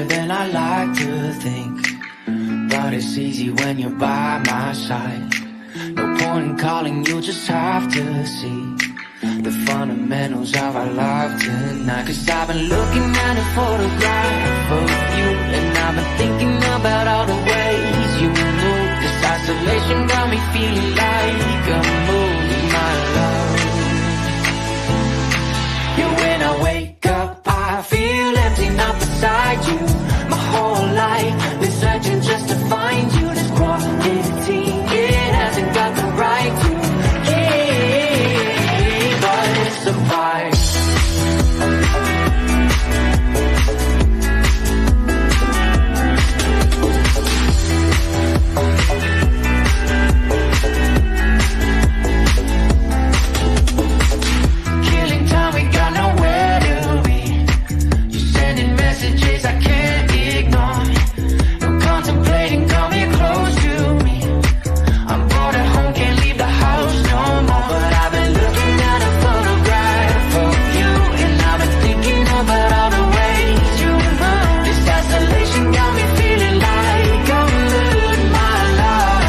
than I like to think, but it's easy when you're by my side. No point in calling, you just have to see the fundamentals of our life tonight. Cause I've been looking at a photograph of you, and I've been thinking about all the ways you move. This isolation got me feeling like I'm moving my love. Yeah, when I wake up, I feel empty, not beside you. My whole life been searching just to find you. This quality, it hasn't got the right to keep us apart. Killing time, we got nowhere to be. You're sending messages I can't ignore. I'm contemplating coming close to me. I'm bored at home, can't leave the house no more. But I've been looking at a photograph of you, and I've been thinking about all the ways you move. This isolation got me feeling like I'm losing my love.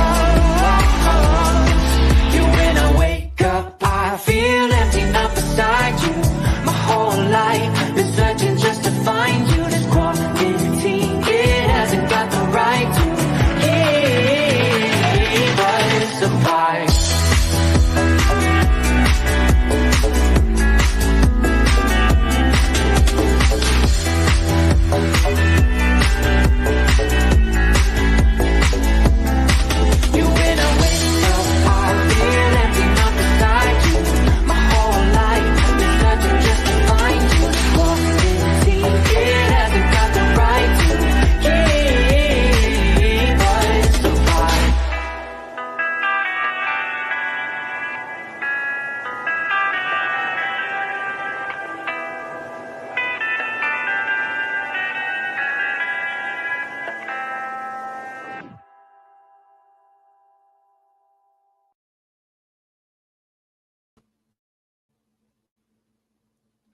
Yeah, when I wake up, I feel empty, not beside you. My whole life been searching just to find you. This quality, it hasn't got the right to keep us apart. You, when I wake up, I feel empty, not beside you. My whole life been searching just to find you. Quality, it hasn't got the right to keep us apart.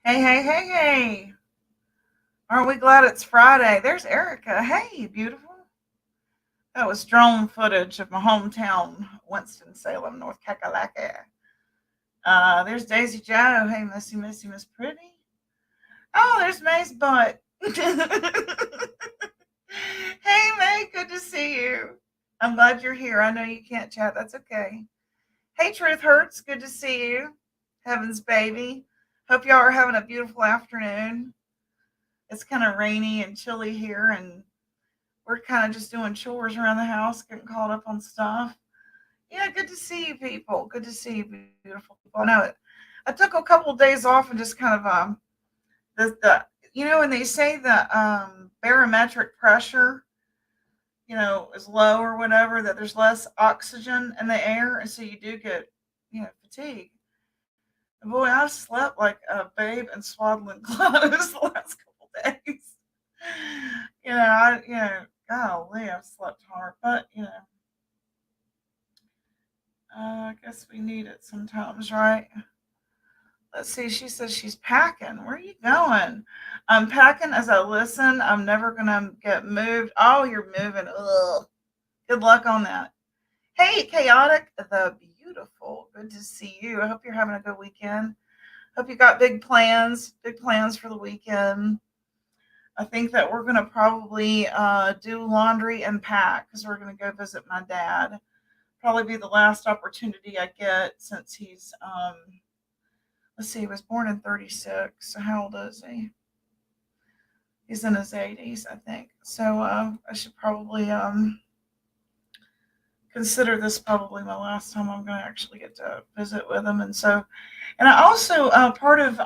Hey, hey, hey, hey. Aren't we glad it's Friday? There's Erica. Hey, beautiful. That was drone footage of my hometown, Winston-Salem, North Kakalaka. There's Daisy Joe. Hey, Missy, Missy, Miss Pretty. Oh, there's May's butt. Hey, May, good to see you. I'm glad you're here. I know you can't chat. That's okay. Hey, Truth Hurts. Good to see you. Heaven's baby. Hope y'all are having a beautiful afternoon. It's kind of rainy and chilly here, and we're kind of just doing chores around the house, getting caught up on stuff. Yeah, good to see you people. Good to see you, beautiful people. I know it. I took a couple of days off and just kind of the when they say the barometric pressure, is low or whatever, that there's less oxygen in the air, and so you do get fatigue. And boy, I've slept like a babe in swaddling clothes the last couple days. Golly, I've slept hard, but I guess we need it sometimes, right? Let's see. She says she's packing. Where are you going? I'm packing as I listen. I'm never gonna get moved. Oh, you're moving. Ugh. Good luck on that. Hey, chaotic, the beautiful. Good to see you. I hope you're having a good weekend. Hope you got big plans. Big plans for the weekend. I think that we're gonna probably do laundry and pack because we're gonna go visit my dad. Probably be the last opportunity I get since he's let's see, he was born in 36. So how old is he? He's in his 80s, I think. So I should probably consider this probably my last time I'm going to actually get to visit with him. And I also, part of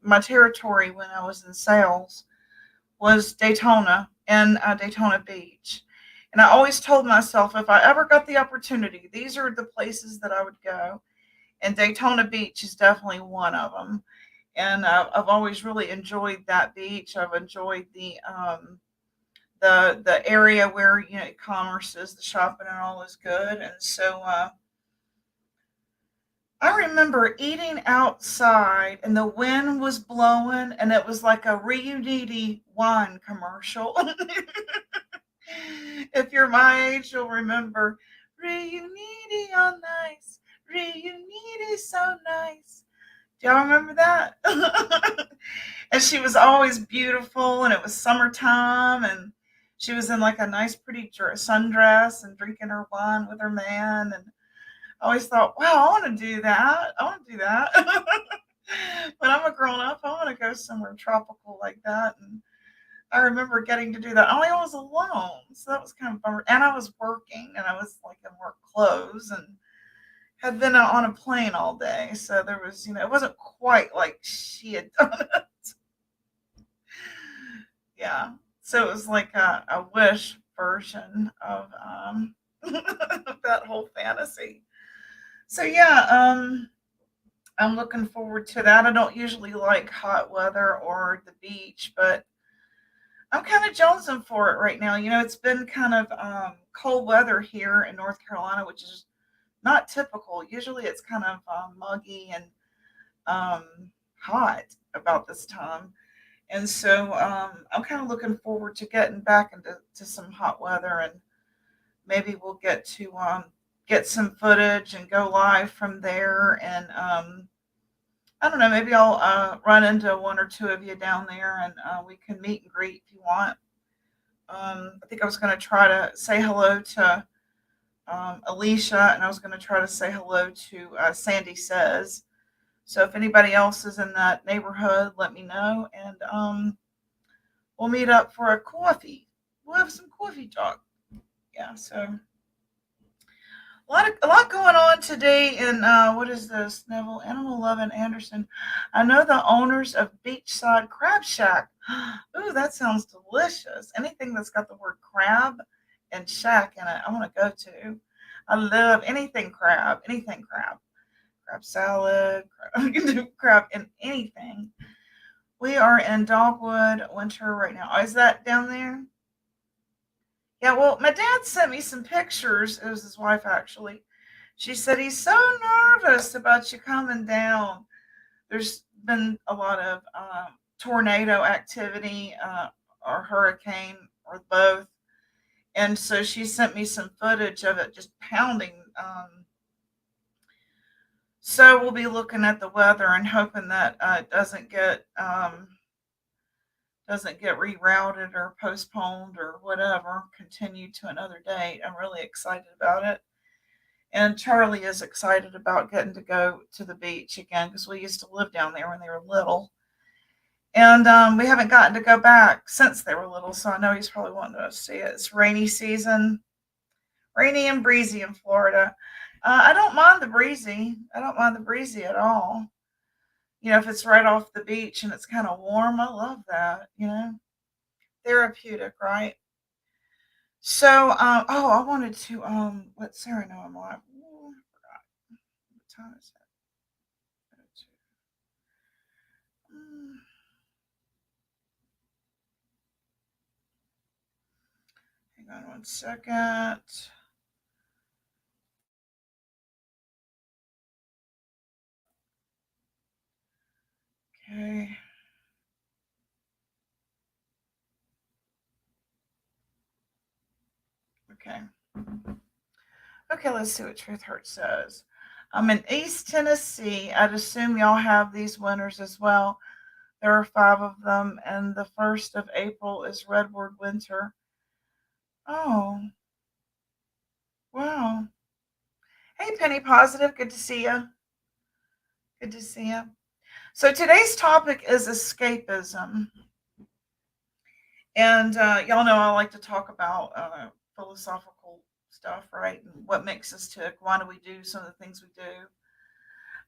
my territory when I was in sales was Daytona and Daytona Beach. And I always told myself if I ever got the opportunity, these are the places that I would go. And Daytona Beach is definitely one of them. And I've always really enjoyed that beach. I've enjoyed the area where commerce is, the shopping and all is good. And so I remember eating outside and the wind was blowing and it was like a Reuniti wine commercial. If you're my age, you'll remember Reuniti on nice. Reuniti so nice. Do y'all remember that? And she was always beautiful and it was summertime and she was in like a nice pretty sundress and drinking her wine with her man and I always thought, wow, I want to do that. I want to do that. When I'm a grown up, I want to go somewhere tropical like that. And I remember getting to do that. Only I was alone, so that was kind of a bummer. And I was working, and I was like in work clothes, and had been on a plane all day. So there was, it wasn't quite like she had done it. Yeah. So it was like a wish version of that whole fantasy. So yeah, I'm looking forward to that. I don't usually like hot weather or the beach, but I'm kind of jonesing for it right now. It's been kind of cold weather here in North Carolina, which is not typical. Usually it's kind of muggy and um, hot about this time. And so I'm kind of looking forward to getting back into some hot weather and maybe we'll get to get some footage and go live from there. And I don't know, maybe I'll run into one or two of you down there and we can meet and greet if you want. I think I was going to try to say hello to Alicia and I was going to try to say hello to Sandy Says. So if anybody else is in that neighborhood, let me know and we'll meet up for a coffee. We'll have some coffee talk. Yeah, so a lot going on today in what is this? Neville Animal Loving Anderson. I know the owners of Beachside Crab Shack. Ooh, that sounds delicious. Anything that's got the word crab and shack in it, I want to go to. I love anything crab, anything crab. Crab salad, crab, you can do crab in anything. We are in Dogwood Winter right now. Oh, is that down there? Yeah, well, my dad sent me some pictures. It was his wife, actually. She said he's so nervous about you coming down. There's been a lot of tornado activity or hurricane or both. And so she sent me some footage of it just pounding. So we'll be looking at the weather and hoping that it doesn't get rerouted or postponed or whatever, continue to another date. I'm really excited about it. And Charlie is excited about getting to go to the beach again because we used to live down there when they were little. And we haven't gotten to go back since they were little, so I know he's probably wanting to see it. It's rainy season, rainy and breezy in Florida. I don't mind the breezy. I don't mind the breezy at all. If it's right off the beach and it's kind of warm, I love that. Therapeutic, right? So, I wanted to let Sarah know I'm live. Ooh, I forgot. What time is it? Mm, Hang on one second. Okay. Okay. Okay, let's see what Truth Hurt says. I'm in East Tennessee. I'd assume y'all have these winters as well. There are 5 of them, and the 1st of April is Redwood Winter. Oh, wow. Hey, Penny Positive. Good to see you. Good to see you. So today's topic is escapism. And y'all know I like to talk about philosophical stuff, right? And what makes us tick. Why do we do some of the things we do?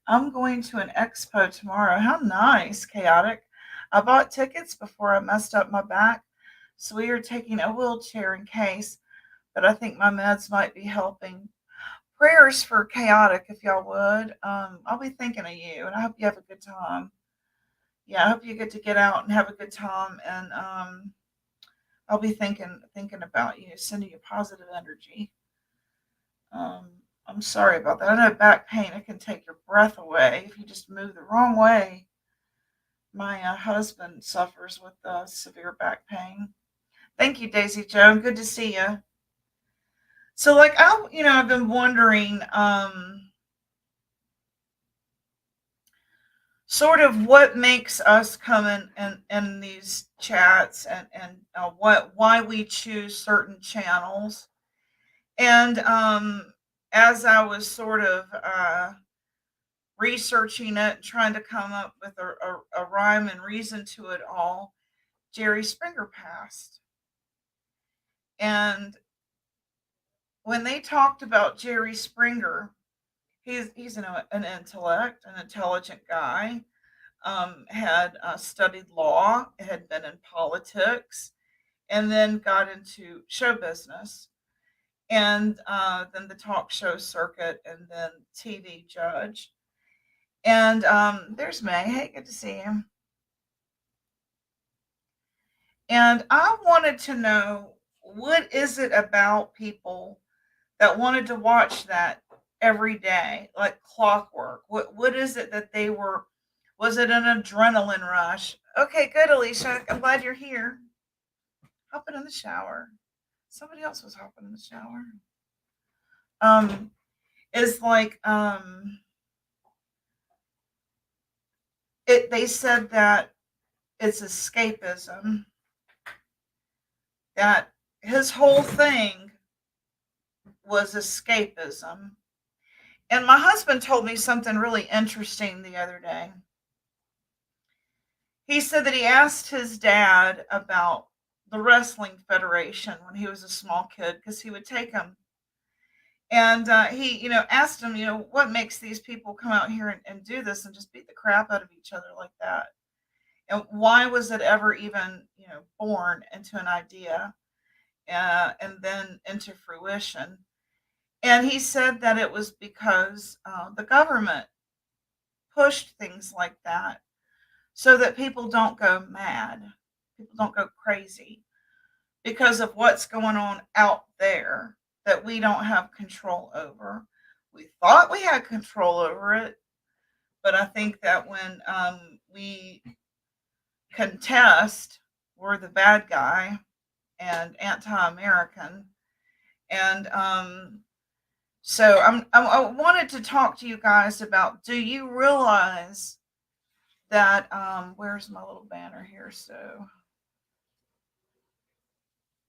I'm going to an expo tomorrow. How nice, chaotic. I bought tickets before I messed up my back. So we are taking a wheelchair in case, but I think my meds might be helping. Prayers for chaotic, if y'all would. I'll be thinking of you, and I hope you have a good time. Yeah, I hope you get to get out and have a good time, and I'll be thinking about you, sending you positive energy. I'm sorry about that. I know back pain, it can take your breath away if you just move the wrong way. My husband suffers with severe back pain. Thank you, Daisy Joan. Good to see you. So, like, I've been wondering, sort of what makes us come in these chats, and why we choose certain channels. And as I was sort of researching it, trying to come up with a rhyme and reason to it all, Jerry Springer passed. And when they talked about Jerry Springer, he's an intellect, an intelligent guy. Had studied law, had been in politics, and then got into show business, and then the talk show circuit, and then TV judge. And there's May. Hey, good to see you. And I wanted to know, what is it about people that wanted to watch that every day, like clockwork? What is it that they were? Was it an adrenaline rush? Okay, good, Alicia. I'm glad you're here. Hopping in the shower. Somebody else was hopping in the shower. Um, it's like it. They said that it's escapism. That his whole thing was escapism. And my husband told me something really interesting the other day. He said that he asked his dad about the wrestling federation when he was a small kid, because he would take him. And he, asked him, what makes these people come out here and do this and just beat the crap out of each other like that? And why was it ever even, born into an idea, and then into fruition? And he said that it was because the government pushed things like that so that people don't go mad, people don't go crazy because of what's going on out there that we don't have control over. We thought we had control over it, but I think that when we contest, we're the bad guy and anti-American. And so I wanted to talk to you guys about, do you realize that, where's my little banner here? So,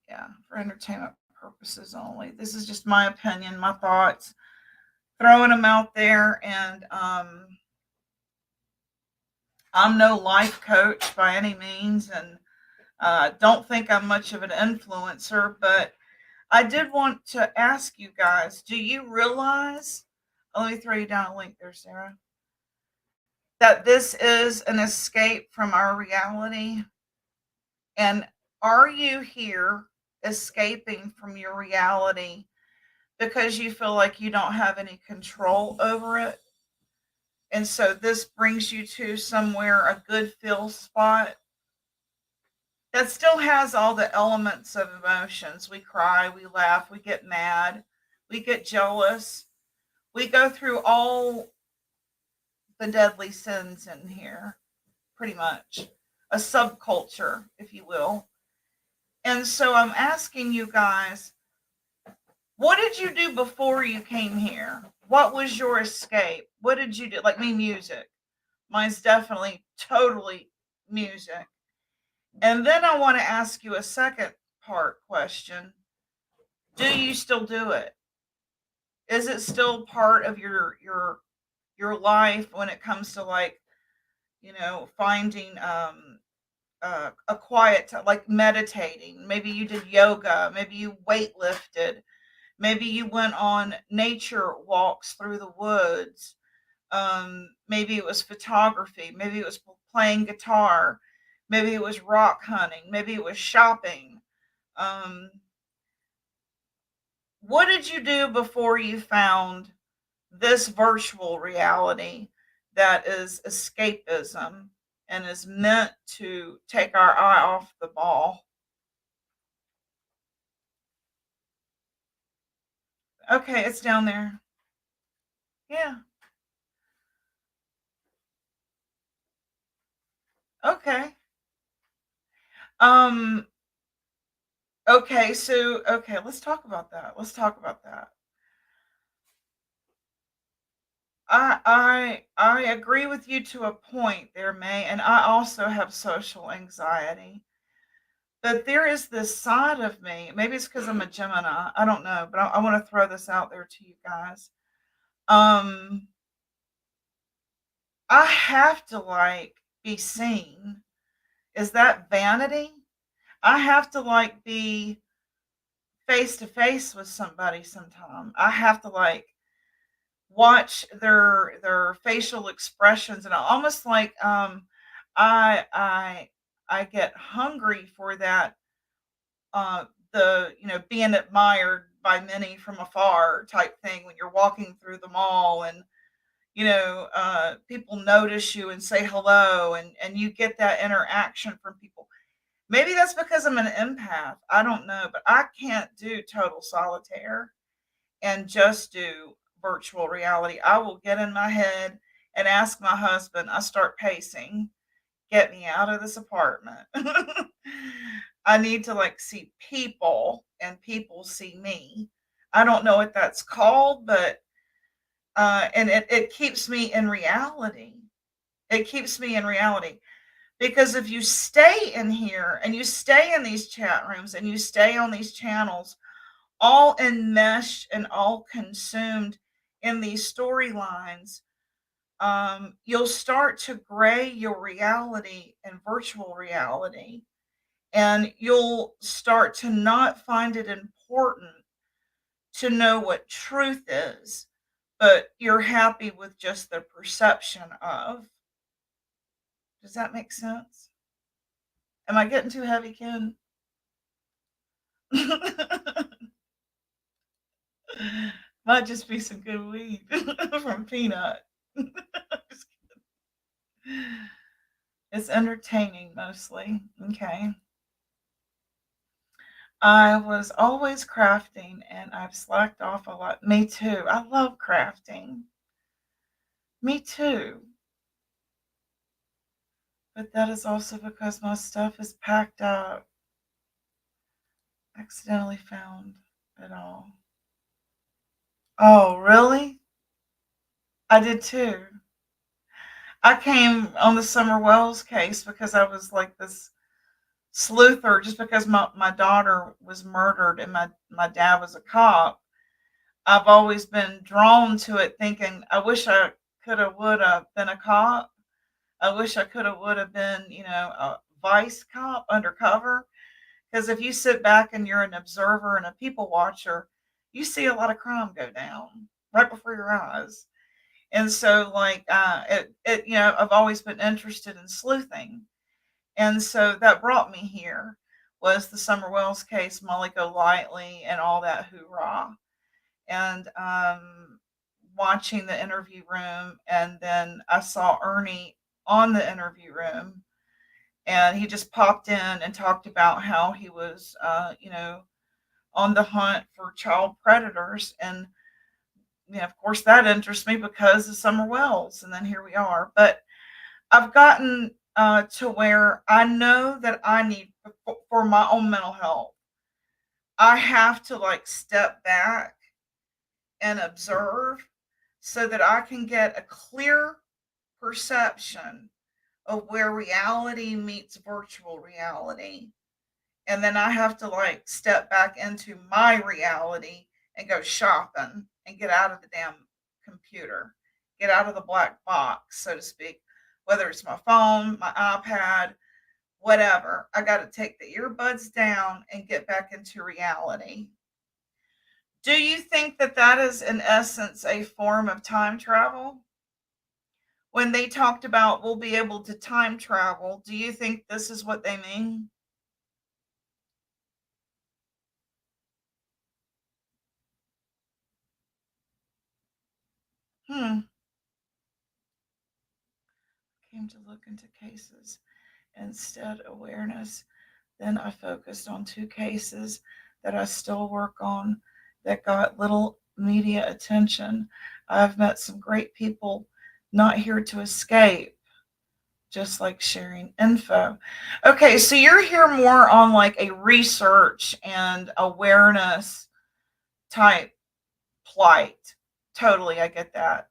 yeah, for entertainment purposes only. This is just my opinion, my thoughts, throwing them out there. And I'm no life coach by any means, and don't think I'm much of an influencer, but I did want to ask you guys, do you realize, let me throw you down a link there, Sarah, that this is an escape from our reality? And are you here escaping from your reality because you feel like you don't have any control over it? And so this brings you to somewhere, a good feel spot that still has all the elements of emotions. We cry, we laugh, we get mad, we get jealous. We go through all the deadly sins in here, pretty much. A subculture, if you will. And so I'm asking you guys, what did you do before you came here? What was your escape? What did you do? Like me, music. Mine's definitely totally music. And then I want to ask you a second part question. Do you still do it? Is it still part of your life when it comes to, like, finding a quiet time, like meditating? Maybe you did yoga, maybe you weightlifted, maybe you went on nature walks through the woods. Maybe it was photography, maybe it was playing guitar, maybe it was rock hunting, maybe it was shopping. Um, what did you do before you found this virtual reality that is escapism and is meant to take our eye off the ball? Okay, it's down there. Yeah. Okay. Um, okay, so okay, let's talk about that. Let's talk about that. I agree with you to a point there, May, and I also have social anxiety. But there is this side of me. Maybe it's because I'm a Gemini. I don't know, but I want to throw this out there to you guys. Um, I have to like be seen. Is that vanity? I have to like be face to face with somebody sometime. I have to like watch their facial expressions and almost like I I I get hungry for that uh the being admired by many from afar type thing when you're walking through the mall and people notice you and say hello and you get that interaction from people. Maybe that's because I'm an empath. I don't know, but I can't do total solitaire and just do virtual reality. I will get in my head and ask my husband, I start pacing, get me out of this apartment. I need to like see people and people see me. I don't know what that's called, but and it keeps me in reality. It keeps me in reality. Because if you stay in here and you stay in these chat rooms and you stay on these channels, all enmeshed and all consumed in these storylines, you'll start to gray your reality and virtual reality. And you'll start to not find it important to know what truth is, but you're happy with just the perception of. Does that make sense? Am I getting too heavy, Ken? Might just be some good weed from Peanut. It's entertaining mostly. Okay. I was always crafting and I've slacked off a lot. Me too. I love crafting. Me too. But that is also because my stuff is packed up. Accidentally found it all. Oh, really? I did too. I came on the Summer Wells case because I was like this sleuther just because my daughter was murdered and my dad was a cop. I've always been drawn to it thinking, I wish I could have would have been a cop. I wish I could have would have been, a vice cop undercover. Because if you sit back and you're an observer and a people watcher, you see a lot of crime go down right before your eyes. And so like I've always been interested in sleuthing. And so that brought me here was the Summer Wells case, Molly Golightly, and all that hoorah. And watching the interview room, and then I saw Ernie on the interview room, and he just popped in and talked about how he was, on the hunt for child predators, and of course, that interests me because of Summer Wells, and then here we are. But I've gotten to where I know that I need for my own mental health. I have to like step back and observe so that I can get a clear perception of where reality meets virtual reality. And then I have to like step back into my reality and go shopping and get out of the damn computer, get out of the black box, so to speak, whether it's my phone, my iPad, whatever. I got to take the earbuds down and get back into reality. Do you think that that is, in essence, a form of time travel? When they talked about we'll be able to time travel, do you think this is what they mean? Hmm. Came to look into cases. Instead, awareness. Then I focused on two cases that I still work on that got little media attention. I've met some great people not here to escape, just like sharing info. Okay, so you're here more on like a research and awareness type plight. Totally, I get that.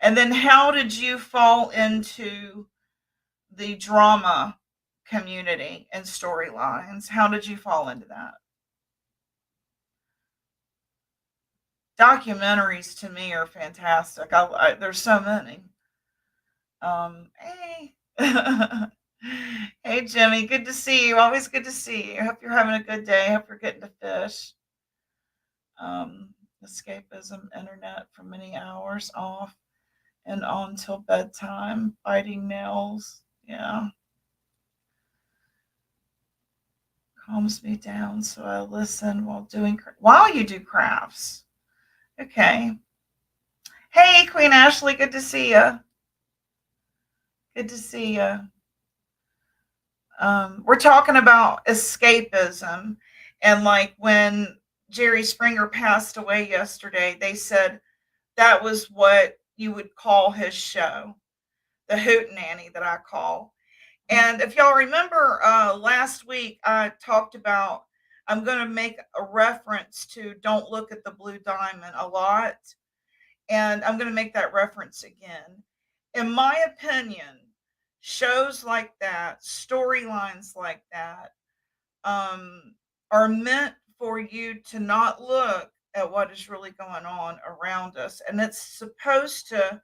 And then how did you fall into the drama community and storylines? How did you fall into that? Documentaries to me are fantastic. There's so many. Hey. Hey, Jimmy. Good to see you. Always good to see you. Hope you're having a good day. Hope you're getting to fish. Um, Escapism, internet for many hours off and on till bedtime. Biting nails. Yeah. Calms me down, so I listen while you do crafts. Okay. Hey, Queen Ashley. Good to see you. Good to see you. We're talking about escapism, and like when Jerry Springer passed away yesterday, they said that was what you would call his show, the Hoot Nanny that I call. And if y'all remember, last week I talked about I'm going to make a reference to "Don't Look at the Blue Diamond" a lot, and I'm going to make that reference again. In my opinion, shows like that, storylines like that, are meant for you to not look at what is really going on around us. And it's supposed to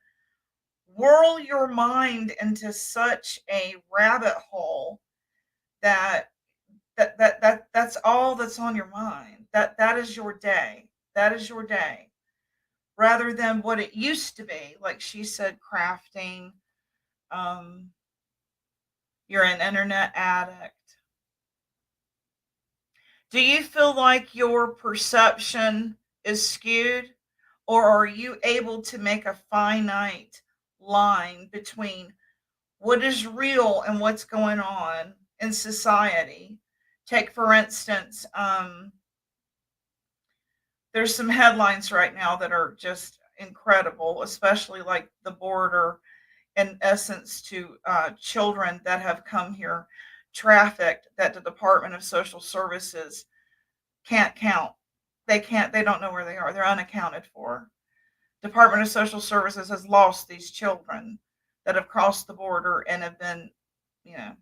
whirl your mind into such a rabbit hole that that's all that's on your mind. That is your day. That is your day. Rather than what it used to be, like she said, crafting. Um, you're an internet addict. Do you feel like your perception is skewed, or are you able to make a finite line between what is real and what's going on in society? Take, for instance, there's some headlines right now that are just incredible, especially like the border, in essence, to children that have come here trafficked, that the Department of Social Services can't count. They don't know where they are. They're unaccounted for. Department of Social Services has lost these children that have crossed the border and have been, you know.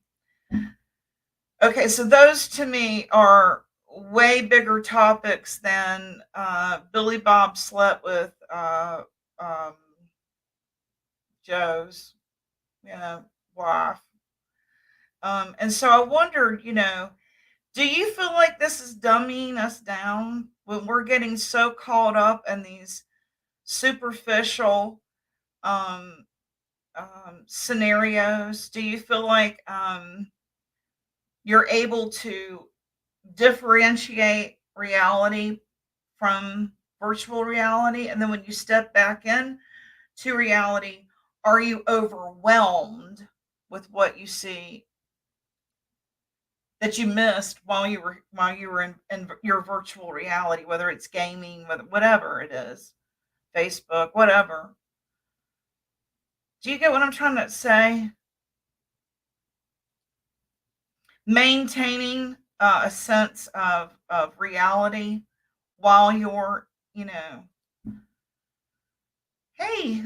Okay, so those to me are way bigger topics than Billy Bob slept with um, Joe's, wife. And so I wondered, do you feel like this is dumbing us down when we're getting so caught up in these superficial um, scenarios? Do you feel like you're able to differentiate reality from virtual reality? And then when you step back in to reality, are you overwhelmed with what you see that you missed while you were in your virtual reality, whether it's gaming, whatever it is, Facebook, whatever? Do you get what I'm trying to say? Maintaining a sense of reality while you're, hey.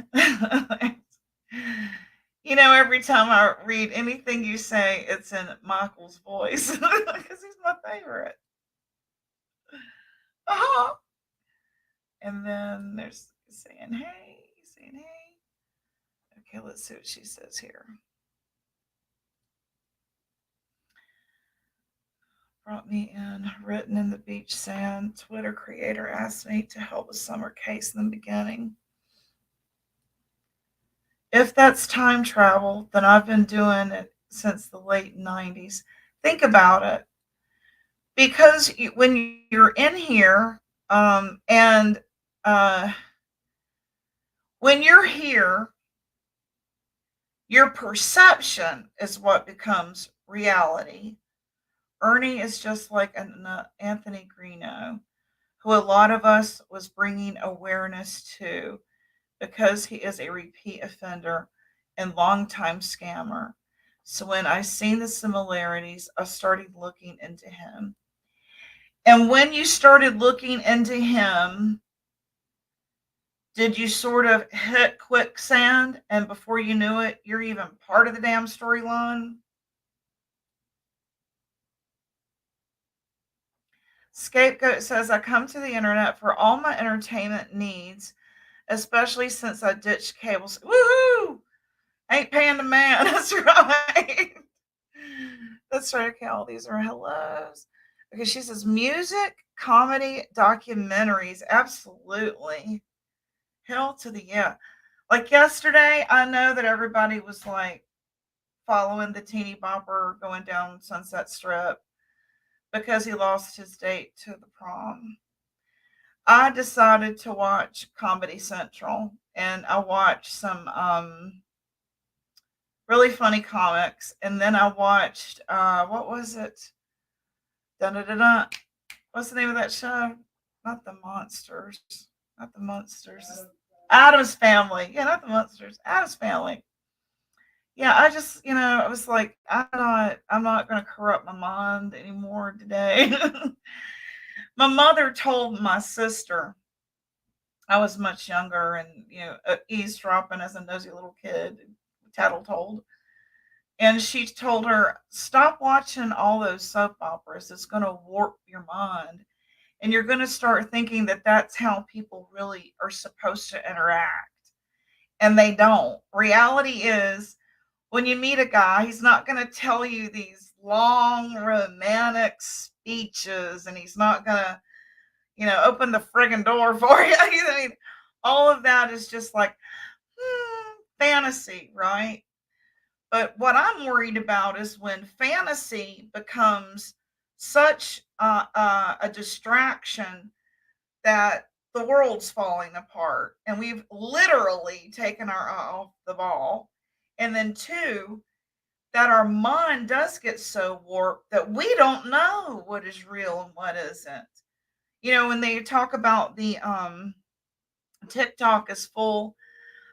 Every time I read anything you say, it's in Michael's voice because he's my favorite. Uh-huh. And then there's saying hey. Okay, let's see what she says here. Brought me in, written in the beach sand. Twitter creator asked me to help a summer case in the beginning. If that's time travel, then I've been doing it since the late 90s. Think about it. Because when you're in here, and when you're here, your perception is what becomes reality. Ernie is just like an Anthony Greeno, who a lot of us was bringing awareness to. because he is a repeat offender and longtime scammer. So when I seen the similarities, I started looking into him. And when you started looking into him, did you sort of hit quicksand and before you knew it, you're even part of the damn storyline? Scapegoat says, I come to the internet for all my entertainment needs, especially since I ditched cables. Woohoo! Ain't paying the man. That's right. That's right. Okay, all these are hellos. Okay, she says music, comedy, documentaries. Absolutely. Hell to the yeah. Like yesterday, I know that everybody was like following the teeny bopper going down Sunset Strip because he lost his date to the prom. I decided to watch Comedy Central and I watched some really funny comics. And then I watched, what was it? Dun, dun, dun, dun. What's the name of that show? Not the Monsters. Not the Monsters. Adam's Family. Yeah, not the Monsters. Adam's Family. Yeah, I just, I was like, I'm not going to corrupt my mind anymore today. My mother told my sister, I was much younger and, eavesdropping as a nosy little kid, tattle told. And she told her, stop watching all those soap operas. It's going to warp your mind. And you're going to start thinking that that's how people really are supposed to interact. And they don't. Reality is, when you meet a guy, he's not going to tell you these long romantic speeches and he's not going to, open the friggin' door for you. I mean, all of that is just like fantasy, right? But what I'm worried about is when fantasy becomes such a distraction that the world's falling apart and we've literally taken our eye off the ball. And then, two, that our mind does get so warped that we don't know what is real and what isn't. When they talk about the TikTok is full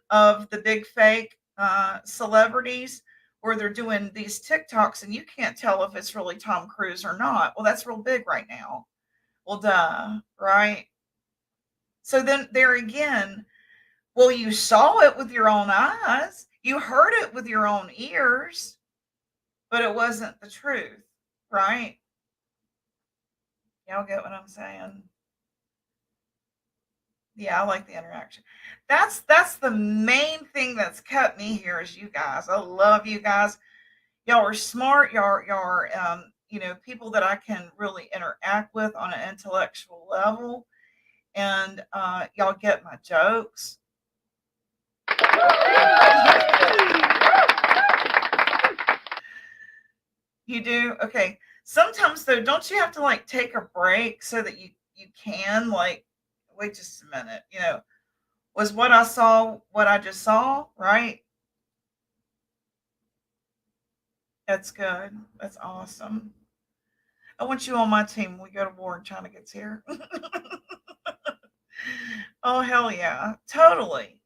of the big fake celebrities where they're doing these TikToks and you can't tell if it's really Tom Cruise or not. Well, that's real big right now. Well, duh, right? So then there again, well, you saw it with your own eyes, you heard it with your own ears, but it wasn't the truth, right? Y'all get what I'm saying? Yeah, I like the interaction. That's the main thing that's kept me here is you guys. I love you guys. Y'all are smart. Y'all are people that I can really interact with on an intellectual level, and y'all get my jokes. You do? Okay. Sometimes though, don't you have to like take a break so that you can like wait just a minute, was what I saw what I just saw, right? That's good. That's awesome. I want you on my team when we go to war and China gets here. Oh hell yeah. Totally.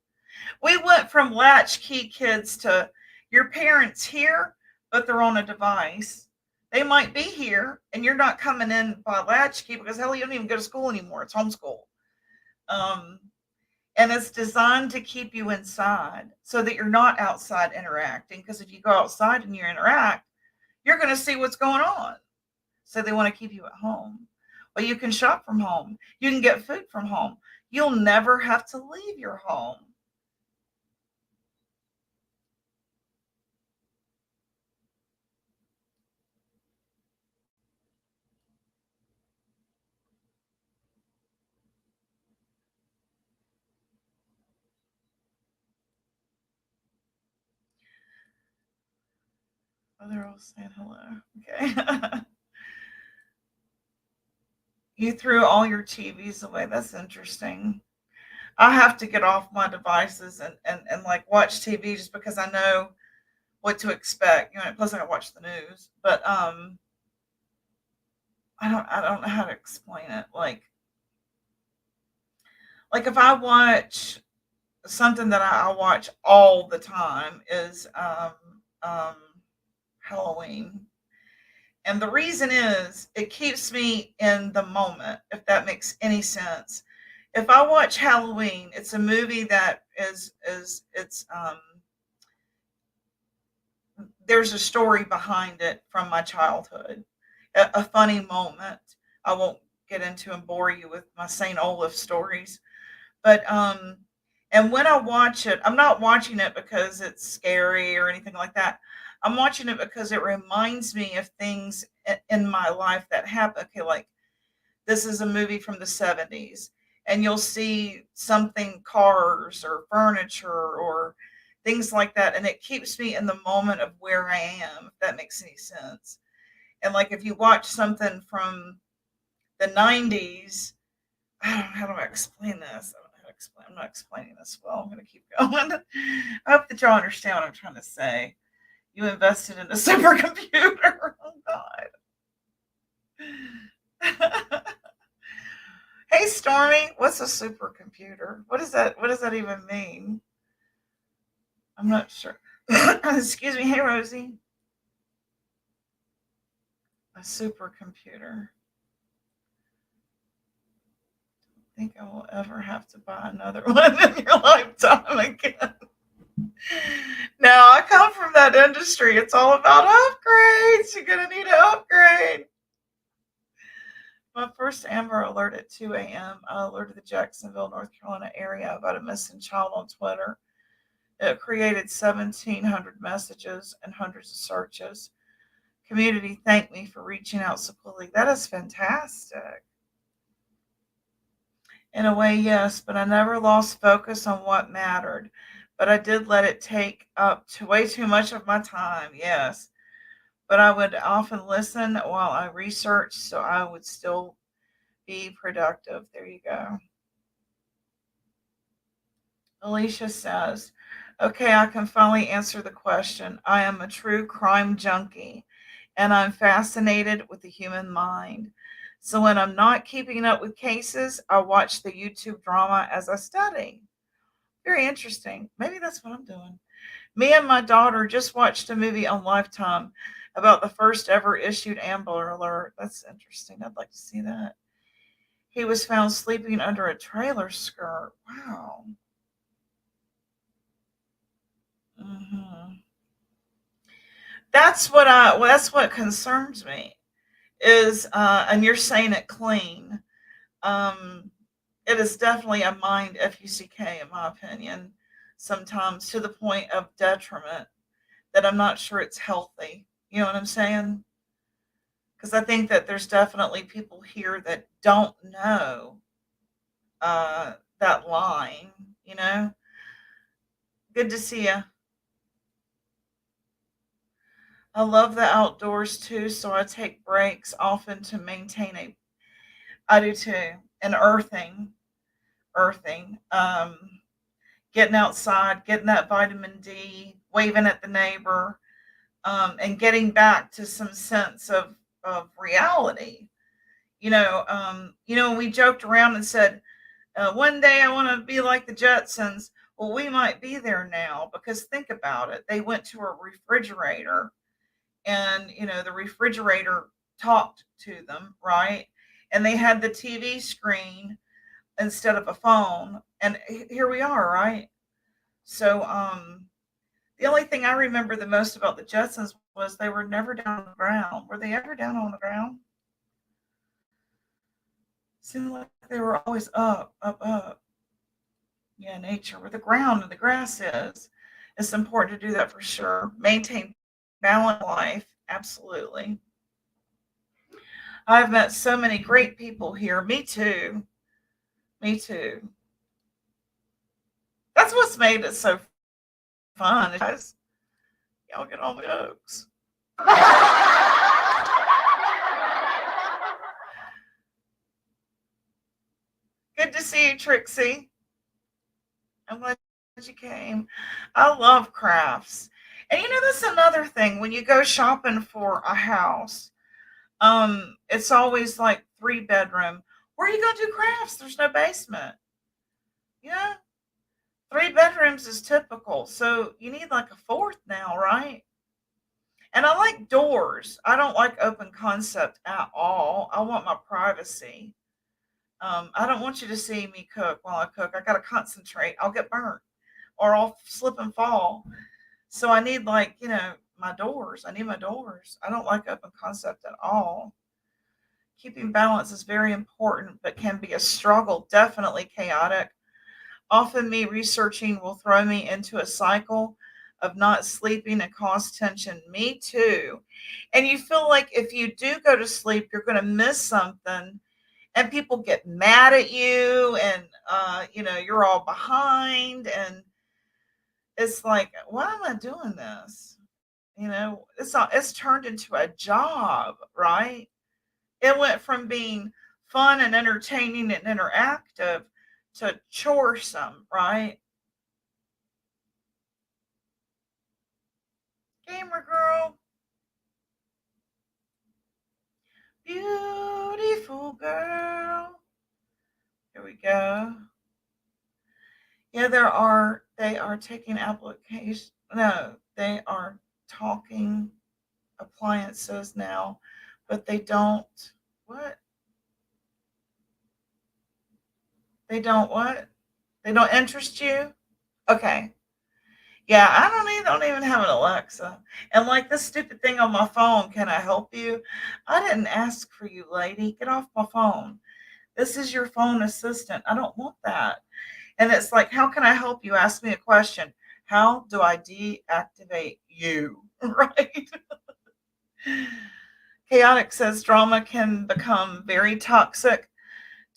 We went from latchkey kids to your parents here, but they're on a device. They might be here and you're not coming in by latchkey because hell, you don't even go to school anymore. It's homeschool. Um, and it's designed to keep you inside so that you're not outside interacting. Because if you go outside and you interact, you're going to see what's going on. So they want to keep you at home. Well, you can shop from home. You can get food from home. You'll never have to leave your home. Oh, they're all saying hello. Okay. You threw all your TVs away. That's interesting. I have to get off my devices and like watch TV just because I know what to expect. Plus I watch the news. But I don't know how to explain it. Like if I watch something that I watch all the time is um, Halloween. And the reason is it keeps me in the moment, if that makes any sense. If I watch Halloween, it's a movie that is it's there's a story behind it from my childhood, a funny moment. I won't get into and bore you with my St. Olaf stories, but and when I watch it, I'm not watching it because it's scary or anything like that. I'm watching it because it reminds me of things in my life that happen. Okay, like this is a movie from the 70s, and you'll see something, cars or furniture or things like that, and it keeps me in the moment of where I am, if that makes any sense. And like if you watch something from the 90s, I don't know, how do I explain this? I don't know how to explain. I'm not explaining this well. I'm going to keep going. I hope that y'all understand what I'm trying to say. You invested in a supercomputer. Oh God. Hey Stormy, what's a supercomputer? What does that even mean? I'm not sure. Excuse me. Hey Rosie. A supercomputer. Think I will ever have to buy another one in your lifetime again. Now, I come from that industry. It's all about upgrades. You're going to need an upgrade. My first Amber Alert at 2 a.m. I alerted the Jacksonville, North Carolina area about a missing child on Twitter. It created 1,700 messages and hundreds of searches. Community thanked me for reaching out so quickly. That is fantastic. In a way, yes, but I never lost focus on what mattered. But I did let it take up way too much of my time, yes. But I would often listen while I researched, so I would still be productive. There you go. Alicia says, okay, I can finally answer the question. I am a true crime junkie, and I'm fascinated with the human mind. So when I'm not keeping up with cases, I watch the YouTube drama as I study. Very interesting. Maybe that's what I'm doing. Me and my daughter just watched a movie on Lifetime about the first ever issued Amber Alert. That's interesting. I'd like to see that. He was found sleeping under a trailer skirt. Wow. Hmm. That's what concerns me is, and you're saying it clean. Um, it is definitely a mind fuck in my opinion. Sometimes to the point of detriment that I'm not sure it's healthy. You know what I'm saying? Because I think that there's definitely people here that don't know that line. You know, good to see you. I love the outdoors too, so I take breaks often to maintain a. I do too, and earthing, getting outside, getting that vitamin D, waving at the neighbor, and getting back to some sense of reality. We joked around and said, one day I want to be like the Jetsons. Well, we might be there now because think about it. They went to a refrigerator, and the refrigerator talked to them, right? And they had the TV screen instead of a phone, and here we are, right? So, the only thing I remember the most about the Jetsons was they were never down on the ground. Were they ever down on the ground? Seemed like they were always up, up, up. Yeah, nature, where the ground and the grass is. It's important to do that for sure. Maintain balanced life, absolutely. I've met so many great people here. Me too. Me too. That's what's made it so fun. Guys, y'all get all the jokes. Good to see you, Trixie. I'm glad you came. I love crafts. And that's another thing. When you go shopping for a house, it's always like 3 bedroom. Where are you gonna do crafts? There's no basement. Yeah. 3 times is typical. So you need like a fourth now, right? And I like doors. I don't like open concept at all. I want my privacy. I don't want you to see me cook while I cook. I got to concentrate. I'll get burnt or I'll slip and fall. So I need, like, my doors. I need my doors. I don't like open concept at all. Keeping balance is very important, but can be a struggle, definitely chaotic. Often, me researching will throw me into a cycle of not sleeping and cause tension. Me too. And you feel like if you do go to sleep, you're going to miss something, and people get mad at you, and you're all behind, and it's like, why am I doing this? It's turned into a job, right? It went from being fun and entertaining and interactive to choresome, right? Gamer girl, beautiful girl. Here we go. Yeah, they are taking applications. No, they are talking appliances now, but they don't. What? They don't what? They don't interest you? Okay. Yeah, don't even have an Alexa. And like this stupid thing on my phone, can I help you? I didn't ask for you, lady. Get off my phone. This is your phone assistant. I don't want that. And it's like, how can I help you? Ask me a question. How do I deactivate you? Right? Chaotic says drama can become very toxic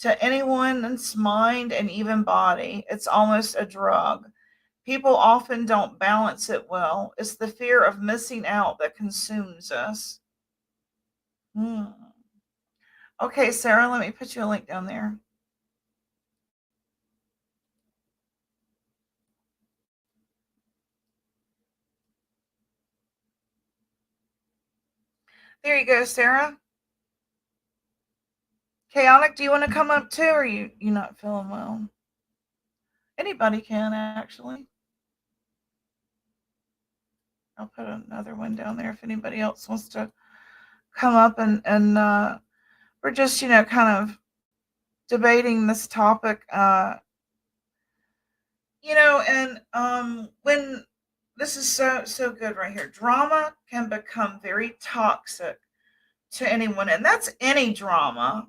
to anyone's mind and even body. It's almost a drug. People often don't balance it well. It's the fear of missing out that consumes us. Hmm. Okay, Sarah, let me put you a link down there. There you go, Sarah. Chaotic, do you want to come up too, or you not feeling well? Anybody can, actually. I'll put another one down there if anybody else wants to come up, and we're just kind of debating this topic. And when this is so good right here, drama can become very toxic to anyone, and that's any drama,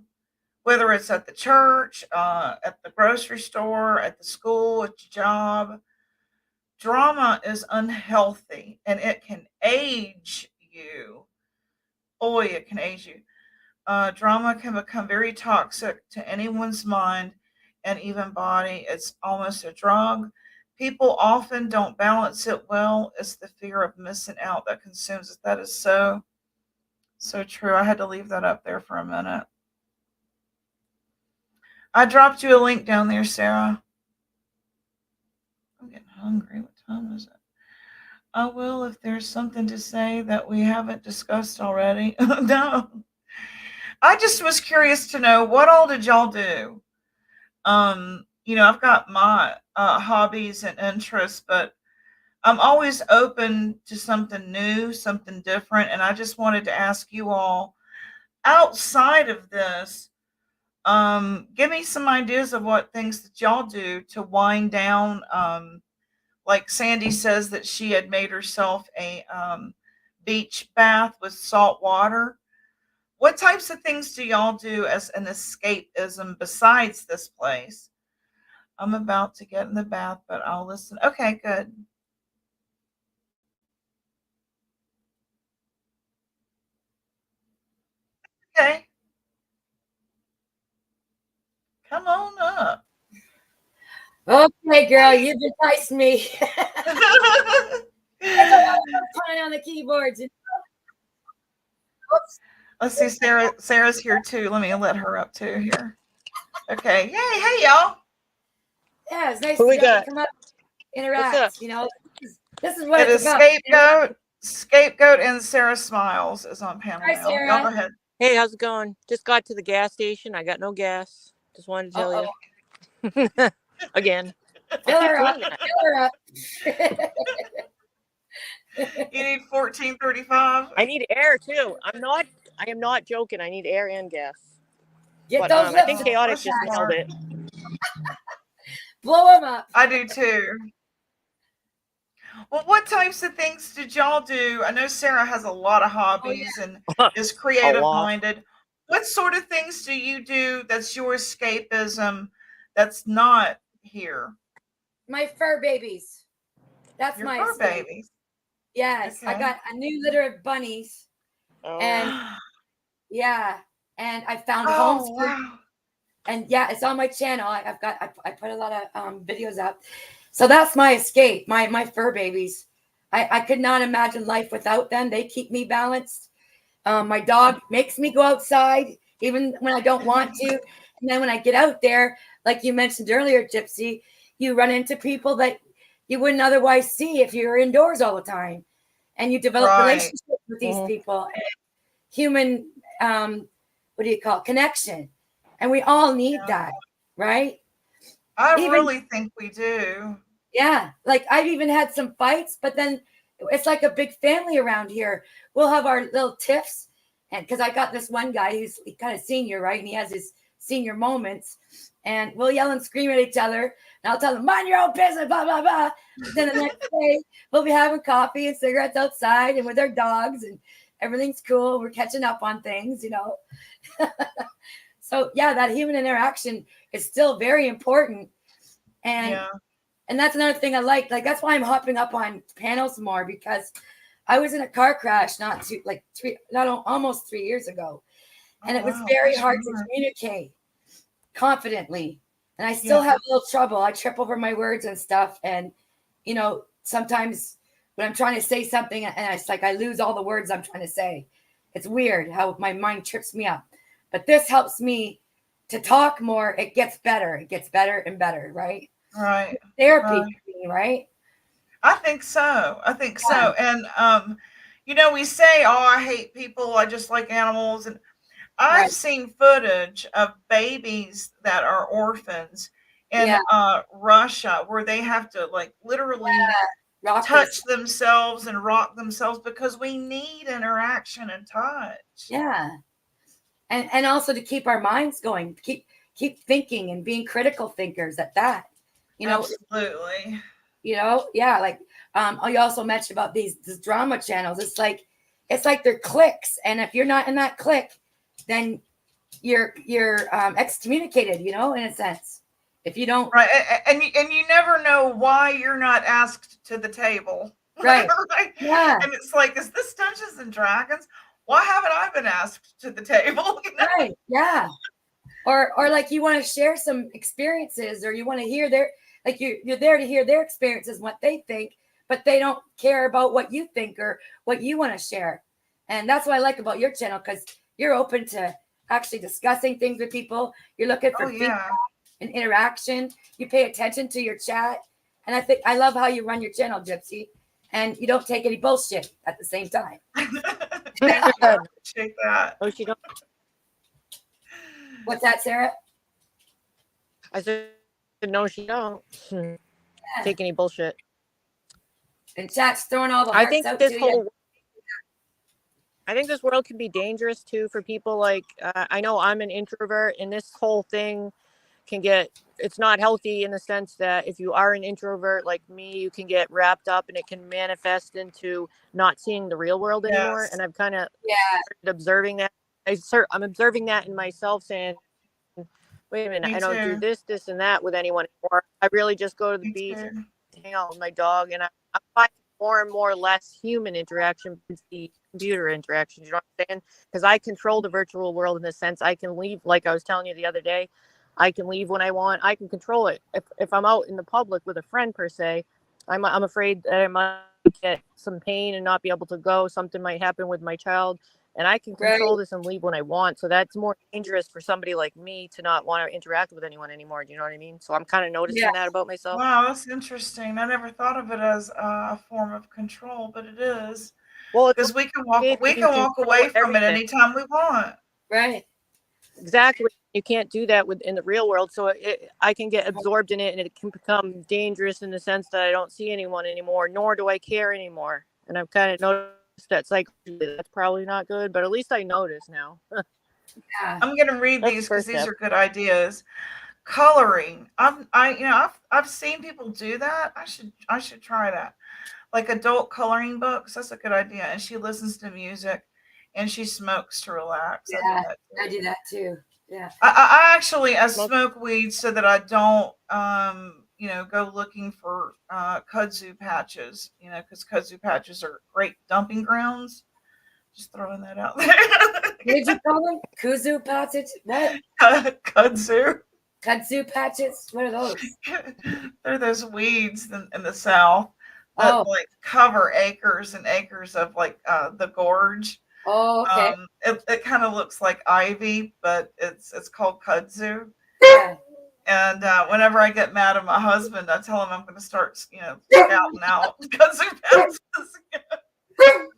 whether it's at the church, at the grocery store, at the school, at your job. Drama is unhealthy, and it can age you. Boy, it can age you. Drama can become very toxic to anyone's mind and even body. It's almost a drug. People often don't balance it well. It's the fear of missing out that consumes it. That is so true. I had to leave that up there for a minute. I dropped you a link down there, Sarah. I'm getting hungry. What time is it? I will if there's something to say that we haven't discussed already. No. I just was curious to know, what all did y'all do? I've got my hobbies and interests, but I'm always open to something new, something different. And I just wanted to ask you all, outside of this, give me some ideas of what things that y'all do to wind down. Like Sandy says that she had made herself a beach bath with salt water. What types of things do y'all do as an escapism besides this place? I'm about to get in the bath, but I'll listen. Okay, good. Okay, come on up. Okay, girl, you've enticed me. It's a lot of fun on the keyboards. Oops. Let's see, Sarah's here too. Let me let her up too here. Okay, yay, hey y'all. Yeah, it's nice Who to we got? come up, interact. What's up? This is what It it's is about. Scapegoat, and Sarah Smiles is on panel Hi, now. Sarah. Y'all go ahead. Hey, how's it going? Just got to the gas station. I got no gas. Just wanted to tell you. Again. Fill I keep her up. doing that. Sarah. You need 1435. I need air too. I am not joking. I need air and gas. Get But those I lips. think Oh, chaotic that's just smart. nailed it. Blow them up. I do too. Well, what types of things did y'all do? I know Sarah has a lot of hobbies and is A creative lot. minded. What sort of things do you do that's your escapism that's not here? My fur babies. That's Your my fur escape. babies. Yes, I Okay. got a new litter of bunnies, Oh. and yeah, and I found homes Oh, for, wow. and yeah, it's on my channel. I put a lot of videos up, so that's my escape. My fur babies. I could not imagine life without them. They keep me balanced. My dog makes me go outside even when I don't want to, and then when I get out there, like you mentioned earlier, Gypsy, you run into people that you wouldn't otherwise see if you were indoors all the time, and you develop Right. relationships with these people, and human, what do you call it? Connection, and we all need that, right? I Even really think we do. yeah, like I've even had some fights, but then it's like a big family around here. We'll have our little tiffs, and because I got this one guy who's kind of senior, right, and he has his senior moments, and we'll yell and scream at each other, and I'll tell him, mind your own business, blah blah blah. Then the next day we'll be having coffee and cigarettes outside and with our dogs, and everything's cool. We're catching up on things, you know. So yeah, that human interaction is still very important, and Yeah. and that's another thing I like. Like that's why I'm hopping up on panels more, because I was in a car crash almost 3 years ago, and Oh, it was wow. very Bless hard your to heart. communicate confidently, and I still Yeah. have a little trouble. I trip over my words and stuff, and you know, sometimes when I'm trying to say something, and it's like I lose all the words I'm trying to say. It's weird how my mind trips me up, but this helps me to talk more. It gets better. It gets better and better, right? Right. Therapy Right. for me, right? I think so. I think Yeah. so. And you know, we say, "Oh, I hate people. I just like animals." And I've Right. seen footage of babies that are orphans in Yeah. Russia, where they have to like literally Rock touch this. themselves and rock themselves because we need interaction and touch. Yeah. And also to keep our minds going, keep thinking and being critical thinkers at that. You know, Absolutely. yeah, like you also mentioned about these drama channels. It's like they're cliques, and if you're not in that clique, then you're excommunicated, you know, in a sense. If you don't, Right. And you never know why you're not asked to the table. right. Right. Yeah. And it's like, is this Dungeons and Dragons? Why haven't I been asked to the table? You know? Right. Yeah. Or like you want to share some experiences, or you want to hear their, like you're there to hear their experiences, what they think, but they don't care about what you think or what you want to share. And that's what I like about your channel, because you're open to actually discussing things with people. You're looking for Oh, feedback yeah. and interaction. You pay attention to your chat. And I love how you run your channel, Gypsy. And you don't take any bullshit at the same time. Thank you. I appreciate that. Oh, she don't. What's that, Sarah? I said no, she don't take any bullshit. And chat's throwing all the I hearts think out this to whole. you. I think this world can be dangerous too for people like I know I'm an introvert, and this whole thing can get, it's not healthy in the sense that if you are an introvert like me, you can get wrapped up and it can manifest into not seeing the real world anymore. Yes. And I've kind of Yeah. started observing that. I'm observing that in myself, saying, wait a minute, Me I don't do too. this and that with anyone anymore. I really just go to the Me beach, too. hang out with my dog, and I'm finding more and more less human interaction with the computer interactions. You know what I'm saying? Because I control the virtual world in the sense I can leave, like I was telling you the other day, I can leave when I want. I can control it. If I'm out in the public with a friend per se, I'm afraid that I might get some pain and not be able to go. Something might happen with my child, and I can control this and leave when I want. So that's more dangerous for somebody like me to not want to interact with anyone anymore. Do you know what I mean? So I'm kind of noticing that about myself. Wow, that's interesting. I never thought of it as a form of control, but it is. Well, it's Because we can okay walk to control away from it everything. anytime we want. Right. Exactly. You can't do that in the real world. So I can get absorbed in it, and it can become dangerous in the sense that I don't see anyone anymore, nor do I care anymore. And I've kind of noticed that psychologically that's probably not good, but at least I notice now. Yeah. I'm going to read That's these the because first these step. are good ideas. Coloring. I've seen people do that. I should try that. Like adult coloring books. That's a good idea. And she listens to music, and she smokes to relax. I do Yeah. that I too. do that too. Yeah. I actually I Smoke. smoke weed so that I don't go looking for kudzu patches. Because kudzu patches are great dumping grounds. Just throwing that out there. What did you call them? Kuzu patches? What? Kudzu. Kudzu patches? What are those? They're those weeds in the South that Oh. like cover acres and acres of like the gorge. Oh, okay. It kind of looks like ivy, but it's called kudzu. Yeah. And whenever I get mad at my husband, I tell him I'm going to start, scouting out kudzu patches.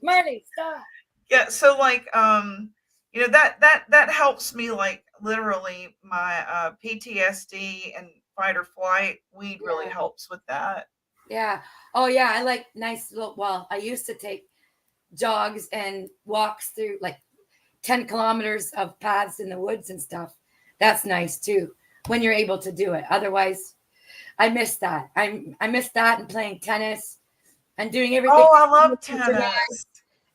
Marty, stop. Yeah, so like that helps me, like literally my PTSD and fight or flight. Weed really Yeah. helps with that. Yeah. Oh, yeah. I like nice little. Well, I used to take jogs and walks through like 10 kilometers of paths in the woods and stuff. That's nice too when you're able to do it. Otherwise, I miss that. I miss that and playing tennis and doing everything. Oh, I love tennis.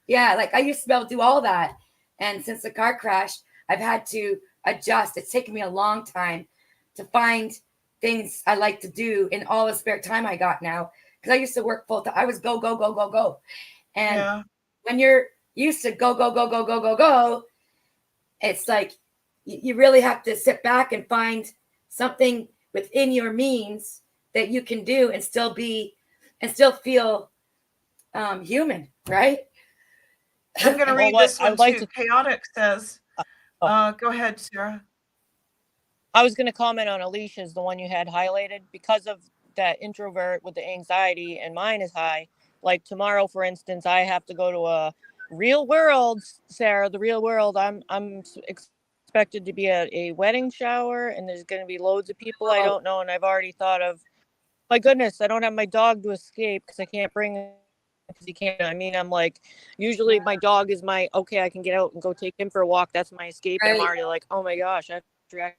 Yeah, like I used to be able to do all that. And since the car crash, I've had to adjust. It's taken me a long time to find things I like to do in all the spare time I got now. Because I used to work full time. I was go, go, go, go, go. And Yeah. when you're used to go, go, go, go, go, go, go, it's like you really have to sit back and find something within your means that you can do and still feel human, right? I'm going to Well, read what this I one would like too. to- Chaotic says, go ahead, Sarah. I was going to comment on Alicia's, the one you had highlighted, because of that introvert with the anxiety, and mine is high. Like tomorrow, for instance, I have to go to a real world, Sarah, the real world. I'm expected to be at a wedding shower, and there's going to be loads of people I don't know, and I've already thought of, my goodness, I don't have my dog to escape because I can't bring him because he can't. I mean, I'm like, usually my dog is my, okay, I can get out and go take him for a walk. That's my escape. And I'm Right. already like, oh my gosh, I have to react,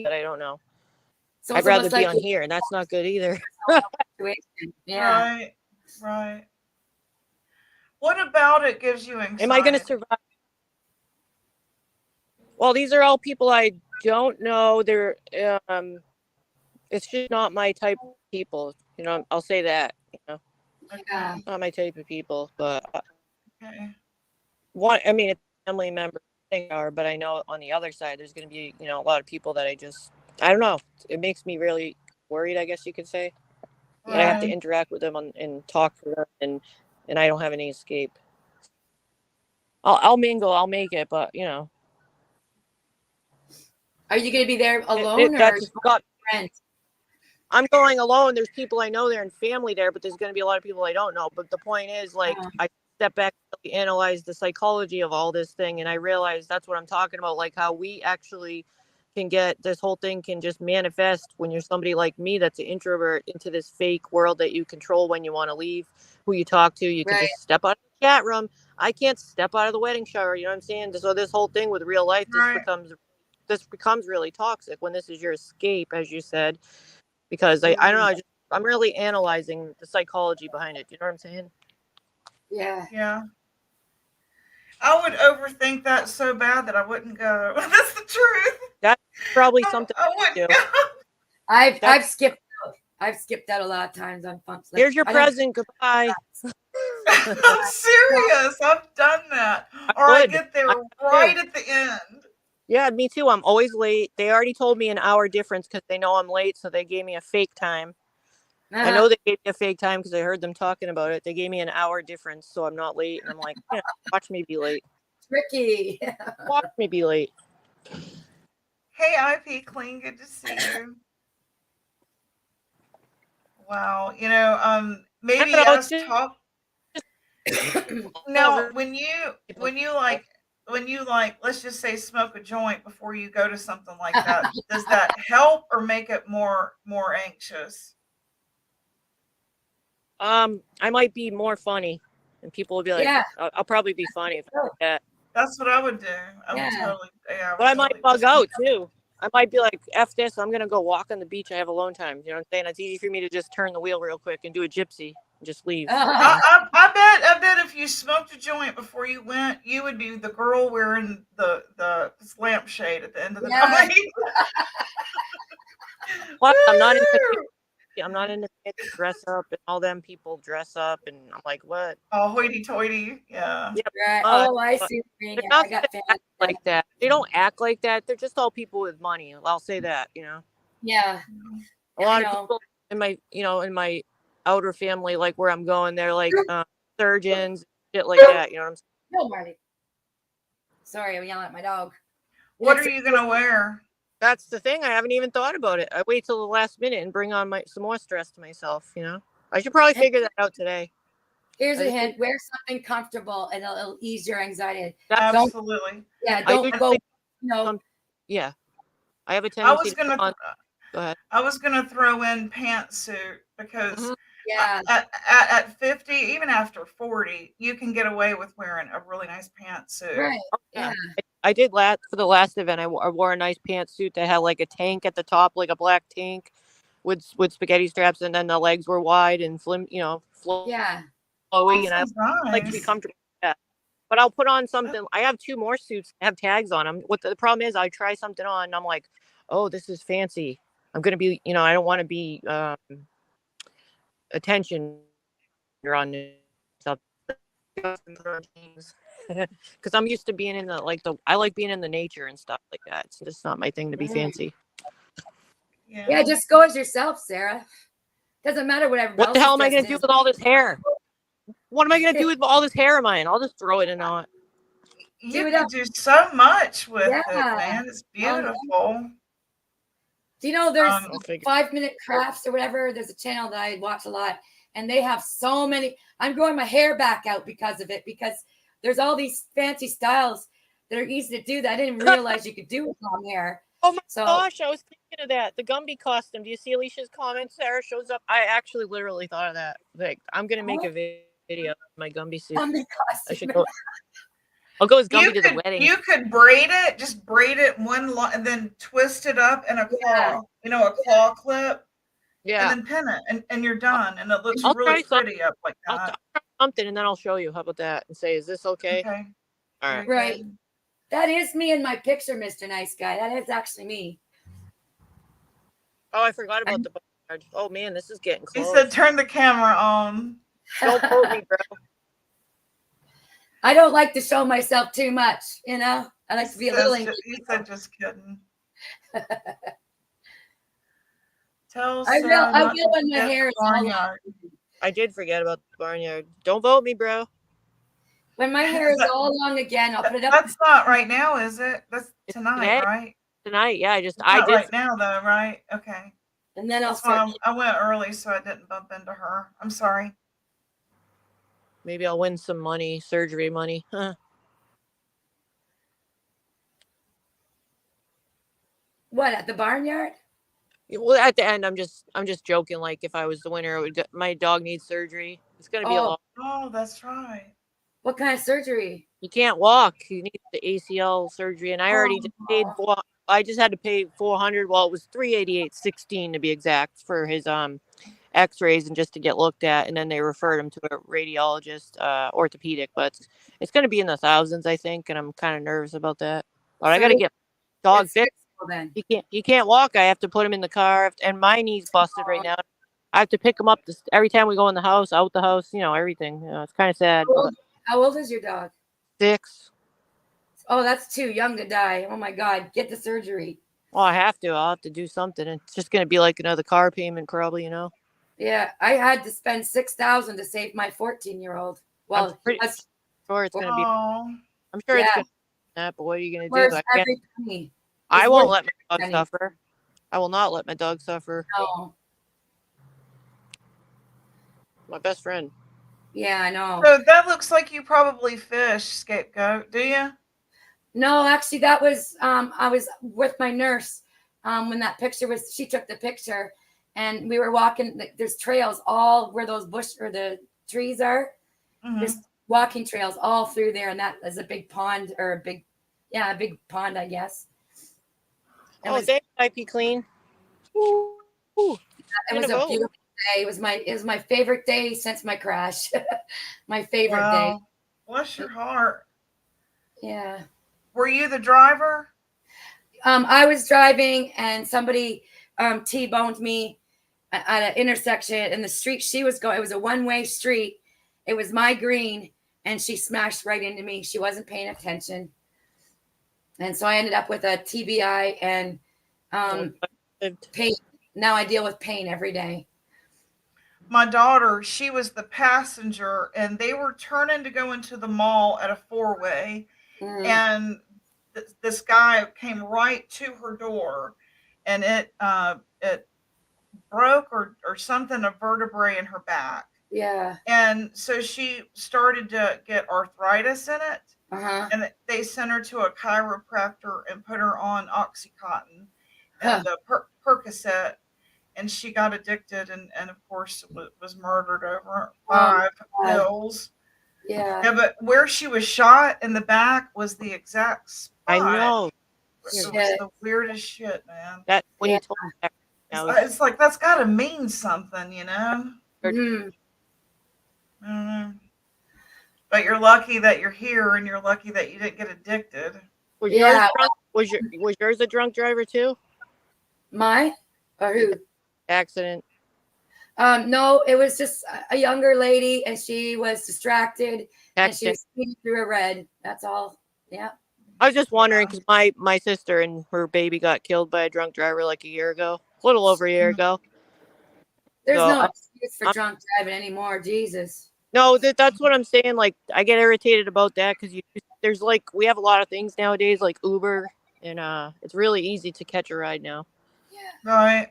but I don't know. So I'd it's rather almost be like on here, and that's not good either. Yeah. Right. What about it gives you anxiety? Am I going to survive? Well, these are all people I don't know. They're, it's just not my type of people. I'll say that. Yeah. Not my type of people. But Okay. I mean, it's family members, but I know on the other side, there's going to be, a lot of people that I don't know. It makes me really worried, I guess you could say. But I have to interact with them and talk to them, and I don't have any escape. I'll mingle, I'll make it, but Are you going to be there alone or friends? I'm going alone. There's people I know there and family there, but there's going to be a lot of people I don't know. But the point is, like, I step back and analyze the psychology of all this thing, and I realize that's what I'm talking about, like how we actually can get this whole thing can just manifest when you're somebody like me that's an introvert into this fake world that you control when you want to leave, who you talk to. You can just step out of the chat room. I can't step out of the wedding shower. You know what I'm saying? So this whole thing with real life this becomes really toxic when this is your escape, as you said, because I don't know. I'm really analyzing the psychology behind it. You know what I'm saying? Yeah. I would overthink that so bad that I wouldn't go. That's the truth. That's probably something I wouldn't go. I've skipped out. I've skipped out a lot of times on funks. Here's your present. Goodbye. I'm serious. I've done that. I get there right at the end. Yeah, me too. I'm always late. They already told me an hour difference because they know I'm late, so they gave me a fake time. I know they gave me a fake time because I heard them talking about it. They gave me an hour difference, so I'm not late. And I'm like, watch me be late. Tricky. Watch me be late. Hey, IP Clean, good to see you. Wow, maybe us talk. Now, when you like when you like, let's just say smoke a joint before you go to something like that, does that help or make it more anxious? I might be more funny, and people will be like, Yeah. I'll probably be funny if I do that. That's what I would do. I would Yeah. totally, yeah. But I might bug out too. I might be like, F this, I'm gonna go walk on the beach. I have alone time. You know what I'm saying? It's easy for me to just turn the wheel real quick and do a gypsy and just leave. I bet if you smoked a joint before you went, you would be the girl wearing the lampshade at the end of the night. Plus, I'm not into dress up, and all them people dress up, and I'm like, what? Oh, hoity-toity, yeah. Right. Oh, I see. They're not like that. They don't act like that. They're just all people with money. I'll say that. You know. Yeah. A lot of people in my outer family, like where I'm going, they're like surgeons, shit like that. You know what I'm saying? No, Marty. Sorry, I'm yelling at my dog. What are you gonna wear? That's the thing. I haven't even thought about it. I wait till the last minute and bring on some more stress to myself. You know, I should probably figure that out today. Here's a hint: wear something comfortable, and it'll ease your anxiety. Absolutely. Don't go. Yeah, I have a tendency. Go ahead. I was gonna throw in pantsuit because yeah, at 50, even after 40, you can get away with wearing a really nice pantsuit. Right. Yeah. I did for the last event. I wore a nice pantsuit that had like a tank at the top, like a black tank, with spaghetti straps, and then the legs were wide and flowy, and I like to be comfortable. Yeah, but I'll put on something. I have 2 more suits that have tags on them. What the problem is, I try something on, and I'm like, oh, this is fancy. I'm gonna be, I don't want to be attention. You're on stuff. Because I'm used to being in I like being in the nature and stuff like that. It's just not my thing to be fancy. Yeah, just go as yourself, Sarah. Doesn't matter what everybody. What the hell am I going to do with all this hair? What am I going to do with all this hair of mine? I'll just throw it in on. You can do so much with it, man. It's beautiful. Do you know there's 5-minute crafts or whatever? There's a channel that I watch a lot, and they have so many. I'm growing my hair back out because of it, because there's all these fancy styles that are easy to do that I didn't realize you could do with long hair. Oh my gosh, I was thinking of that. The Gumby costume. Do you see Alicia's comment? Sarah shows up. I actually literally thought of that. Like, I'm going to make a video of my Gumby suit. Gumby costume. I should go. I'll go as Gumby to the wedding. You could braid it, just braid it and then twist it up in a claw, a claw clip. Yeah. And then pin it, and you're done. And it looks really pretty up like that. I'll try something, and then I'll show you. How about that? And say, is this okay? Okay. All right. Right. That is me in my picture, Mr. Nice Guy. That is actually me. Oh, I forgot about the barnyard. Oh, man, this is getting close. He said, turn the camera on. Don't quote me, bro. I don't like to show myself too much, I like to be a little... He said, just kidding. Tell I will when my hair is barnyard. I did forget about the barnyard. Don't vote me, bro. When my hair is all long again, I'll put it up. That's not right now, is it? That's tonight, right? Tonight, yeah. I did right now, though, right? Okay. And then I went early, so I didn't bump into her. I'm sorry. Maybe I'll win some money, surgery money. Huh. What, at the barnyard? Well, at the end, I'm just joking. Like, if I was the winner, my dog needs surgery. It's gonna be a lot. Oh, that's right. What kind of surgery? He can't walk. He needs the ACL surgery, and I already just paid I just had to pay $400. Well, it was $388.16 to be exact for his X-rays and just to get looked at, and then they referred him to a radiologist, orthopedic. But it's going to be in the thousands, I think, and I'm kind of nervous about that. But I got to get dog fixed. Then He can't walk. I have to put him in the car, and my knee's busted right now. I have to pick him up every time we go in the house, out the house, everything. It's kind of sad. How old is your dog? 6. Oh, that's too young to die. Oh my God, get the surgery. Well, I'll have to do something. It's just going to be like another car payment, probably, Yeah, I had to spend $6,000 to save my 14-year-old. Well, I'm sure it's going to be. I'm sure it's going to be that, but what are you going to do? I won't let my dog suffer. I will not let my dog suffer. No. My best friend. Yeah, I know. So that looks like you probably fish, Scapegoat, do you? No, actually, that was I was with my nurse when that picture was. She took the picture, and we were walking. There's trails all where those bush or the trees are. Mhm. There's walking trails all through there, and that is a big pond or a big pond, I guess. It was thanks, IP Clean. Ooh, it was a beautiful day. It was my favorite day since my crash. My favorite day. Wow. Bless your heart. Yeah. Were you the driver? I was driving and somebody T-boned me at an intersection in the street she was going. It was a one-way street. It was my green, and she smashed right into me. She wasn't paying attention. And so I ended up with a TBI and pain. Now I deal with pain every day. My daughter, she was the passenger, and they were turning to go into the mall at a four-way, and this guy came right to her door, and it broke or something, a vertebrae in her back. Yeah. And so she started to get arthritis in it. And they sent her to a chiropractor and put her on Oxycontin and Percocet. And she got addicted and of course was murdered over 5 pills. Yeah. But where she was shot in the back was the exact spot. I know. It was the weirdest shit, man. That when you told me that, It's like that's got to mean something, you know? But you're lucky that you're here, and you're lucky that you didn't get addicted. Was yours a drunk driver too? My or who? Accident. No, it was just a younger lady, and she was distracted, and she was speeding through a red. That's all. Yeah. I was just wondering because my sister and her baby got killed by a drunk driver like a year ago, a little over a year ago. There's no excuse for drunk driving anymore. Jesus. No, that's what I'm saying. Like, I get irritated about that because there's like we have a lot of things nowadays like Uber, and it's really easy to catch a ride now. Yeah. Right.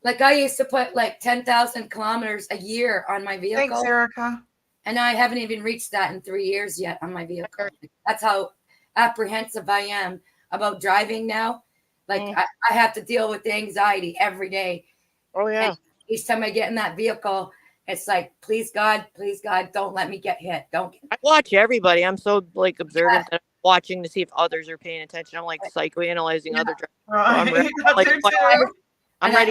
Like I used to put like 10,000 kilometers a year on my vehicle. Thanks, Erica. And I haven't even reached that in 3 years yet on my vehicle. That's how apprehensive I am about driving now. Like I have to deal with the anxiety every day. Oh yeah. And each time I get in that vehicle, it's like, please God, don't let me get hit. I watch everybody. I'm so like observant that I'm watching to see if others are paying attention. I'm like psychoanalyzing other drivers. Right. I'm ready. I'm not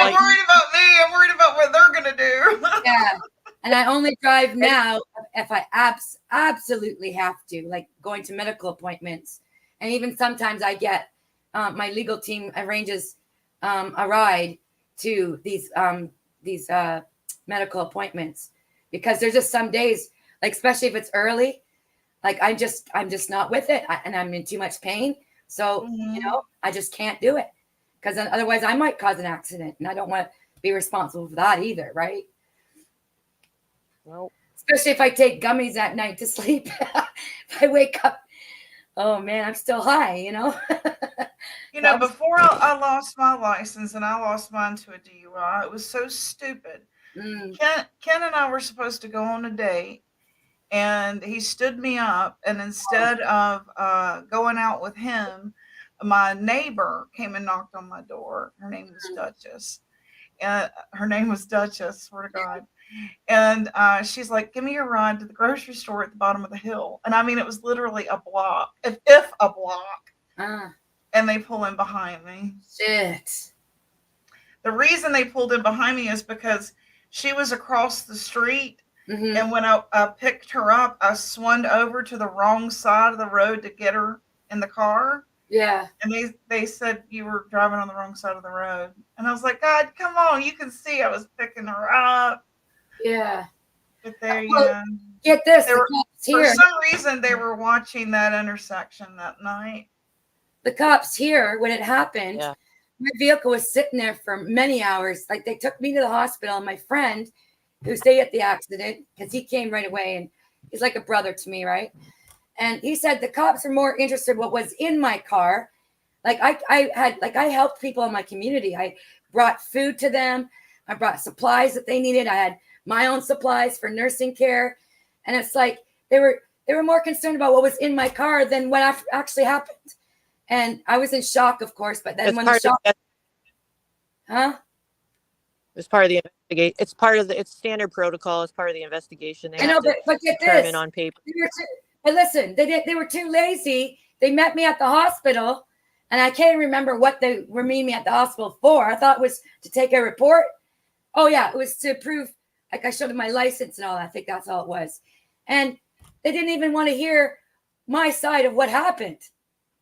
worried about me. I'm worried about what they're gonna do. Yeah. And I only drive now if I absolutely have to, like going to medical appointments. And even sometimes I get my legal team arranges a ride to these medical appointments because there's just some days, like especially if it's early, like I'm just not with it and I'm in too much pain. So, I just can't do it because otherwise I might cause an accident and I don't want to be responsible for that either. Right. Nope. Especially if I take gummies at night to sleep. If I wake up, oh man, I'm still high, Before I lost my license and I lost mine to a DUI, it was so stupid. Ken and I were supposed to go on a date, and he stood me up, and instead of going out with him, my neighbor came and knocked on my door. Her name was Duchess. Swear to God. And she's like, give me a ride to the grocery store at the bottom of the hill. And I mean, it was literally a block, if a block. And they pull in behind me. Shit. The reason they pulled in behind me is because she was across the street. And when I picked her up, I swung over to the wrong side of the road to get her in the car. Yeah. And they said you were driving on the wrong side of the road. And I was like, God, come on. You can see I was picking her up. Yeah. But there get this. For some reason, they were watching that intersection that night. The cops here, when it happened, my vehicle was sitting there for many hours. Like they took me to the hospital. And my friend who stayed at the accident, because he came right away and he's like a brother to me, right? And he said the cops are more interested in what was in my car. Like I helped people in my community. I brought food to them. I brought supplies that they needed. I had my own supplies for nursing care. And it's like they were They were more concerned about what was in my car than what actually happened. And I was in shock, of course. But then when the shock, huh? It's part of the investigation. It's part of it's standard protocol. It's part of the investigation. They I know, but get determine this. on paper. And listen, they were too lazy. They met me at the hospital, and I can't remember what they were meeting me at the hospital for. I thought it was to take a report. Oh yeah, it was to prove, like I showed them my license and all that. I think that's all it was. And they didn't even want to hear my side of what happened.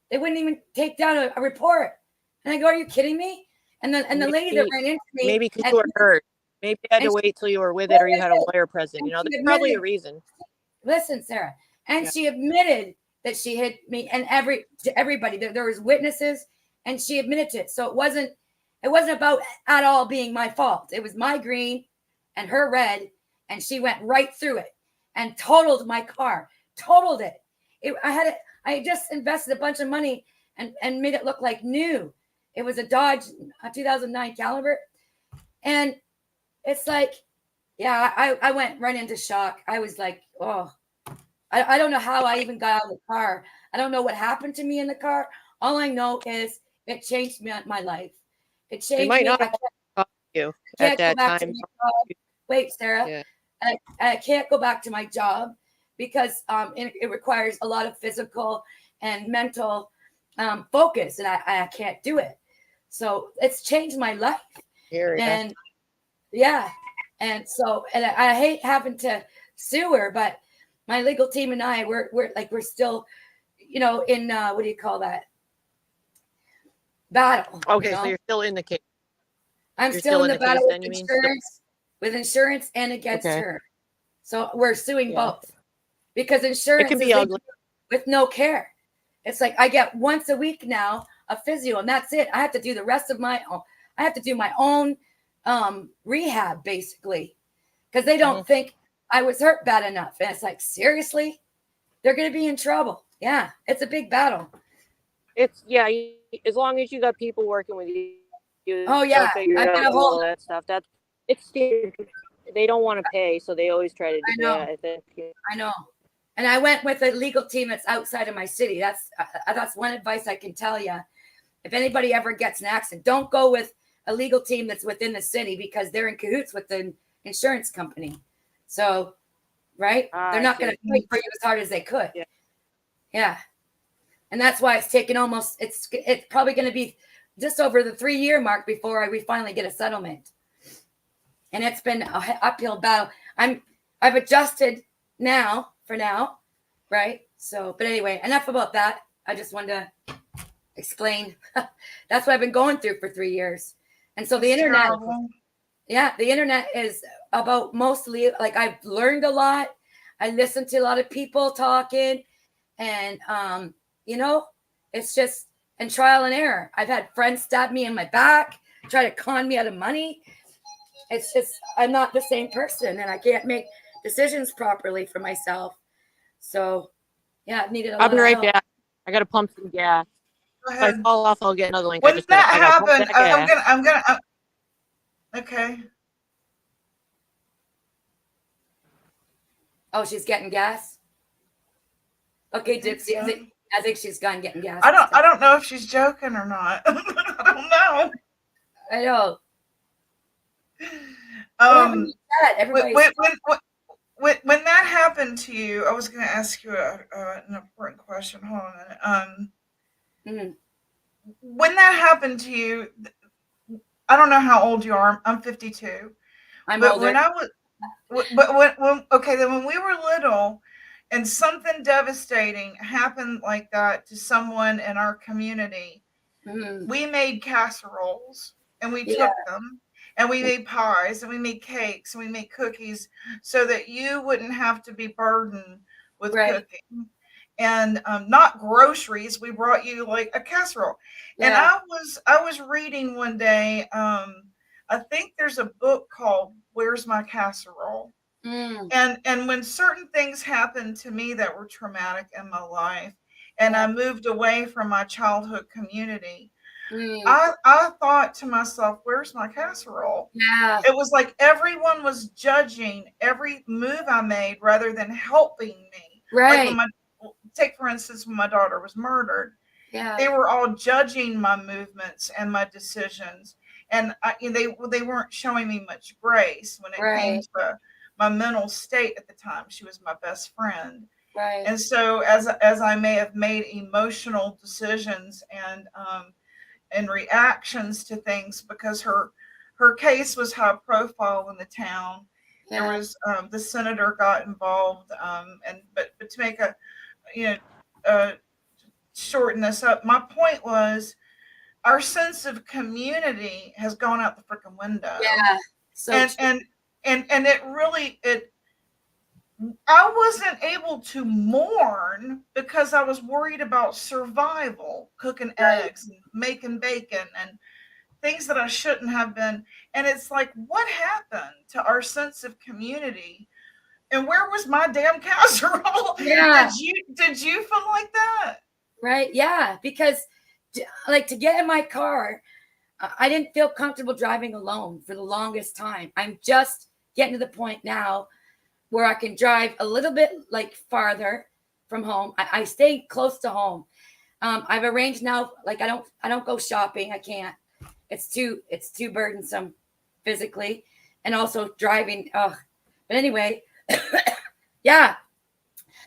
They wouldn't even take down a report. And I go, "Are you kidding me?" And the lady that ran into me, maybe because you were hurt. Maybe you had to wait till you were with it, or you had a lawyer present. You know, there's probably a reason. Listen, Sarah, and she admitted that she hit me, and everybody. There was witnesses, and she admitted to it. So it wasn't about at all being my fault. It was my green and her red, and she went right through it and totaled my car. Totaled it. I just invested a bunch of money and made it look like new. It was a Dodge 2009 Caliber. And it's like, yeah, I went right into shock. I was like, oh, I don't know how I even got out of the car. I don't know what happened to me in the car. All I know is it changed my life. It changed might me. not have talked to you at that time. Wait, Sarah. Yeah. I can't go back to my job because it requires a lot of physical and mental focus, and I can't do it. So it's changed my life. And yeah. And so, and I hate having to sue her, but my legal team and I, we're still, in what do you call that? Battle. Okay, so you're still in the case. I'm still in the battle with insurance and against her. So we're suing both because insurance can be ugly with no care. It's like I get once a week now a physio, and that's it. I have to do the rest of my own. I have to do my own rehab basically because they don't think I was hurt bad enough. And it's like, seriously, they're going to be in trouble. Yeah, it's a big battle. It's as long as you got people working with you. Oh yeah, I got all that stuff. It's standard. They don't want to pay, so they always try to do that. I think. I know. And I went with a legal team that's outside of my city. That's one advice I can tell you. If anybody ever gets an accident, don't go with a legal team that's within the city because they're in cahoots with the insurance company. So, right? They're not going to fight for you as hard as they could. Yeah. And that's why it's taken it's probably going to be just over the 3-year mark before we finally get a settlement. And it's been an uphill battle. I've adjusted for now, right? So, but anyway, enough about that. I just wanted to explain. That's what I've been going through for 3 years. And so the internet, the internet is about mostly, like, I've learned a lot. I listen to a lot of people talking and, it's just, and trial and error. I've had friends stab me in my back, try to con me out of money. It's just, I'm not the same person and I can't make decisions properly for myself. So, yeah, I've needed a lot of help. I'll be right back. I got to pump some gas. If I fall off, I'll get another link. When that happened, I'm gonna. Okay. Oh, she's getting gas. Okay, Dixie. I think she's gone getting gas. I don't know if she's joking or not. I don't know. I know. When that happened to you, I was going to ask you an important question. Hold on a minute. When that happened to you, I don't know how old you are. I'm 52. I'm older. Then when we were little and something devastating happened like that to someone in our community, we made casseroles and we took them and we made pies and we made cakes and we made cookies so that you wouldn't have to be burdened with cooking. And not groceries. We brought you like a casserole. Yeah. And I was reading one day. I think there's a book called "Where's My Casserole?" And when certain things happened to me that were traumatic in my life, and I moved away from my childhood community, I thought to myself, "Where's my casserole?" Yeah. It was like everyone was judging every move I made rather than helping me. Right. Like take for instance, when my daughter was murdered, Yeah. they were all judging my movements and my decisions, and they weren't showing me much grace when it came to my mental state at the time. She was my best friend. Right. And so as I may have made emotional decisions and reactions to things, because her case was high profile in the town. Yeah. There was the senator got involved, but to make a shorten this up, my point was our sense of community has gone out the freaking window. Yeah. So and it really I wasn't able to mourn because I was worried about survival, cooking eggs and making bacon and things that I shouldn't have been. And it's like, what happened to our sense of community? And where was my damn casserole? Yeah. Did you feel like that? Right. Yeah. Because like to get in my car, I didn't feel comfortable driving alone for the longest time. I'm just getting to the point now where I can drive a little bit like farther from home. I stay close to home. I've arranged now, like I don't go shopping. I can't. It's too burdensome physically, and also driving. But anyway, yeah.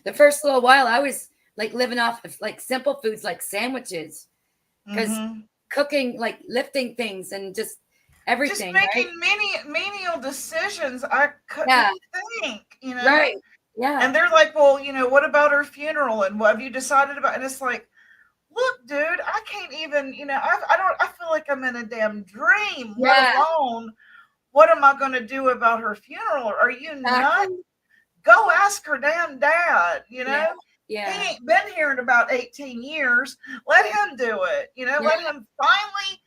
The first little while I was like living off of like simple foods like sandwiches, because cooking, like lifting things and just everything. Just making menial decisions I couldn't think, Right. Yeah. And they're like, well, what about her funeral? And what have you decided about? And it's like, look, dude, I can't even, I feel like I'm in a damn dream, let alone what am I going to do about her funeral? Are you nuts? Go ask her damn dad, Yeah. He ain't been here in about 18 years. Let him do it, let him finally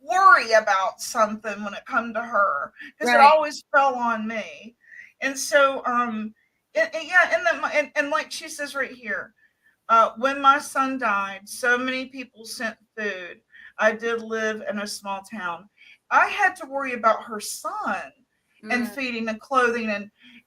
worry about something when it come to her, because it always fell on me. And so and like she says right here, when my son died, so many people sent food. I did live in a small town. I had to worry about her son and feeding and clothing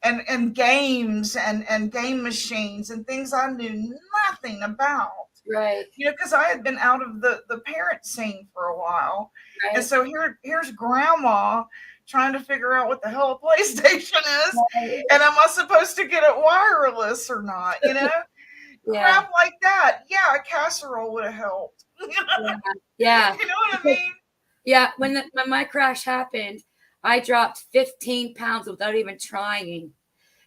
and games and game machines and things I knew nothing about. Right. Because I had been out of the parent scene for a while. Right. And so here's grandma trying to figure out what the hell a PlayStation is. Right. And am I supposed to get it wireless or not? Crap like that. Yeah, a casserole would have helped. Yeah. You know what I mean? Yeah. When my crash happened, I dropped 15 pounds without even trying,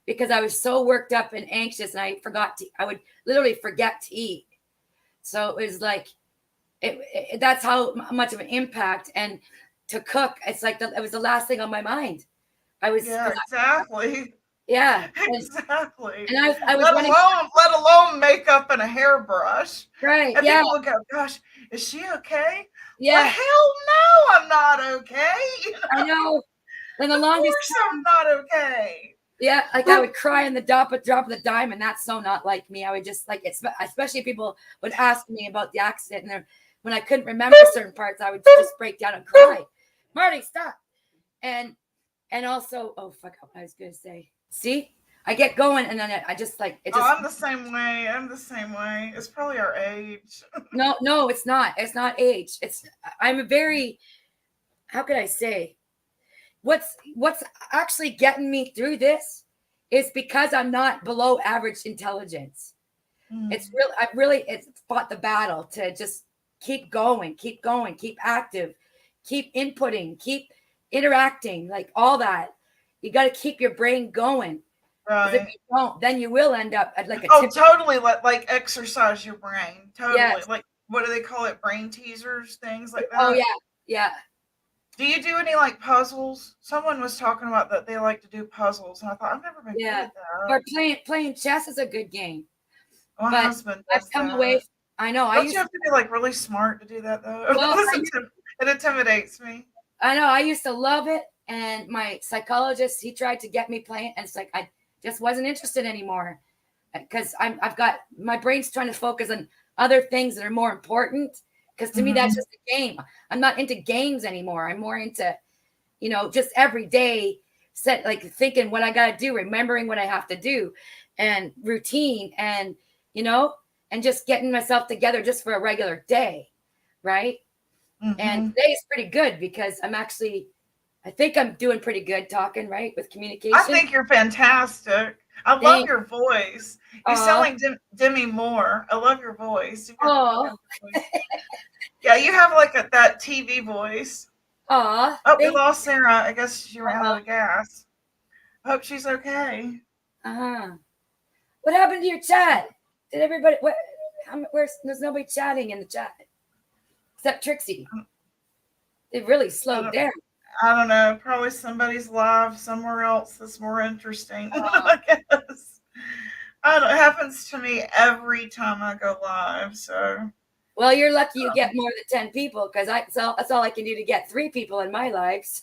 because I was so worked up and anxious, and I would literally forget to eat. So it was like, that's how much of an impact. And to cook, it's like it was the last thing on my mind. Exactly. Yeah, exactly. And I was let alone makeup and a hairbrush. Right. And people would go, "Gosh, is she okay?" Yeah. Well, hell no, I'm not okay. I know. And the longest time, I'm not okay. Yeah, like I would cry in the drop of the dime, and that's so not like me. I would just like it, especially people would ask me about the accident, and when I couldn't remember certain parts, I would just break down and cry. Marty, stop. And also, oh fuck, what I was gonna say. See, I get going, and then I just like it. Just, I'm the same way. It's probably our age. No, it's not. It's not age. I'm a very, how could I say? What's actually getting me through this is because I'm not below average intelligence. It's fought the battle to just keep going, keep active, keep inputting, keep interacting, like all that. You got to keep your brain going. Right. If you don't, then you will end up at like a totally like exercise your brain. Totally. Yes. Like, what do they call it? Brain teasers, things like that. Oh yeah. Do you do any like puzzles? Someone was talking about that they like to do puzzles, and I thought I've never been good at that. Or playing chess is a good game. My husband does I've come that. away. I know. Don't you have to be like really smart to do that though? Well, it intimidates me. I know. I used to love it, and my psychologist, he tried to get me playing, and it's like I just wasn't interested anymore, because I've got my brain's trying to focus on other things that are more important. Because to me, that's just a game. I'm not into games anymore. I'm more into, just every day set, like thinking what I got to do, remembering what I have to do, and routine, and and just getting myself together just for a regular day, right? Mm-hmm. And today is pretty good because I think I'm doing pretty good talking, right, with communication. I think you're fantastic. I love your voice. You sound like Demi Moore. I love your voice. Oh, yeah, you have like that TV voice. oh, we lost Sarah. I guess she ran out of gas. I hope she's okay. What happened to your chat? Did everybody? There's nobody chatting in the chat except Trixie. It really slowed down. I don't know. Probably somebody's live somewhere else that's more interesting. I guess. I don't know. It happens to me every time I go live. So. Well, you're lucky you get more than 10 people because that's all I can do to get 3 people in my lives.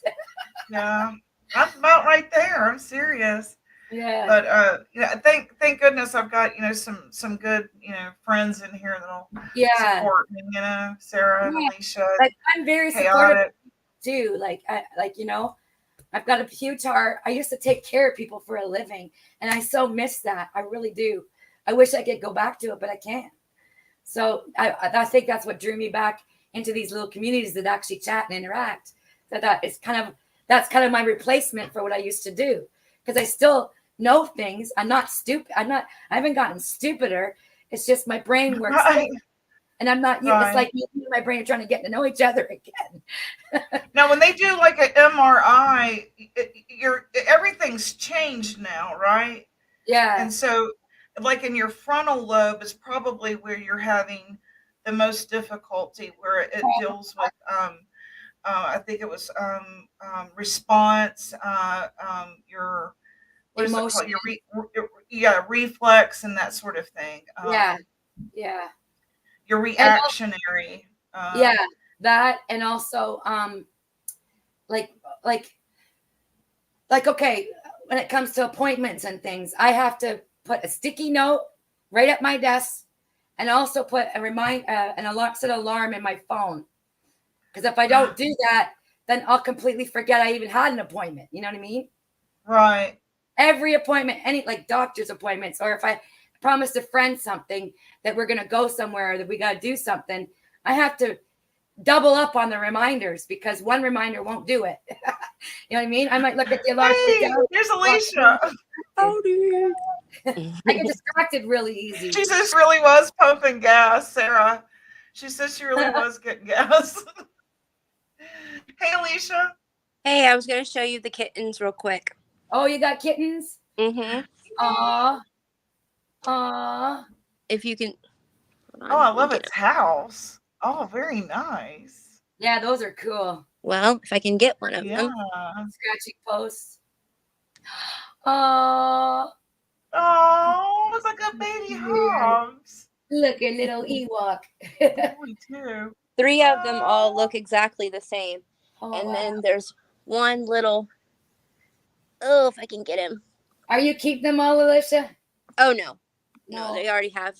Yeah, I'm about right there. I'm serious. Yeah. But thank goodness I've got some good friends in here that'll support me. Sarah and Alicia. Like, I'm very supportive too. I've got a huge heart. I used to take care of people for a living, and I so miss that. I really do. I wish I could go back to it, but I can't. So I think that's what drew me back into these little communities that actually chat and interact. That's kind of my replacement for what I used to do, because I still know things. I'm not stupid. I haven't gotten stupider. It's just my brain works. Right. And I'm not, it's like me and my brain are trying to get to know each other again. Now, when they do like an MRI, everything's changed now, right? Yeah. And so, like in your frontal lobe is probably where you're having the most difficulty, where it deals with, I think it was response, your what is it called? Reflex and that sort of thing. Yeah. Your reactionary. That, and also okay, when it comes to appointments and things, I have to put a sticky note right at my desk, and also put set alarm in my phone, because if I don't do that, then I'll completely forget I even had an appointment. You know what I mean? Right. Every appointment, any like doctor's appointments, or if I promised a friend something that we're going to go somewhere, or that we got to do something, I have to double up on the reminders, because one reminder won't do it. You know what I mean? I might look at the alarm. Hey, there's Alicia. Howdy. I get distracted really easy. She just really was pumping gas, Sarah. She said she really was getting gas. Hey, Alicia. Hey, I was going to show you the kittens real quick. Oh, you got kittens? Mm-hmm. Aw. If you can. Oh, I love its house. Oh, very nice. Yeah, those are cool. Well, if I can get one of them. Scratching posts. Oh, it's like a baby Hobbs. Look, a little Ewok. Me too. 3 of them all look exactly the same. Then there's one little. Oh, if I can get him. Are you keeping them all, Alicia? Oh, no. No, they already have.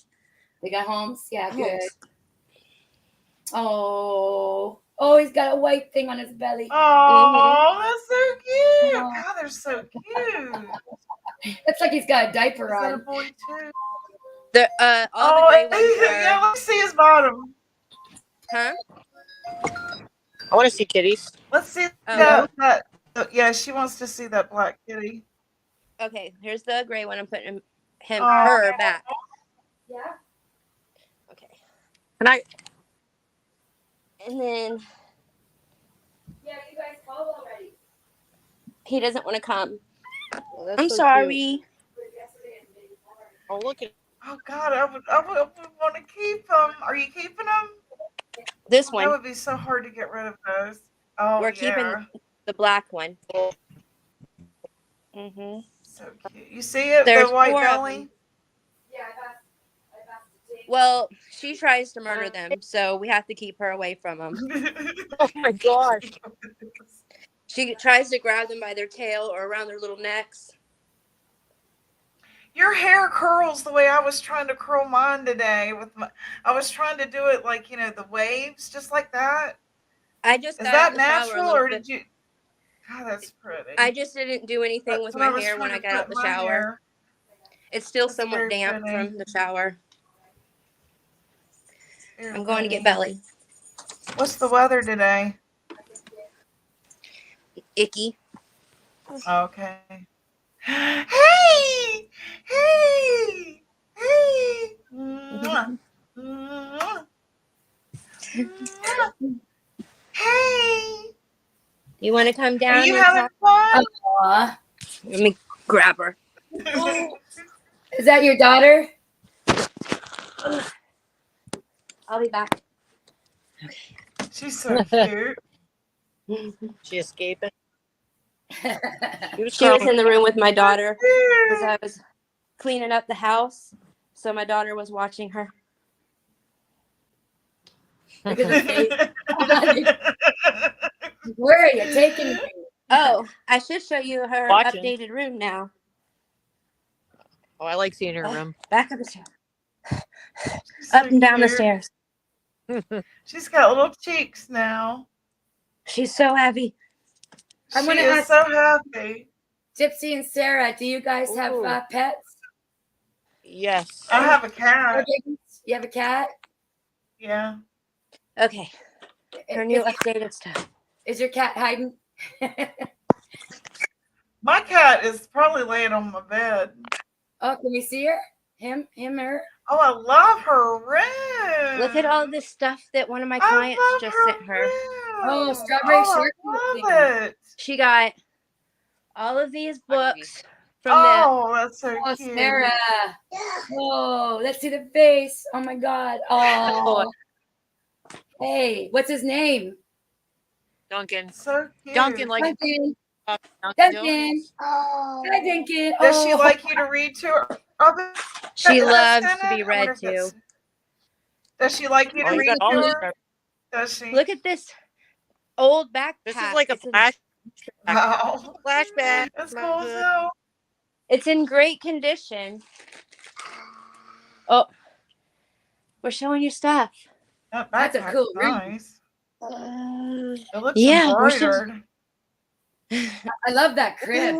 They got homes? Yeah, good. Oh, he's got a white thing on his belly. Oh, that's so cute. God, they're so cute. It's like he's got a diaper on. Is that a boy too? All the gray ones yeah, let's see his bottom. Huh? I want to see kitties. Let's see that. Yeah, she wants to see that black kitty. Okay, here's the gray one. I'm putting her back. Yeah. Okay. Yeah, And then. you guys called already. He doesn't want to come. Oh, I'm sorry. Oh, look at. Oh God, I would want to keep them. Are you keeping them? This one. That would be so hard to get rid of those. Oh, we're keeping the black one. Mm-hmm. So cute. You see it? There's the white belly? Yeah, well, she tries to murder them, so we have to keep her away from them. Oh my gosh. She tries to grab them by their tail or around their little necks. Your hair curls the way I was trying to curl mine today. I was trying to do it like, the waves, just like that. I just Is that natural, or did you? God, that's pretty. I just didn't do anything That's with what my I was hair when trying I to got put out in the my shower. hair. It's still That's somewhat very damp pretty. from the shower. Very I'm going to get pretty. belly. What's the weather today? Icky. Okay. Hey! Hey! Hey! Mwah. Mwah. Mwah. Hey! You want to come Are down you and having talk? fun? Aw. Let me grab her. Is that your daughter? I'll be back. She's so cute. She escaping. She was in the room with my daughter because Cute. I was cleaning up the house. So my daughter was watching her. Look at the face. Where are you taking me? Oh, I should show you her Watching. updated room now. Oh, I like seeing her room. Back up the stairs. She's Up so and down the cute. stairs. She's got little cheeks now. She's so happy. I'm She gonna is ask- so happy. Gypsy and Sarah, do you guys have Ooh. pets? Yes. I have a cat. You have a cat? Yeah. Okay. Her new updated stuff. Is your cat hiding? My cat is probably laying on my bed. Oh, can you see her? Him, her? Oh, I love her room. Look at all this stuff that one of my I clients love just her sent her. room. Oh, strawberry Oh, shortcake I love it. She got all of these books from Oh, that's so Oh, cute. Sarah. Oh, let's see the face. Oh my God. Oh. Hey, what's his name? Duncan. So cute. Duncan, like Duncan. Duncan. Duncan. Hi, Duncan. Does she Oh. like you to read to her? Oh, the. She is that loves to Senna? be I read wonder if to. that's- Does she like you Oh, to you read got all to this her? stuff. Does she? Look at this old backpack. This is like a It's in- flashback. Wow. Flashback. That's cool as hell. It's in great condition. Oh, we're showing you stuff. That That's a backpack's cool room. nice. It looks Yeah, we're still- embroidered. I love that crib.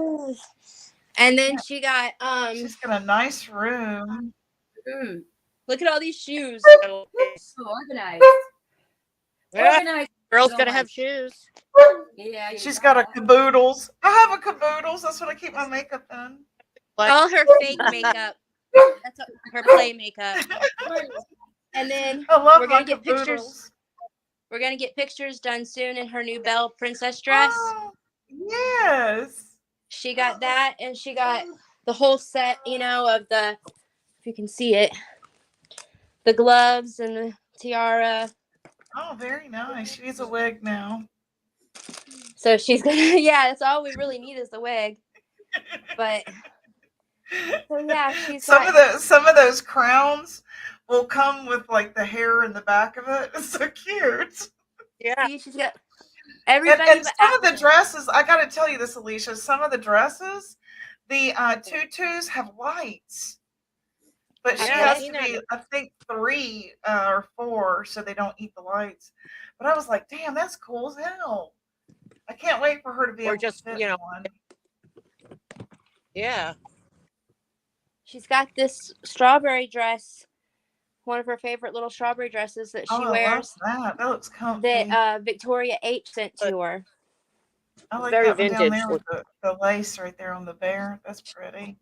And then she got She's got a nice room. Mm, look at all these shoes. so organized. Yeah, Organized. girl's So gonna much. have shoes. Yeah. you She's got a caboodles. I have a caboodles. That's what I keep my makeup in. All her fake makeup. That's her play makeup. And then I love we're my gonna get pictures. caboodles. We're gonna get pictures done soon in her new Belle princess dress. Oh, yes. She got that, and she got the whole set, you know, of the, if you can see it, the gloves and the tiara. Oh, very nice. She needs a wig now. So she's gonna, yeah, that's all we really need is the wig. But so yeah, she's some got, of those crowns will come with like the hair in the back of it. It's so cute. Yeah. see, she's got And, everybody. and but some of the Africa. dresses, I got to tell you this, Alicia. Some of the dresses, the tutus have lights, but she Yeah, has I've to seen be, that. I think, 3 or 4, so they don't eat the lights. But I was like, damn, that's cool as hell. I can't wait for her to be Or able just, to fit you know, one. Yeah. She's got this strawberry dress, one of her favorite little strawberry dresses that she Oh, I wears. love that. That looks comfy. That Victoria H sent to her. I like very that one down vintage there with the lace right there on the bear. That's pretty.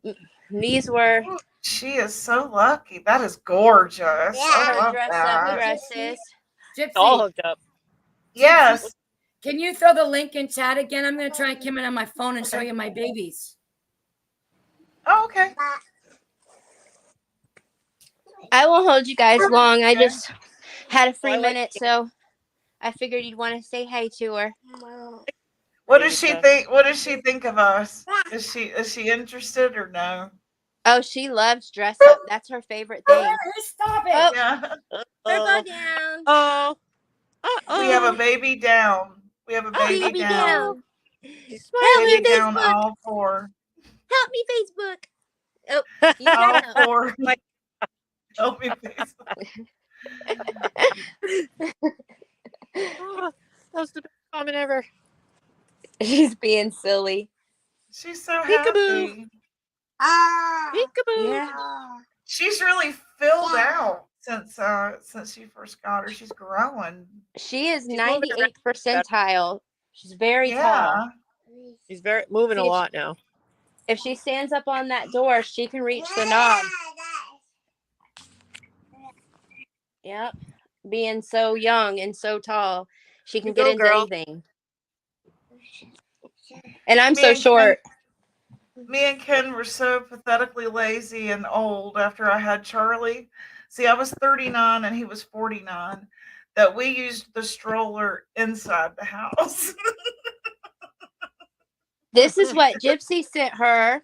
These were Ooh, she is so lucky. That is gorgeous. I her love dress that. up dresses. Gypsy, All hooked up. Yes. can you throw the link in chat again? I'm going to try and come in on my phone and show you my babies. Oh, okay. I won't hold you guys long. I just had a free Well, I like- minute, so I figured you'd want to say hey to her. What does she Lisa. think? What does she think of us? Is she interested or no? Oh, she loves dress up. That's her favorite thing. Stop it. Oh, Yeah. her Oh. bug down. Oh. We have a baby down. We have a baby, Baby down. down. Help me, Baby down Facebook. all 4. Help me, Facebook. Oh, you All got help. 4. My- Help me, Facebook. Oh, that was the best comment ever. She's being silly. She's so Peekaboo. happy. Peekaboo. Yeah. She's really filled out since you first got her. She's growing. She is She's moving 98th around. percentile. She's very Yeah. tall. She's very moving a See, lot now. if she stands up on that door, she can reach the knob. Yep. Being so young and so tall, she can You get go, into girl. anything. And I'm Me so and Ken- short. Me and Ken were so pathetically lazy and old after I had Charlie. See, I was 39 and he was 49, that we used the stroller inside the house. This is what Gypsy sent her.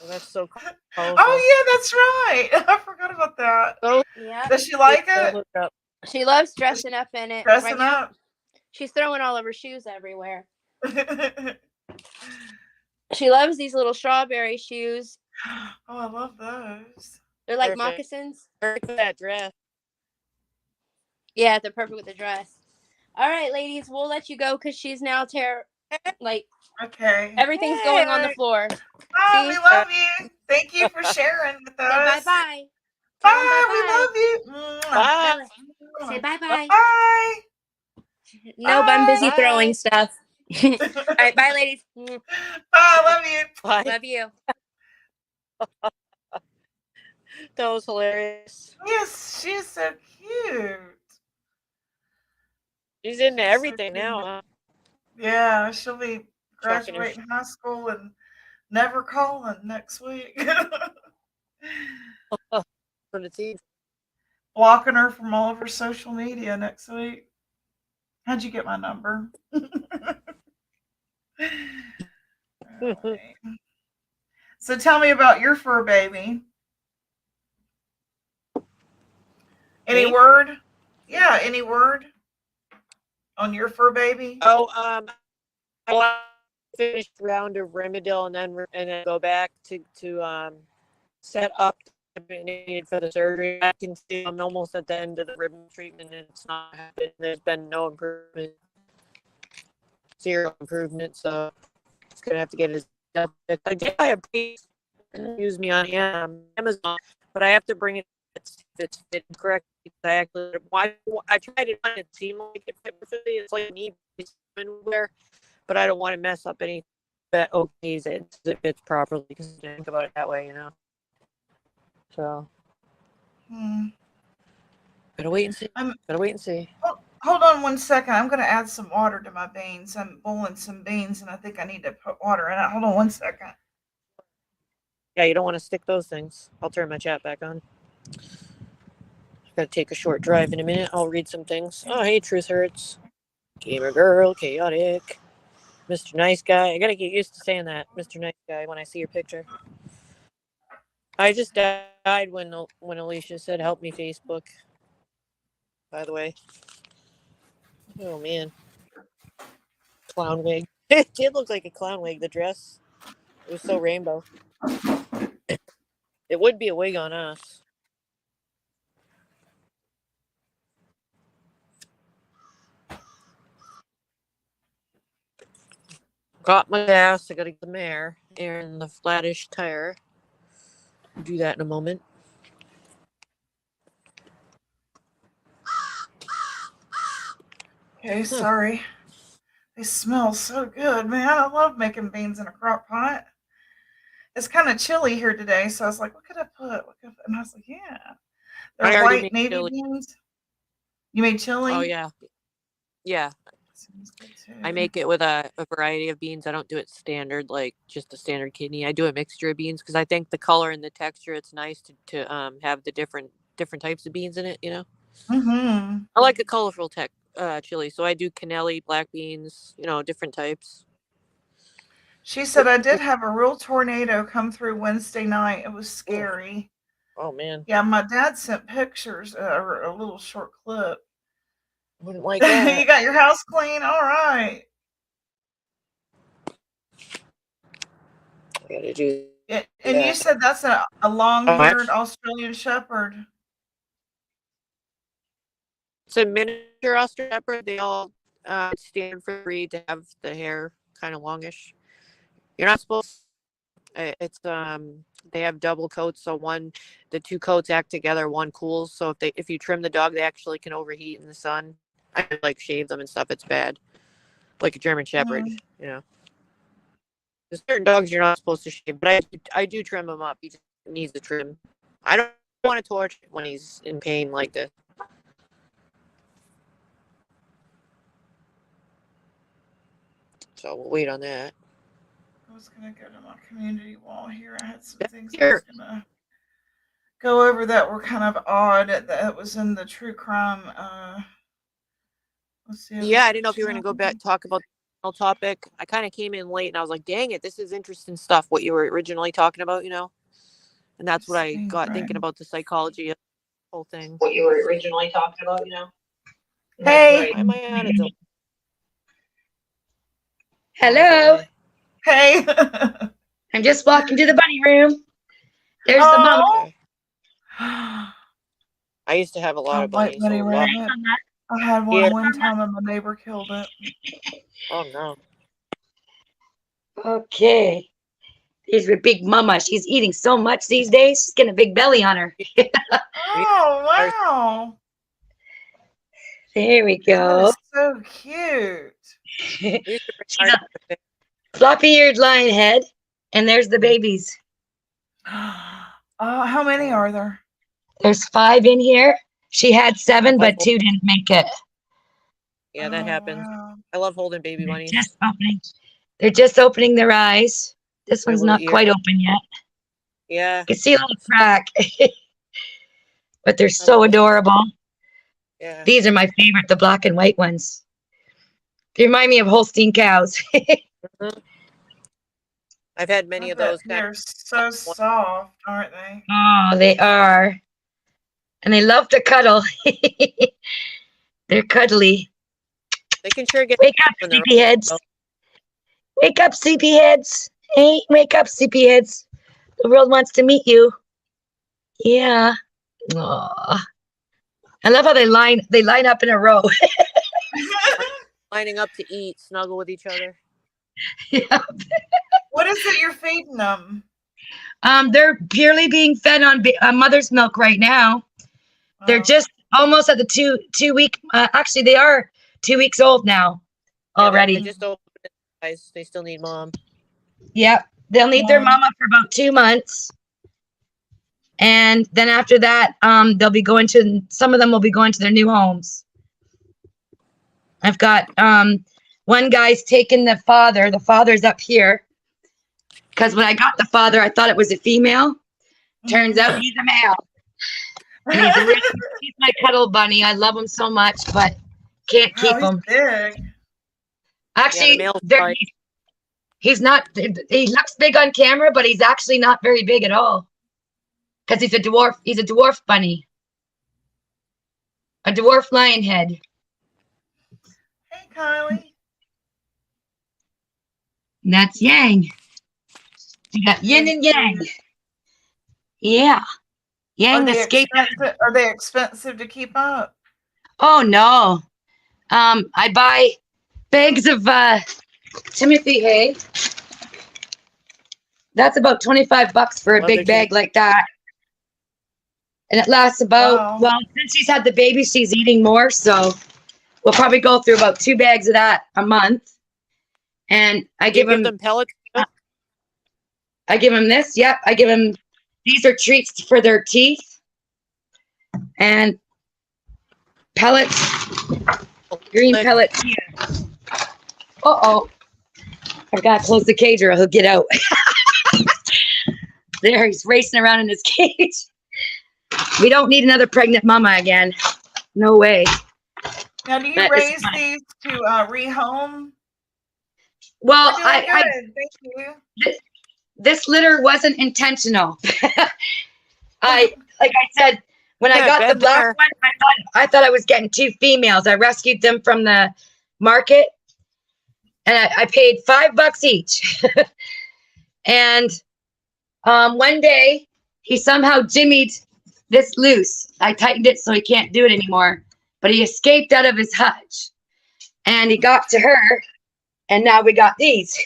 Oh, that's so cool. Oh, yeah, that's right. I forgot about that. So Yep. Does she like so it? hooked up. She loves dressing up in it. Dressing Right now, up? she's throwing all of her shoes everywhere. Oh, She loves these little strawberry shoes. I love those. They're like Perfect. moccasins. Perfect for that dress. Yeah, they're perfect with the dress. All right, ladies, we'll let you go because she's now like Okay. everything's going on the Hey. floor. Oh, See? we love you. Thank you for sharing with Say us. bye-bye. Bye. We Bye-bye. love you. Mwah. Bye. Say bye-bye. Bye. Nope, I'm busy Bye. throwing stuff. All right, bye, ladies. Bye. Love you. Bye. Love you. That was hilarious. Yes, she's so cute. She's into She's so everything cute. now. Huh? Yeah, she'll be Chucking her graduating high school and never calling next week. For the team. Blocking her from all of her social media next week. How'd you get my number? Alright. So tell me about your fur baby. Any Me? word? Yeah, any word on your fur baby? Oh, I want to finish the round of Rimadyl and then go back to set up needed for the surgery. I can see I'm almost at the end of the ribbon treatment and it's not happening. There's been no improvement, zero improvement. So it's gonna have to get his. I did buy a piece. Use me on Amazon, but I have to bring it if it's fitted correctly. I actually, I tried it on. It seemed like it fit perfectly. It's like knee wear, but I don't want to mess up any that okays it fits properly because I think about it that way, you know. So gotta wait and see. Gotta wait and see. Hold on 1 second. I'm going to add some water to my beans. I'm boiling some beans, and I think I need to put water in it. Hold on 1 second. Yeah, you don't want to stick those things. I'll turn my chat back on. I gotta take a short drive in a minute. I'll read some things. Oh, hey, Truth Hurts. Gamer Girl, Chaotic. Mr. Nice Guy. I gotta get used to saying that, Mr. Nice Guy, when I see your picture. I just died when Alicia said, help me, Facebook. By the way. Oh, man. Clown wig. It did look like a clown wig, the dress. It was so rainbow. It would be a wig on us. Got my gas. I gotta get the mare and the flattish tire. Do that in a moment. Okay, sorry. They smell so good, man. I love making beans in a crock pot. It's kind of chilly here today, so I was like, what could I put? And I was like, yeah. I They're already white made navy chili. beans. You made chili? Oh, yeah. Yeah. Sounds good too. I make it with a variety of beans. I don't do it standard, like just a standard kidney. I do a mixture of beans because I think the color and the texture, it's nice to have the different types of beans in it, you know? Mm-hmm. I like a colorful chili, so I do cannelli, black beans, you know, different types. She said I did have a real tornado come through Wednesday night. It was scary. Oh, man. Yeah, my dad sent pictures, a little short clip. Wouldn't like that. You got your house clean? All right. I gotta do And you said that's a long-haired Australian Shepherd. It's a miniature Australian Shepherd. They all stand for breed to have the hair kind of longish. You're not supposed. It's they have double coats, so the two coats act together. One cools, so if you trim the dog, they actually can overheat in the sun. I like shave them and stuff. It's bad, like a German Shepherd, you know. There's certain dogs you're not supposed to shave, but I do trim him up. He just needs the trim. I don't want to torture him when he's in pain like this. So we'll wait on that. I was going to go to my community wall here. I had some things I was going to go over that were kind of odd that was in the true crime. Let's see. Yeah, I didn't know if you were going to go back talk about the topic. I kind of came in late and I was like, dang it, this is interesting stuff, what you were originally talking about, you know? And that's what I got thinking about the psychology of the whole thing. What you were originally talking about, you know? Hey. Why am I on it? Hello. Hey. I'm just walking to the bunny room. There's the mama. I used to have a lot of bunnies. I had one time and my neighbor killed it. Oh no. Okay. Here's your big mama. She's eating so much these days. She's getting a big belly on her. Oh wow. There we go. That is so cute. She's a floppy-eared lion head, and there's the babies. How many are there? There's 5 in here. She had 7, but 2 didn't make it. Yeah, that happens. Wow. I love holding baby bunnies. They're just opening their eyes. This one's not quite open yet. Yeah. You can see a little crack. But they're so adorable. Yeah. These are my favorite, the black and white ones. They remind me of Holstein cows. I've had many of those. They're so soft, aren't they? Oh, they are. And they love to cuddle. They're cuddly. They can sure get. Wake up, sleepyheads. Wake up, sleepyheads. Hey, wake up, sleepyheads. The world wants to meet you. Yeah. Aww. I love how they line up in a row. Lining up to eat, snuggle with each other. Yeah. What is it you're feeding them? They're purely being fed on mother's milk right now. They're just almost at the two week. Actually, they are 2 weeks old now already. They just opened their eyes. They still need mom. Yep, they'll need their mama for about 2 months, and then after that, they'll be going to. Some of them will be going to their new homes. I've got one guy's taking the father. The father's up here because when I got the father, I thought it was a female. Turns out he's a male. And he's my cuddle bunny. I love him so much, but can't keep him. Big. Actually, he's not. He looks big on camera, but he's actually not very big at all. Because he's a dwarf. He's a dwarf bunny. A dwarf lion head. Hey, Kylie. And that's Yang. You got yin and yang. Yeah. Yang escaped. Are they expensive to keep up? Oh no. I buy bags of Timothy hay. That's about $25 for a big bag like that. And it lasts about, well, since she's had the baby, she's eating more. So we'll probably go through about 2 bags of that a month. And I give them pellets. I give them this. Yep. I give them, these are treats for their teeth. And pellets, green pellets here. Uh-oh. I've got to close the cage or he'll get out. There, he's racing around in his cage. We don't need another pregnant mama again. No way. Now, do you raise these to rehome? Well, Thank you. This litter wasn't intentional. Like I said, when I got the black one, I thought I was getting 2 females. I rescued them from the market, and I paid $5 each. And one day, he somehow jimmied this loose. I tightened it so he can't do it anymore. But he escaped out of his hutch, and he got to her, And now we got these.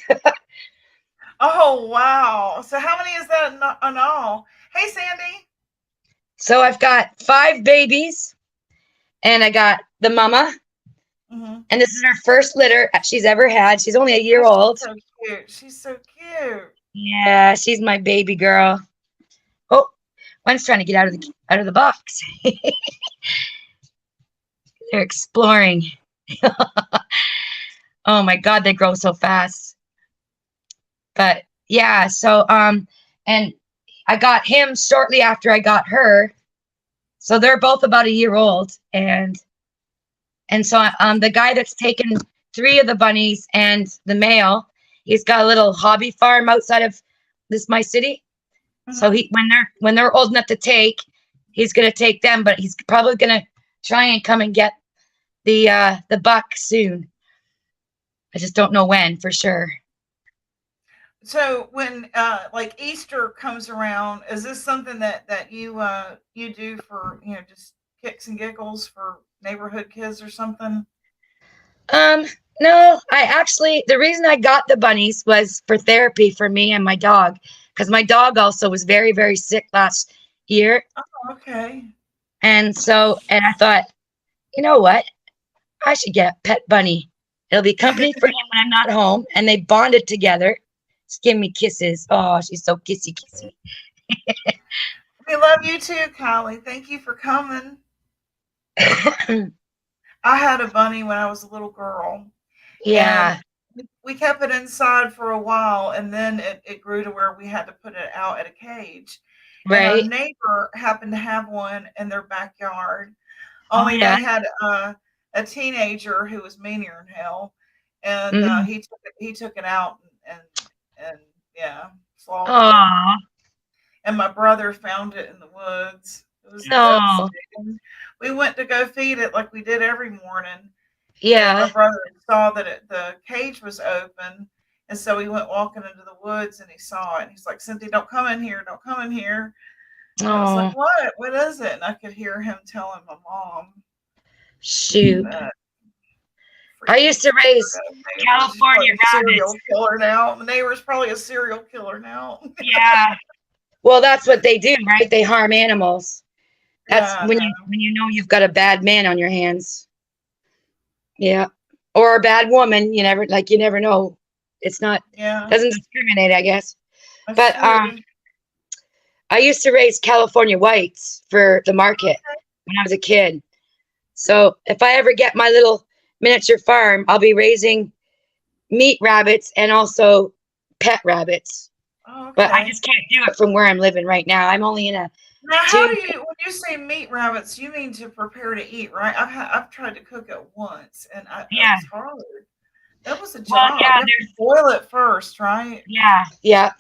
Oh, wow. So how many is that in all? Hey, Sandy. So I've got 5 babies, and I got the mama, Mm-hmm. and this is her first litter she's ever had. She's only a year old. She's so cute. She's so cute. Yeah, she's my baby girl. Oh, one's trying to get out of the box. They're exploring. Oh my God, they grow so fast. But yeah, so and I got him shortly after I got her. So they're both about a year old, and so the guy that's taken 3 of the bunnies and the male, he's got a little hobby farm outside of my city. Mm-hmm. So when they're old enough to take, he's gonna take them, but he's probably gonna try and come and get the buck soon. I just don't know when for sure. So when like Easter comes around, is this something that you do for, just kicks and giggles for neighborhood kids or something? No, the reason I got the bunnies was for therapy for me and my dog, because my dog also was very, very sick last year. Oh, okay. And I thought, you know what? I should get a pet bunny. It'll be company for him when I'm not home. And they bonded together. Just give me kisses. Oh, she's so kissy. We love you too, Kylie. Thank you for coming. I had a bunny when I was a little girl. Yeah. And we kept it inside for a while, and then it grew to where we had to put it out at a cage. Right. And our neighbor happened to have one in their backyard. Only yeah. they had a teenager who was meaner than hell, and he took it out and yeah, slaughtered it. Aw. And my brother found it in the woods. It was No. devastating. We went to go feed it like we did every morning. Yeah. My brother saw that the cage was open, and so he went walking into the woods and he saw it. And he's like, "Cynthia, don't come in here! Don't come in here!" And I was like, "What? What is it?" And I could hear him telling my mom. Shoot. I used to raise California rabbits. Serial killer now. The neighbor's probably a serial killer now. Yeah. Well, that's what they do, right? They harm animals. That's when you know you've got a bad man on your hands. Yeah. Or a bad woman. You never know. It's not, doesn't discriminate, I guess. That's true. I used to raise California whites for the market when I was a kid. So if I ever get my little miniature farm, I'll be raising meat rabbits and also pet rabbits. Oh, okay. But I just can't do it from where I'm living right now. I'm only in a. Now, how do you, when you say meat rabbits, you mean to prepare to eat, right? I've tried to cook it once, and it was hard. That was a job. Well, you have to boil it first, right? Yeah, yeah.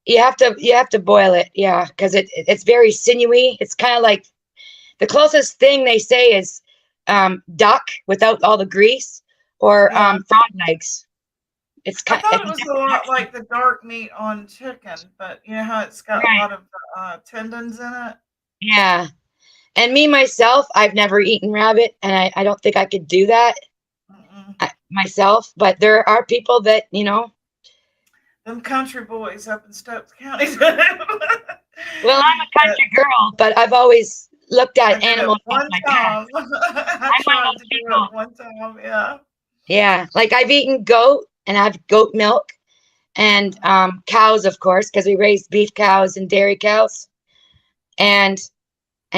You have to boil it, yeah, because it's very sinewy. It's kind of like the closest thing they say is duck without all the grease, or frog legs. I thought it was a lot like the dark meat on chicken, but you know how it's got a lot of tendons in it? Yeah. And me, myself, I've never eaten rabbit, and I don't think I could do that myself. But there are people that, Them country boys up in Stokes County. Well, I'm a country girl, but I've always looked at animals with my pets. I tried to do it one time, yeah. Yeah, like I've eaten goat. And I have goat milk and cows, of course, because we raise beef cows and dairy cows, and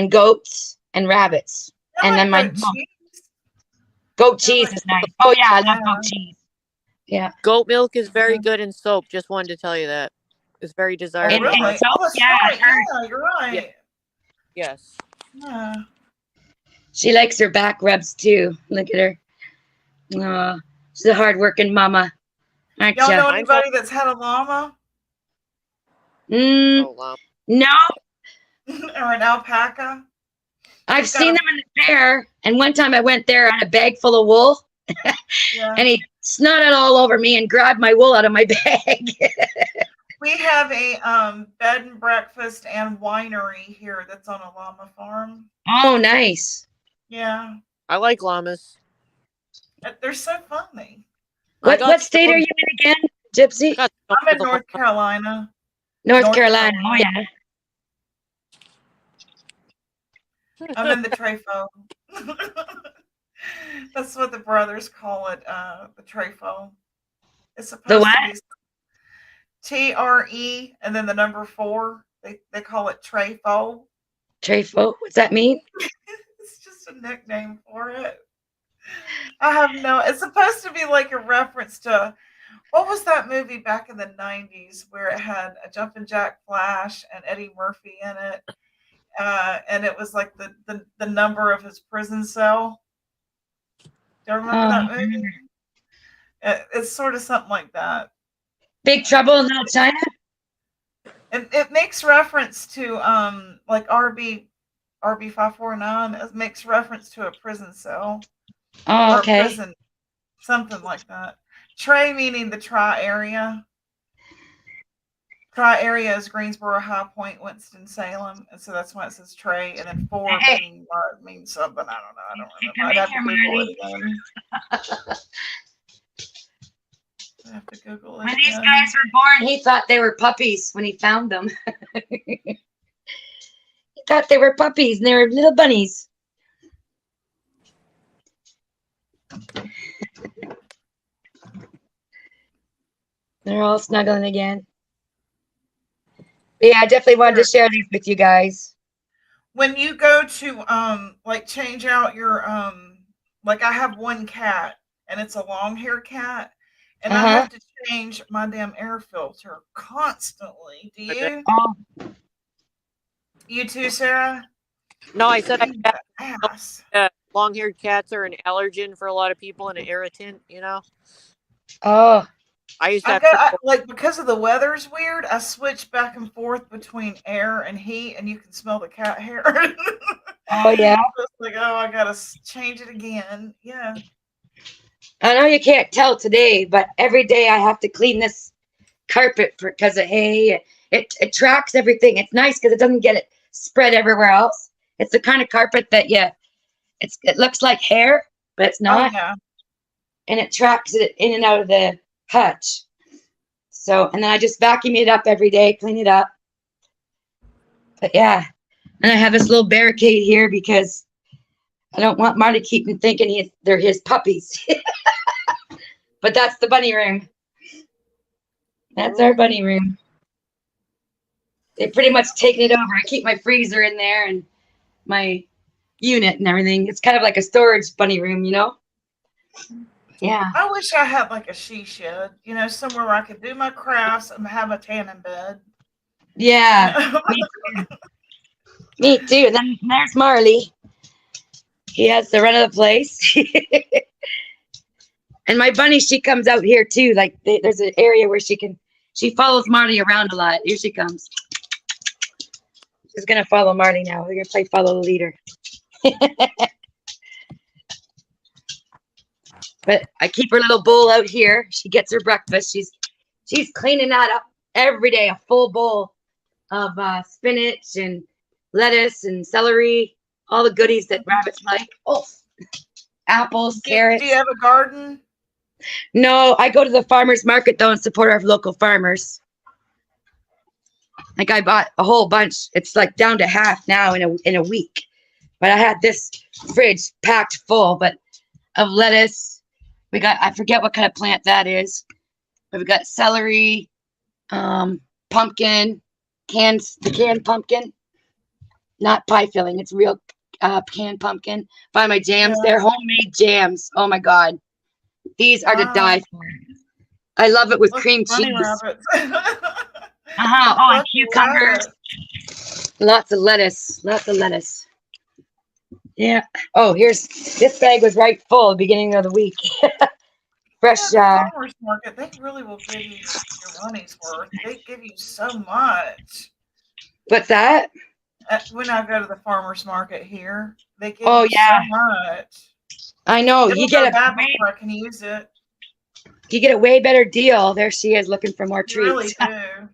goats and rabbits. And then my goat cheese is nice. Oh yeah, I love goat cheese. Yeah. Goat milk is very good in soap. Just wanted to tell you that. It's very desirable. In soap? Yeah, you're right. Yeah. Yes. Yeah. She likes her back rubs too. Look at her. She's a hard-working mama. Y'all know anybody that's had a llama? No. Or an alpaca? I've seen them in the fair, and one time I went there on a bag full of wool, and he snotted all over me and grabbed my wool out of my bag. We have a bed and breakfast and winery here that's on a llama farm. Oh, nice. Yeah. I like llamas. They're so funny. What state are you in again, Gypsy? I'm in North Carolina. North Carolina. Oh yeah. I'm in the Trafo. That's what the brothers call it, the Trafo. It's supposed The what? to be TRE and then the number 4. They call it Trafo. Trafo. What's that mean? It's just a nickname for it. I have no. It's supposed to be like a reference to what was that movie back in the 90s where it had a Jumpin' Jack Flash and Eddie Murphy in it, and it was like the number of his prison cell. Do you remember that movie? It's sort of something like that. Big Trouble in Little China. It makes reference to like RB 549. It makes reference to a prison cell. Oh, or okay. a prison, something like that. Tri meaning the tri area. Tri area is Greensboro, High Point, Winston Salem, and so that's why it says Trey. And then 4 means something. I don't know. I don't remember. I'd have to Google it again. I have to Google it. When these guys were born, he thought they were puppies when he found them. He thought they were puppies and they were little bunnies. They're all snuggling again. But yeah, I definitely wanted to share these with you guys. When you go to like change out your like I have one cat and it's a long hair cat and I have to change my damn air filter constantly. Do you? Oh. You too, Sarah? No, I said ass. Long-haired cats are an allergen for a lot of people and an irritant, you know? Oh. I used to have like because of the weather's weird, I switch back and forth between air and heat and you can smell the cat hair. Oh yeah. So it's like, oh, I gotta change it again. Yeah. I know you can't tell today, but every day I have to clean this carpet because of hay. It tracks everything. It's nice because it doesn't get it spread everywhere else. It's the kind of carpet that it looks like hair, but it's not. Oh, yeah. And it tracks it in and out of the hutch. So, and then I just vacuum it up every day, clean it up. But yeah, and I have this little barricade here because I don't want Marty to keep thinking they're his puppies. But that's the bunny room. That's our bunny room. They've pretty much taken it over. I keep my freezer in there and my unit and everything. It's kind of like a storage bunny room, you know? Yeah. I wish I had like a she shed, somewhere where I could do my crafts and have a tanning bed. Yeah. Me too. And then there's Marley. He has the run of the place. And my bunny, she comes out here too. Like there's an area where she follows Marley around a lot. Here she comes. She's going to follow Marley now. We're going to play follow the leader. But I keep her little bowl out here. She gets her breakfast. She's cleaning that up every day. A full bowl of spinach and lettuce and celery, all the goodies that rabbits like. Oh, apples, carrots. Do you have a garden? No, I go to the farmer's market though and support our local farmers. Like I bought a whole bunch. It's like down to half now in a week. But I had this fridge packed full, of lettuce. We got, I forget what kind of plant that is, but we got celery, pumpkin, the canned pumpkin, not pie filling. It's real canned pumpkin. Buy my jams. They're homemade jams. Oh my God. These are to die for. I love it with cream cheese. Oh, and cucumbers. Lots of lettuce. Yeah. Oh, this bag was right full at the beginning of the week. Fresh. The farmer's market, they really will give you your money's worth. They give you so much. What's that? When I go to the farmer's market here, they give you so much. I know. You get I can use it. You get a way better deal. There she is looking for more treats. Really do.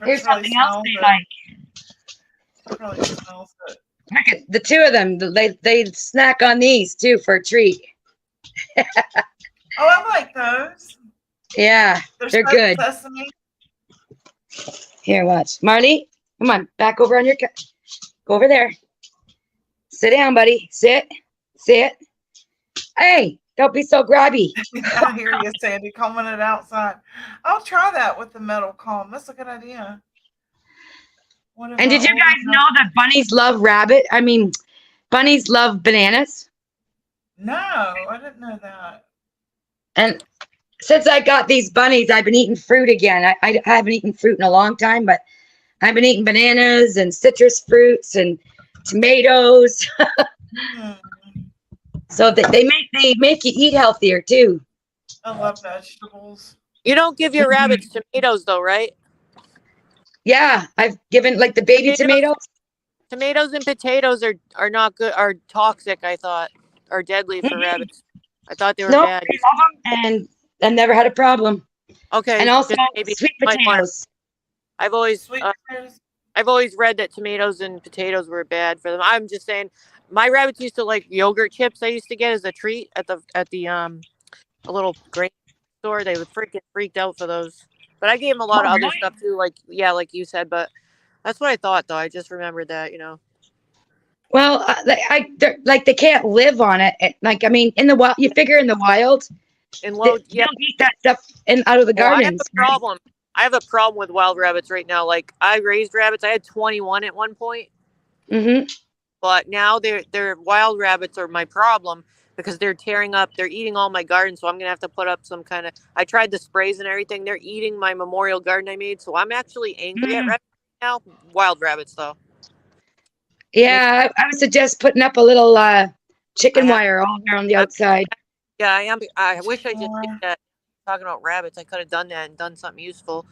Here's something else they like. She really smells it. Look at the two of them. They snack on these too for a treat. Oh, I like those. Yeah, they're good. Sesame. Here, watch. Marley, come on, back over on your go over there. Sit down, buddy. Sit. Hey, don't be so grabby. I hear you, Sandy, combing it outside. I'll try that with the metal comb. That's a good idea. And did you guys know that bunnies love bunnies love bananas? No, I didn't know that. And since I got these bunnies, I've been eating fruit again. I haven't eaten fruit in a long time, but I've been eating bananas and citrus fruits and tomatoes. So that they make you eat healthier too. I love vegetables. You don't give your rabbits tomatoes though, right? Yeah, I've given like the baby tomatoes. Tomatoes and potatoes are not good, are toxic, I thought, or deadly for rabbits. I thought they were bad. I love them and I never had a problem. Okay. And also sweet potatoes. I've always read that tomatoes and potatoes were bad for them. I'm just saying, my rabbits used to like yogurt chips. I used to get as a treat at the a little grain store. They were freaked out for those. But I gave them a lot of other stuff too, like you said. But that's what I thought, though. I just remembered that, Well, they can't live on it. Like, I mean, in the wild, you figure in the wild, they don't eat that stuff out of the gardens. I have a problem. I have a problem with wild rabbits right now. Like, I raised rabbits. I had 21 at one point. Mm-hmm. But now they're wild rabbits are my problem because they're eating all my garden. So I'm going to have to put up some kind of, I tried the sprays and everything. They're eating my memorial garden I made. So I'm actually angry at rabbits now. Wild rabbits, though. Yeah, I would suggest putting up a little chicken wire all around the outside. Yeah, I am. I wish I just did that. Talking about rabbits, I could have done that and done something useful.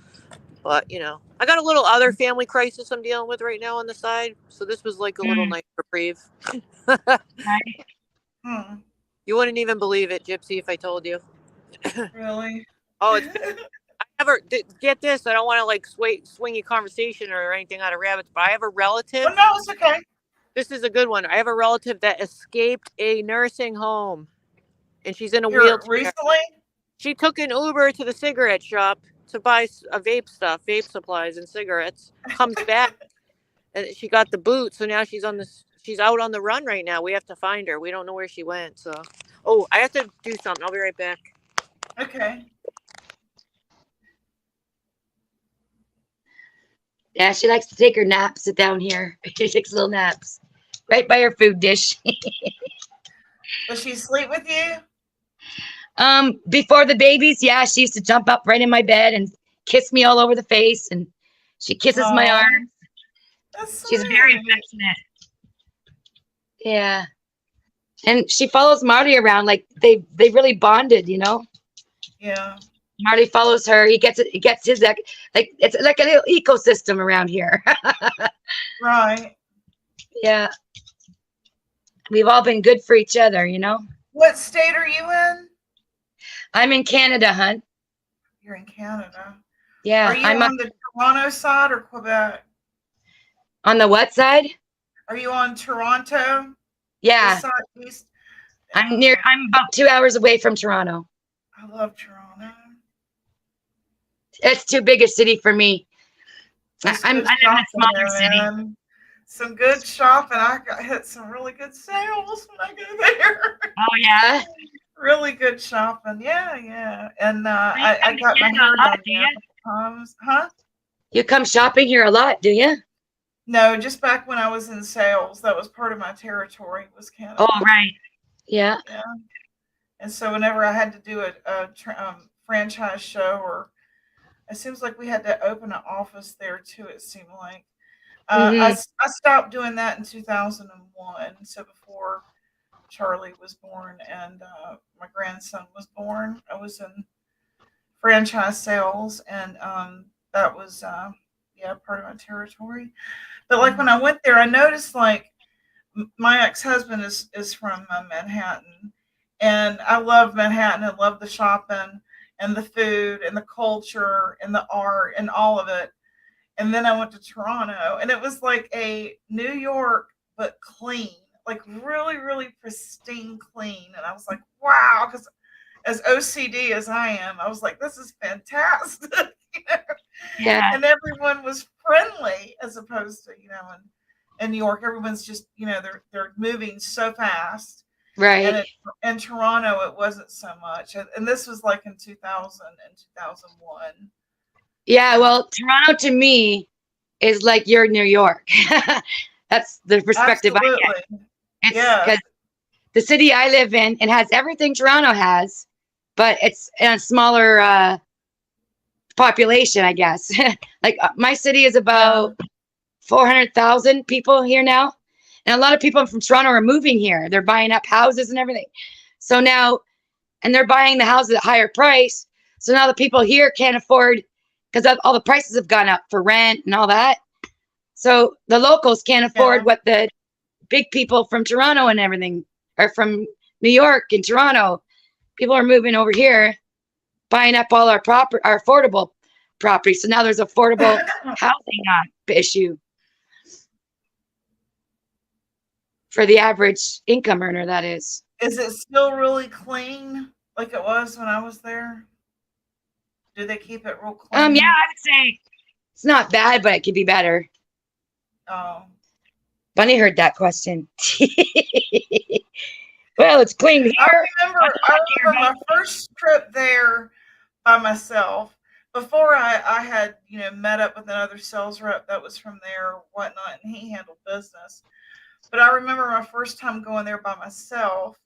But, I got a little other family crisis I'm dealing with right now on the side. So this was like a little nice reprieve. You wouldn't even believe it, Gypsy, if I told you. Really? Oh, I never get this. I don't want to like swing your conversation or anything out of rabbits, but I have a relative. Oh, no, it's okay. This is a good one. I have a relative that escaped a nursing home, and she's in a wheelchair. Recently? She took an Uber to the cigarette shop to buy a vape supplies and cigarettes. Comes back, and she got the boot. So now she's out on the run right now. We have to find her. We don't know where she went. So, I have to do something. I'll be right back. Okay. Yeah, she likes to take her naps down here. She takes little naps right by her food dish. Does she sleep with you? Before the babies, yeah, she used to jump up right in my bed and kiss me all over the face, and she kisses my arms. She's very affectionate. Yeah, and she follows Marty around like they really bonded, Yeah. Marty follows her. He gets his like it's like a little ecosystem around here. Right. Yeah. We've all been good for each other, What state are you in? I'm in Canada, hon. You're in Canada. Yeah. Are you on the Toronto side or Quebec? On the what side? Are you on Toronto? Yeah. East? I'm about 2 hours away from Toronto. I love Toronto. It's too big a city for me. I live in a smaller city. Some good shopping. I hit some really good sales when I go there. Oh yeah. Really good shopping. Yeah. And I got my hair done there. Huh? You come shopping here a lot, do you? No, just back when I was in sales. That was part of my territory, was Canada. Oh, right. Yeah. Yeah. And so whenever I had to do a franchise show, or it seems like we had to open an office there too, it seemed like. I stopped doing that in 2001. So before Charlie was born and my grandson was born, I was in franchise sales, and that was part of my territory. But like when I went there, I noticed like my ex-husband is from Manhattan, and I love Manhattan. I love the shopping and the food and the culture and the art and all of it. And then I went to Toronto, and it was like a New York, but clean, like really, really pristine clean. And I was like, wow, because as OCD as I am, I was like, this is fantastic. You know? Yeah. And everyone was friendly as opposed to, in New York, everyone's just, they're moving so fast. Right. And in Toronto, it wasn't so much. And this was like in 2000 and 2001. Yeah. Well, Toronto to me is like your New York. That's the perspective I Absolutely. get. It's Yes. because the city I live in, it has everything Toronto has, but it's in a smaller population, I guess. Like my city is about 400,000 people here now. And a lot of people from Toronto are moving here. They're buying up houses and everything. So now, and they're buying the houses at higher price. So now the people here can't afford, because all the prices have gone up for rent and all that. So the locals can't afford what the big people from Toronto and everything, or from New York and Toronto. People are moving over here, buying up all our affordable property. So now there's affordable housing issue for the average income earner, that is. Is it still really clean like it was when I was there? Do they keep it real clean? Yeah, I would say it's not bad, but it could be better. Oh. Bunny heard that question. Well, it's clean here. I remember my first trip there by myself. Before I had, met up with another sales rep that was from there or whatnot, and he handled business. But I remember my first time going there by myself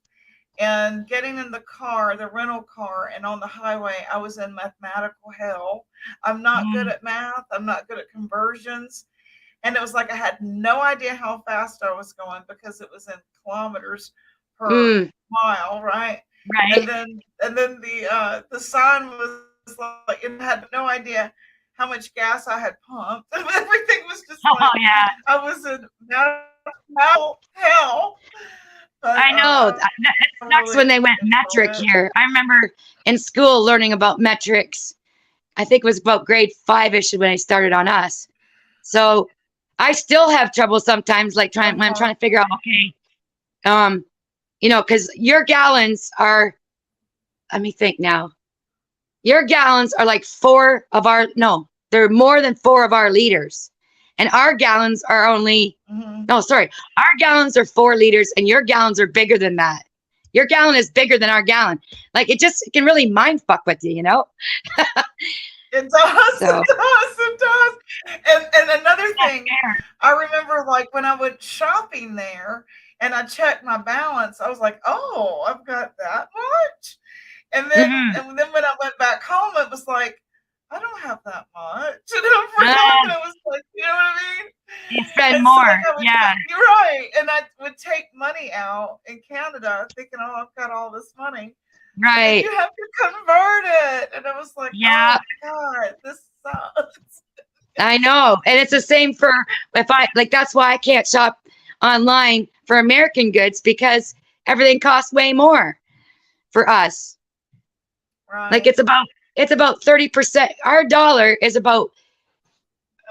and getting in the car, the rental car, and on the highway, I was in mathematical hell. I'm not good at math. I'm not good at conversions. And it was like I had no idea how fast I was going because it was in kilometers per mile, right? Right. And then the sign was like, it had no idea how much gas I had pumped. Everything was just I was in hell. But, I know. It sucks when they went metric here. I remember in school learning about metrics. I think it was about grade 5-ish when I started on us. So I still have trouble sometimes, like when I'm trying to figure out, okay, because your gallons are, let me think now. Your gallons are like they're more than 4 of our liters. And our gallons are only, our gallons are 4 liters and your gallons are bigger than that. Your gallon is bigger than our gallon. Like it can really mind fuck with you, It does. So. It does. And another thing, I remember like when I went shopping there and I checked my balance, I was like, oh, I've got that much. And then when I went back home, it was like, I don't have that much. And I was like, you know what I mean? You spend more. You're right. And I would take money out in Canada thinking, oh, I've got all this money. Right. You have to convert it. And I was like, oh my God, this sucks. I know. And it's the same for that's why I can't shop online for American goods, because everything costs way more for us. Right. Like it's about 30%. Our dollar is about,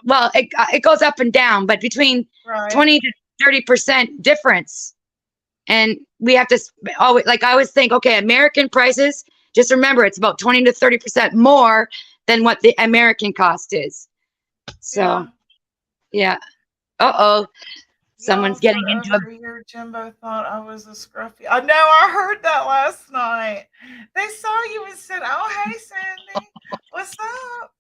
well, it goes up and down, but between 20 to 30% difference. And we have to always, like I always think, okay, American prices, just remember it's about 20 to 30% more than what the American cost is. So, yeah. Someone's getting into a year. Jimbo thought I was a scruffy. I know. I heard that last night. They saw you and said, "Oh, hey, Sandy, what's up?"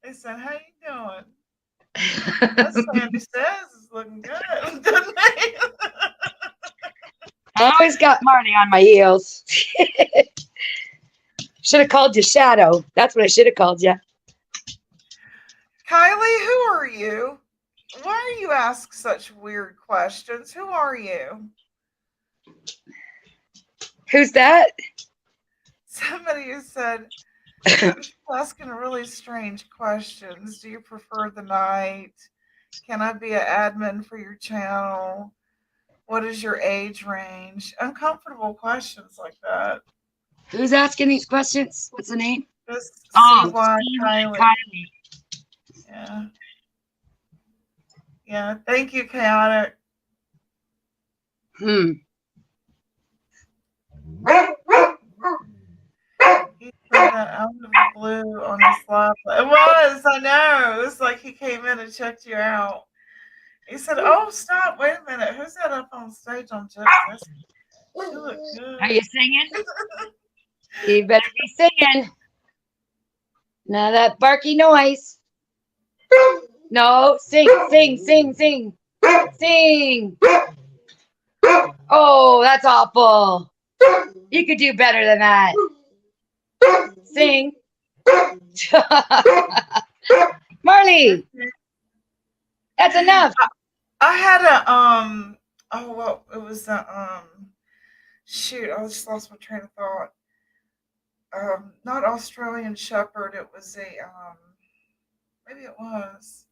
They said, "How you doing?" That's Sandy says is looking good, doesn't he? I always got Marty on my heels. Should have called you Shadow. That's what I should have called you. Kylie, who are you? Why do you ask such weird questions? Who are you? Who's that? Somebody who said, she's asking really strange questions. Do you prefer the night? Can I be an admin for your channel? What is your age range? Uncomfortable questions like that. Who's asking these questions? What's the name? Just CY Kylie. Yeah. Yeah. Thank you, Chaotic. He said that out of the blue on his lap. It was, I know. It was like he came in and checked you out. He said, "Oh, stop! Wait a minute. Who's that up on stage on Gypsy? She look good." Are you singing? You better be singing. Now that barky noise. No, sing, sing, sing, sing, sing. Oh, that's awful. You could do better than that. Sing. Marley, that's enough. I had a oh well, it was a shoot, I just lost my train of thought. Not Australian Shepherd, it was a maybe it was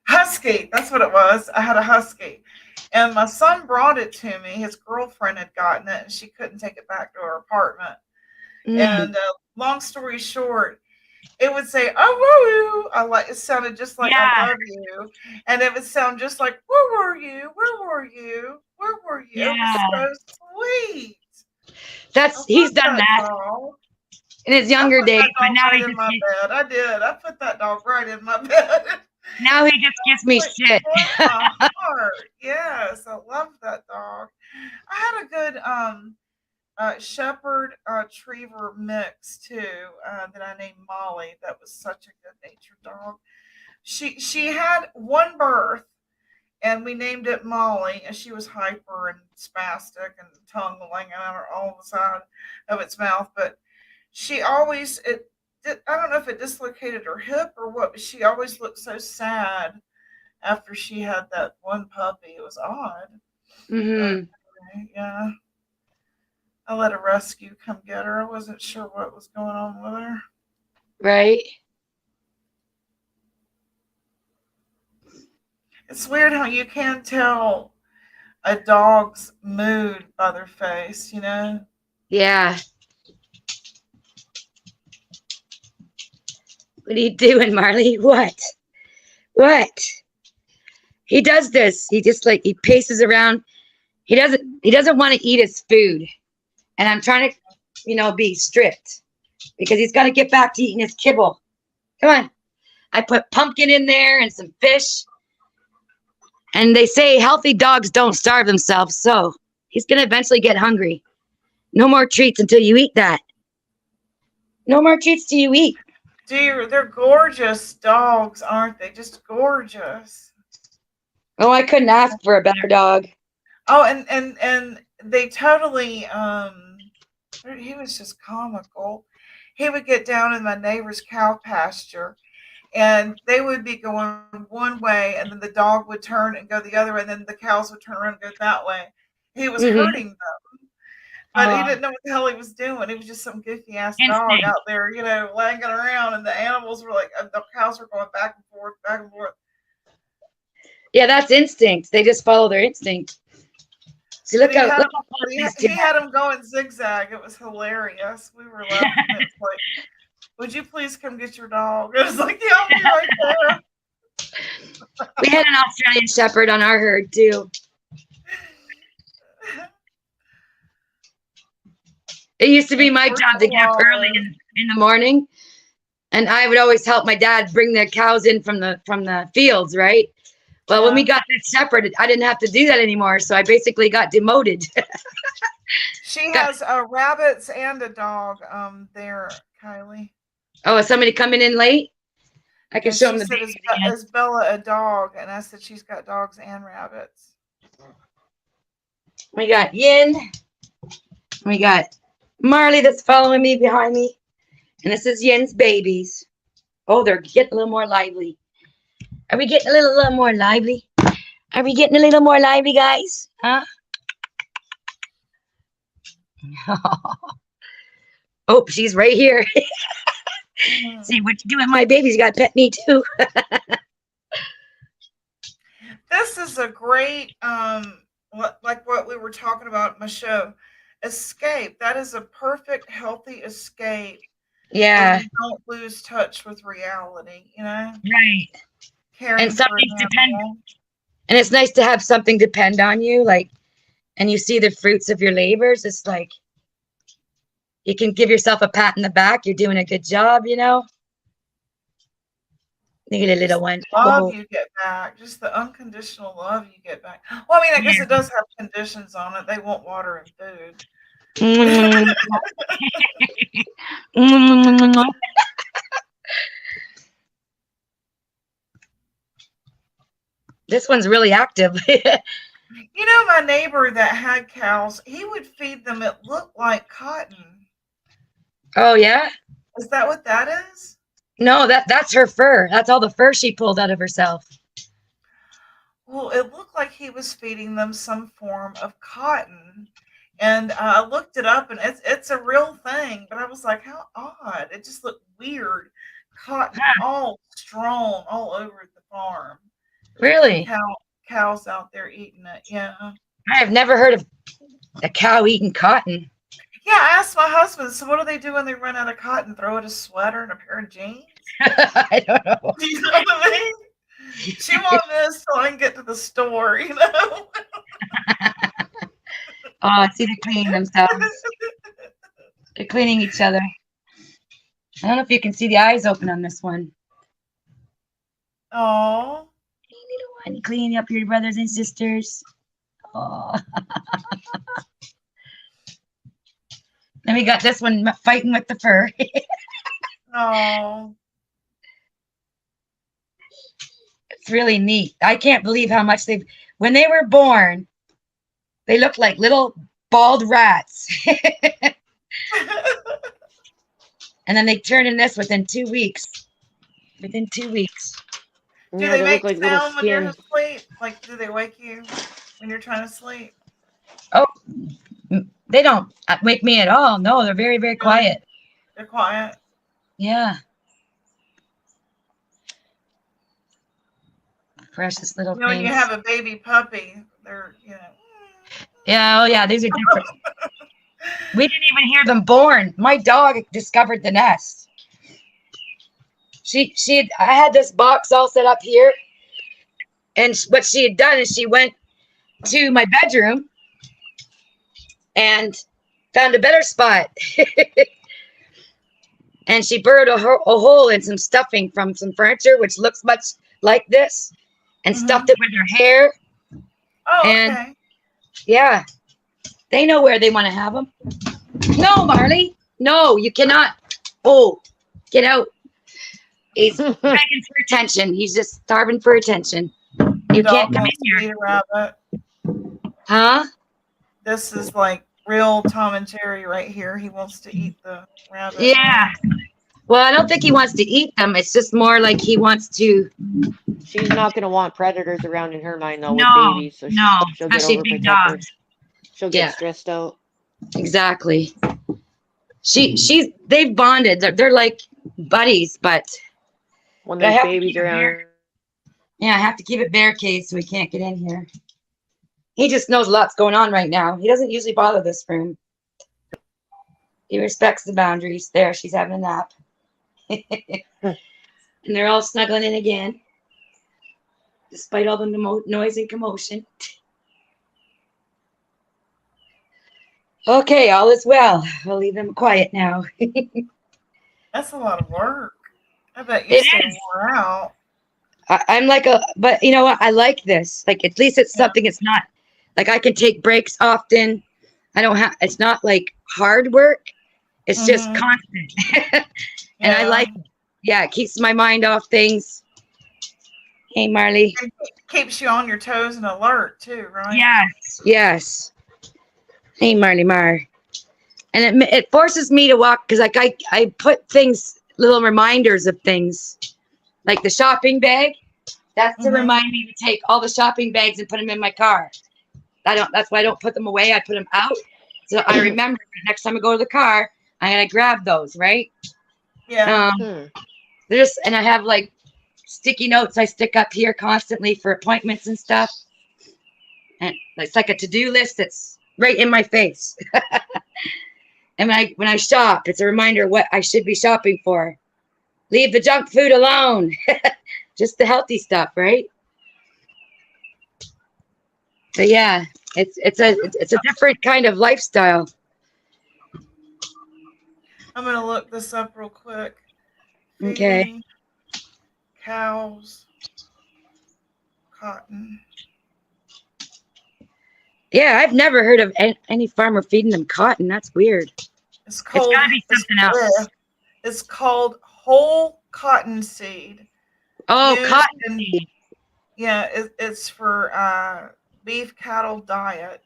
Husky. That's what it was. I had a Husky. And my son brought it to me. His girlfriend had gotten it and she couldn't take it back to her apartment. And long story short, it would say, "Oh, woo!" It sounded just like "I love you," and it would sound just like "Where were you? Where were you? Where were you?" It was so sweet. He's done that dog. in his younger days, but now he in just my bed. I did. I put that dog right in my bed. now he just gives me shit. My heart. Yes, I love that dog. I had a good Shepherd Retriever mix too that I named Molly. That was such a good natured dog. She had one birth and we named it Molly, and she was hyper and spastic and tongue hanging out all the side of its mouth. But she always I don't know if it dislocated her hip or what, but she always looked so sad after she had that one puppy. It was odd. Mm-hmm. Yeah. I let a rescue come get her. I wasn't sure what was going on with her. Right. It's weird how you can tell a dog's mood by their face, you know? Yeah. What are you doing, Marley? What? He does this. He just he paces around. He doesn't want to eat his food. And I'm trying to, be strict because he's got to get back to eating his kibble. Come on. I put pumpkin in there and some fish. And they say healthy dogs don't starve themselves. So he's going to eventually get hungry. No more treats until you eat that. No more treats till you eat. They're gorgeous dogs, aren't they? Just gorgeous. Oh, I couldn't ask for a better dog. Oh, and they totally, he was just comical. He would get down in my neighbor's cow pasture and they would be going one way and then the dog would turn and go the other way and then the cows would turn around and go that way. He was hurting them, but he didn't know what the hell he was doing. He was just some goofy ass dog out there, lagging around, and the animals were the cows were going back and forth, back and forth. Yeah, that's instinct. They just follow their instinct. See, look how he had him going zigzag. It was hilarious. We were laughing. It's like, "Would you please come get your dog?" It was like, "Yeah, I'll be right there." We had an Australian Shepherd on our herd too. It used to be my job to get up early in the morning, and I would always help my dad bring the cows in from the fields, right? Well, when we got this Shepherd, I didn't have to do that anymore, so I basically got demoted. She has rabbits and a dog there, Kylie. Oh, is somebody coming in late? I can show them the said, babies is Bella a dog? And I said she's got dogs and rabbits. We got Yin. We got Marley that's following me behind me. And this is Yin's babies. Oh, they're getting a little more lively. Are we getting a little more lively? Are we getting a little more lively, guys? Huh? Oh, she's right here. See what you do with my babies. You got to pet me too. This is a great, like what we were talking about in my show, escape. That is a perfect, healthy escape. Yeah. You don't lose touch with reality, Right. Caring and something for depend. And it's nice to have something depend on you, and you see the fruits of your labors. It's like, You can give yourself a pat in the back. You're doing a good job, you know. Look at a little one. Love Oh, you get back. Just the unconditional love you get back. Well, I mean, I guess it does have conditions on it. They want water and food. mm. Mm. This one's really active. You know, my neighbor that had cows, he would feed them. It looked like cotton. Oh yeah? Is that what that is? No, that's her fur. That's all the fur she pulled out of herself. Well, it looked like he was feeding them some form of cotton. And I looked it up, and it's a real thing. But I was like, how odd. It just looked weird. Cotton all strewn all over the farm. Really? Cows out there eating it. Yeah. I have never heard of a cow eating cotton. Yeah, I asked my husband, so what do they do when they run out of cotton? Throw it a sweater and a pair of jeans? I don't know. Do you know what I mean? She wanted this so I can get to the store, you know? Oh, see, they're cleaning themselves. They're cleaning each other. I don't know if you can see the eyes open on this one. Oh. Little one, cleaning up your brothers and sisters. Oh. Then we got this one fighting with the fur. Oh. It's really neat. I can't believe how much when they were born, they looked like little bald rats. And then they turned in this within 2 weeks. Within 2 weeks. Do Yeah, they they make look like little sound when you're skin. asleep? Like, do they wake you when you're trying to sleep? Oh, they don't wake me at all. No, they're very, very quiet. They're quiet. Yeah. Precious little You know, when things. you have a baby puppy, they're, you know. Yeah, oh yeah, these are different. We didn't even hear them born. My dog discovered the nest. I had this box all set up here, and what she had done is she went to my bedroom and found a better spot. And she burrowed a hole in some stuffing from some furniture, which looks much like this, and stuffed it with her hair. Oh, And okay. yeah, they know where they want to have them. No, Marley. No, you cannot. Oh, get out. He's begging for attention. He's just starving for attention. You Dog can't come wants in to here. eat a rabbit. Huh? This is like real Tom and Jerry right here. He wants to eat the rabbit. Yeah. Well, I don't think he wants to eat them. It's just more like he wants to. She's not going to want predators around in her mind, though, No, with babies. So no, she'll get especially big overprotective. dogs. She'll get Yeah. stressed out. Exactly. They've bonded. They're like buddies, but When But I there's have to babies keep it around. yeah, I have to keep it barricaded so he can't get in here. He just knows a lot's going on right now. He doesn't usually bother this room. He respects the boundaries. There, she's having a nap. And they're all snuggling in again, despite all the noise and commotion. Okay, all is well. We'll leave them quiet now. That's a lot of work. I bet you It stay is. wore out. I'm like but you know what? I like this. Like, at least it's something. It's not like I can take breaks often. It's not like hard work. It's just Mhm. constant. And I Yeah. like it. Yeah, it keeps my mind off things. Hey, Marley. It keeps you on your toes and alert too, right? Yes, yes. Hey, Marley Mar. And it forces me to walk because like I put things, little reminders of things. Like the shopping bag. That's to Mhm. remind me to take all the shopping bags and put them in my car. That's why I don't put them away. I put them out. So I remember next time I go to the car, I gotta grab those, right? Yeah. And I have like sticky notes I stick up here constantly for appointments and stuff. And it's like a to-do list that's right in my face. And when I shop, it's a reminder what I should be shopping for. Leave the junk food alone. Just the healthy stuff, right? So yeah, it's a different kind of lifestyle. I'm going to look this up real quick. Okay. Feeding cows cotton. Yeah, I've never heard of any farmer feeding them cotton. That's weird. It's It's called got to be something else. It's called whole cotton seed. Oh, Used cotton in, seed. yeah, it's for beef cattle diet.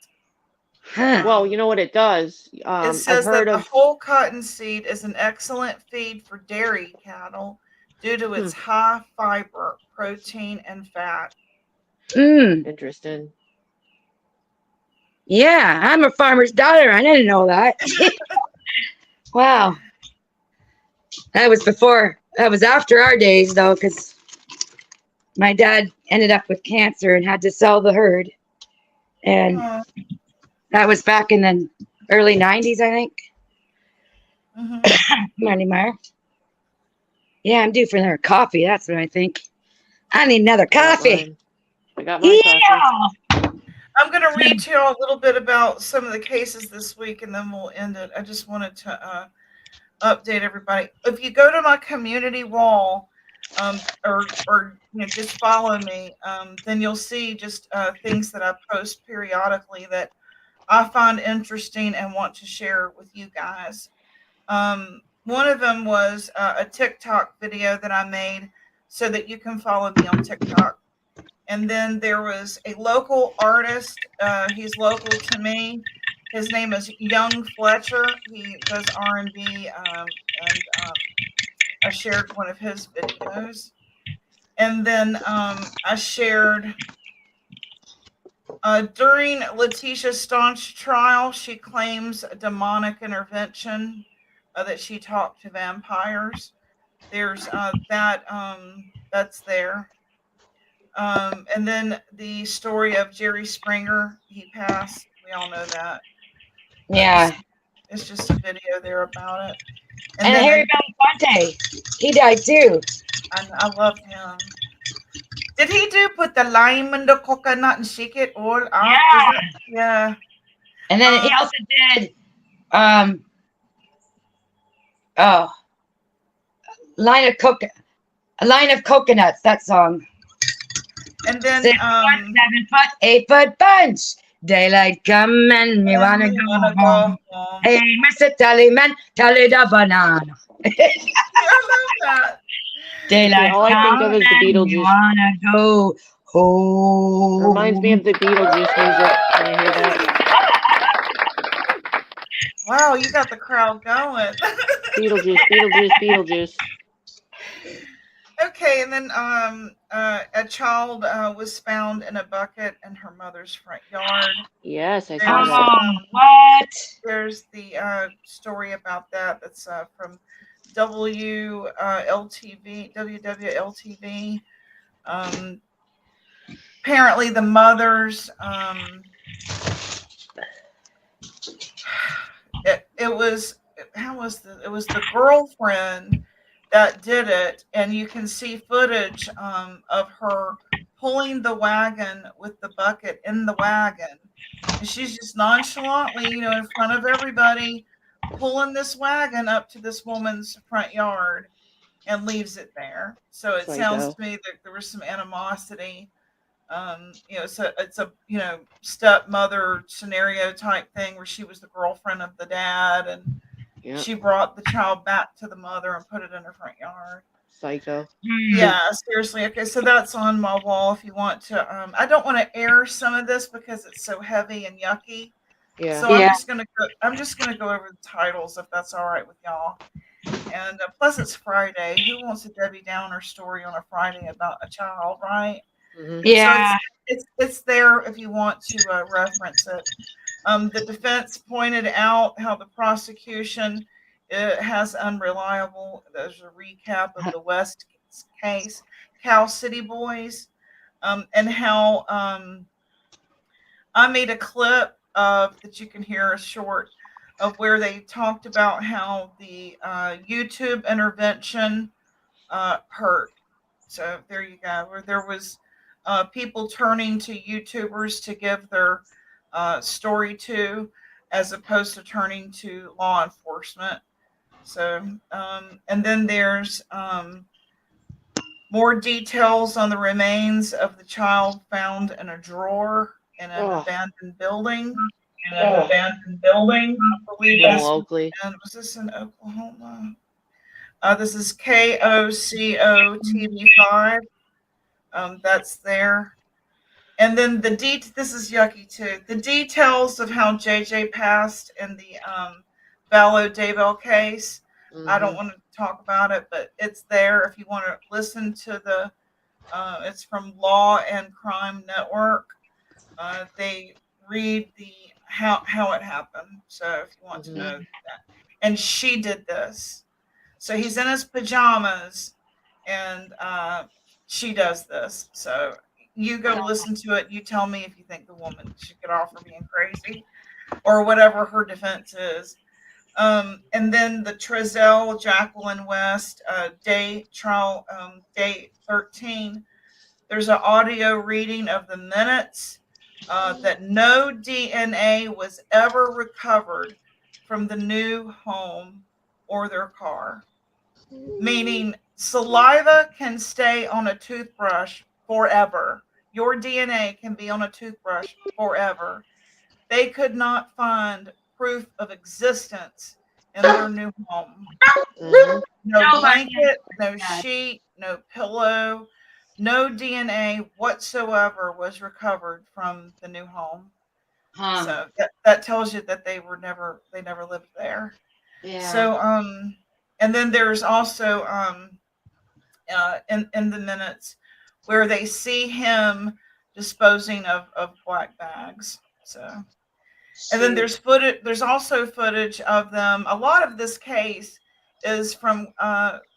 Huh. Well, you know what it does? It I've says that heard the of. whole cotton seed is an excellent feed for dairy cattle due to its high fiber, protein, and fat. Interesting. Yeah, I'm a farmer's daughter. I didn't know that. Wow. That was after our days, though, because my dad ended up with cancer and had to sell the herd. And that was back in the early 90s, I think. Money Meyer. Yeah, I'm due for another coffee. That's what I think. I need another coffee. I got my coffee. I'm going to read to you all a little bit about some of the cases this week, and then we'll end it. I just wanted to update everybody. If you go to my community wall, or just follow me, then you'll see just things that I post periodically that I find interesting and want to share with you guys. One of them was a TikTok video that I made so that you can follow me on TikTok. And then there was a local artist. He's local to me. His name is Young Fletcher. He does R&B, and I shared one of his videos. And then I shared during Letitia Staunch's trial, she claims a demonic intervention, that she talked to vampires. There's that's there. And then the story of Jerry Springer, he passed. We all know that. Yeah. It's just a video there about it. And Harry Belafonte, he died too. I love him. Did he put the lime in the coconut and shake it all out? Yeah. And then he also did a line of coconuts, that song. And then 6 foot, 7 foot, 8 foot bunch. Daylight come and me wanna go home. Hey, Mr. Tallyman, tally the banana. I love that. Daylight all I think of is the Beetlejuice. Wanna go home. Reminds me of the Beetlejuice music when I hear that. Wow, you got the crowd going. Beetlejuice. Okay, and then a child was found in a bucket in her mother's front yard. Yes, I saw that. What? There's the story about that. That's from WWLTV. Apparently, the mother's it was the girlfriend that did it, and you can see footage of her pulling the wagon with the bucket in the wagon, and she's just nonchalantly, in front of everybody, pulling this wagon up to this woman's front yard and leaves it there. So it sounds to me that there was some animosity. So it's a stepmother scenario type thing where she was the girlfriend of the dad, and she brought the child back to the mother and put it in her front yard. Psycho. Yeah, seriously. Okay, so that's on my wall if you want to. I don't want to air some of this because it's so heavy and yucky. Yeah. So I'm just gonna go over the titles if that's all right with y'all. And plus it's Friday. Who wants a Debbie Downer story on a Friday about a child, right? Mm-hmm. Yeah. So it's there if you want to reference it. The defense pointed out how the prosecution has unreliable. There's a recap of the West case, Cal City Boys, and how I made a clip of that you can hear a short of where they talked about how the YouTube intervention hurt. So there you go. Where there was people turning to YouTubers to give their story to, as opposed to turning to law enforcement. So, and then there's more details on the remains of the child found in a drawer in an Oh, abandoned building. I believe in this Locally. was this in Oklahoma? This is KOCO TV5. That's there. And then this is yucky too. The details of how JJ passed in the Vallow Daybell case. I don't Hmm. want to talk about it, but it's there if you want to listen to the. It's from Law and Crime Network. They read the how it happened. So if you want to Hmm. know that, and she did this. So he's in his pajamas, and she does this. So you go listen to it. You tell me if you think the woman should get off for being crazy or whatever her defense is. And then the Trezell Jacqueline West day trial, day 13. There's an audio reading of the minutes that no DNA was ever recovered from the new home or their car, meaning saliva can stay on a toothbrush forever. Your DNA can be on a toothbrush forever. They could not find proof of existence in their new home. Hmm. No No, blanket, no God. sheet, no pillow, no DNA whatsoever was recovered from the new home. Huh. So that tells you that they never lived there. Yeah. So and then there's also in the minutes where they see him disposing of black bags. So and then there's footage. There's also footage of them. A lot of this case is from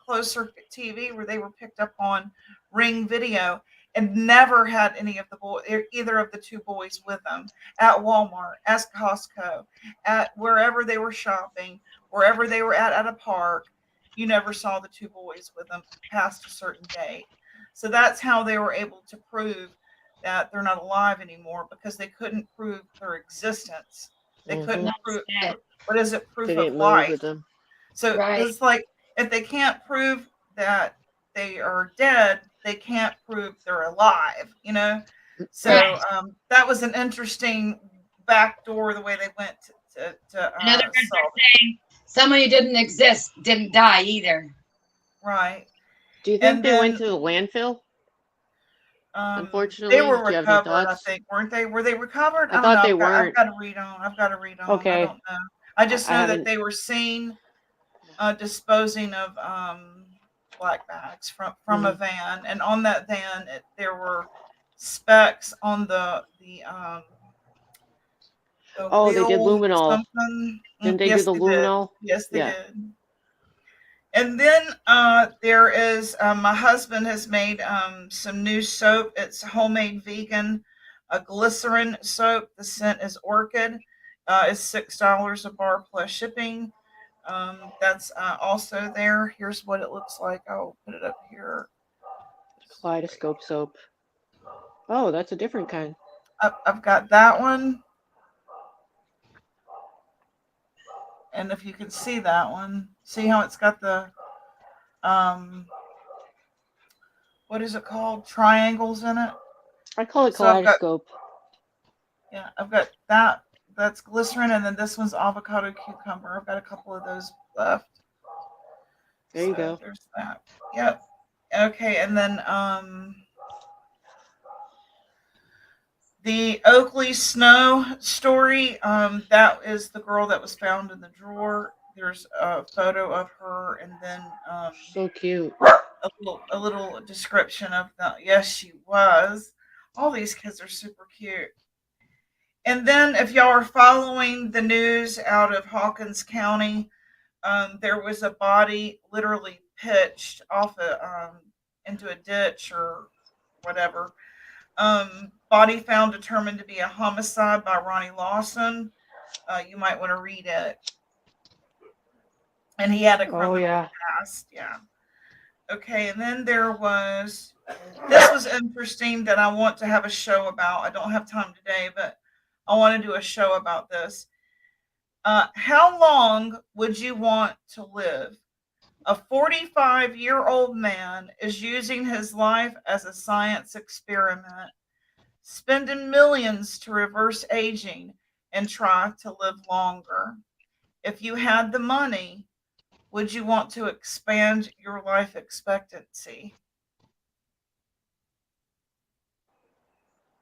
closed circuit TV, where they were picked up on Ring video and never had any of the either of the two boys with them at Walmart, at Costco, at wherever they were shopping, wherever they were at a park. You never saw the two boys with them past a certain date. So that's how they were able to prove that they're not alive anymore, because they couldn't prove their existence. They couldn't prove, what is it, They proof of didn't move life. with them. So Right. it's like, if they can't prove that they are dead, they can't prove they're alive, you know? So Right. that was an interesting backdoor, the way they went to In other words, solve they're saying someone who didn't exist didn't die either. right. Do you think And they went then to the landfill? they Unfortunately, were do you have any recovered, I thoughts? think, weren't they? Were they recovered? I I don't know. thought they I've weren't. got to read on. I've got to read on. I Okay, don't know. I just I know that haven't. they were seen disposing of black bags from a Mhm. van, and on that van there were specks on the Oh, they did wheel luminol. something. Didn't they do Yes, the they did. luminol? Yes, they Yeah. did. And then there is my husband has made some new soap. It's homemade vegan, a glycerin soap. The scent is orchid. It's $6 a bar plus shipping. That's also there. Here's what it looks like. I'll put it up here. Kaleidoscope soap. Oh, that's a different kind. I've got that one. And if you can see that one, see how it's got the um, what is it called? Triangles in it. I call it So kaleidoscope. I've got that. That's glycerin, and then this one's avocado cucumber. I've got a couple of those left. There you So go. there's that. Yep. Okay, and then the Oakley Snow story. That is the girl that was found in the drawer. There's a photo of her, and then So cute. a little description of the. Yes, she was. All these kids are super cute. And then, if y'all are following the news out of Hawkins County, there was a body literally pitched off into a ditch or whatever. Body found determined to be a homicide by Ronnie Lawson. You might want to read it. And he had a Oh criminal yeah. past. Yeah. Okay. And then this was interesting that I want to have a show about. I don't have time today, but I want to do a show about this. How long would you want to live? A 45-year-old man is using his life as a science experiment, spending millions to reverse aging and try to live longer. If you had the money, would you want to expand your life expectancy?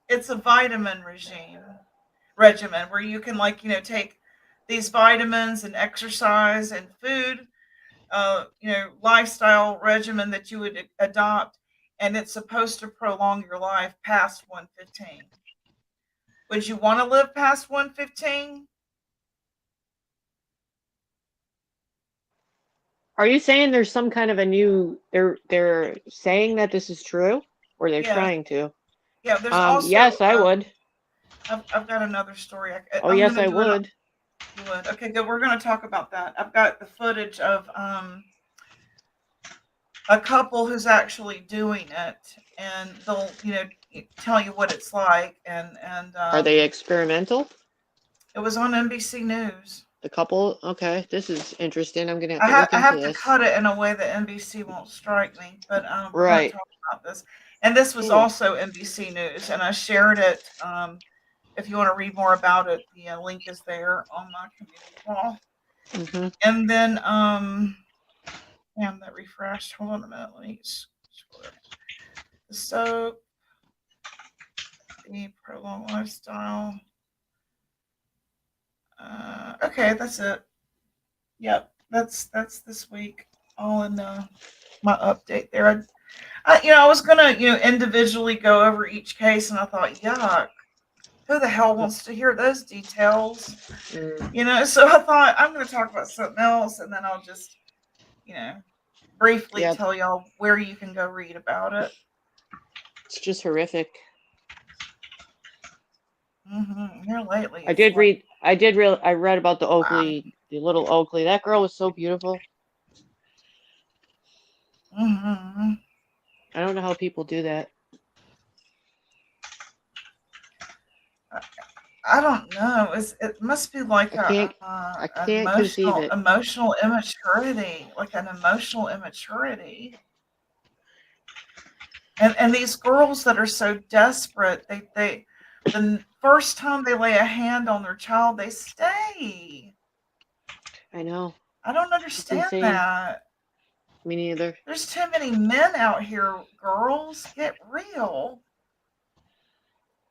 It's a vitamin regimen where you can, like, take these vitamins and exercise and food, lifestyle regimen that you would adopt, and it's supposed to prolong your life past 115. Would you want to live past 115? Are you saying there's some kind of a new? They're saying that this is true, or they're Yeah. trying to? Yeah, there's also. Yes, I would. I've got another story. Oh, I'm yes, gonna I do it. would. You would. Okay, good. We're going to talk about that. I've got the footage of a couple who's actually doing it, and they'll tell you what it's like. And Are they experimental? It was on NBC News. The couple? Okay, this is interesting. I'm gonna have I to have, look I into have to this. cut it in a way that NBC won't strike me, but we're going Right. to talk about this. And this was Cool. also NBC News, and I shared it. If you want to read more about it, the link is there on my community wall. Mm-hmm. And then, damn, that refreshed. Hold on a minute. Let me scroll it. The soap, the prolonged lifestyle. Okay, that's it. Yep, that's this week. All in my update there. I was gonna individually go over each case, and I thought, yuck, who the hell wants to hear those details? So I thought I'm gonna talk about something else, and then I'll just briefly Yep. tell y'all where you can go read about it. It's just horrific. Here lately, I read about the Oakley, the little Oakley. That girl was so beautiful. I don't know how people do that. I don't know. It must be like I can't conceive it. emotional immaturity, like an emotional immaturity. And these girls that are so desperate, they the first time they lay a hand on their child, they stay. I know. I don't understand that. Me neither. There's too many men out here, girls. Get real.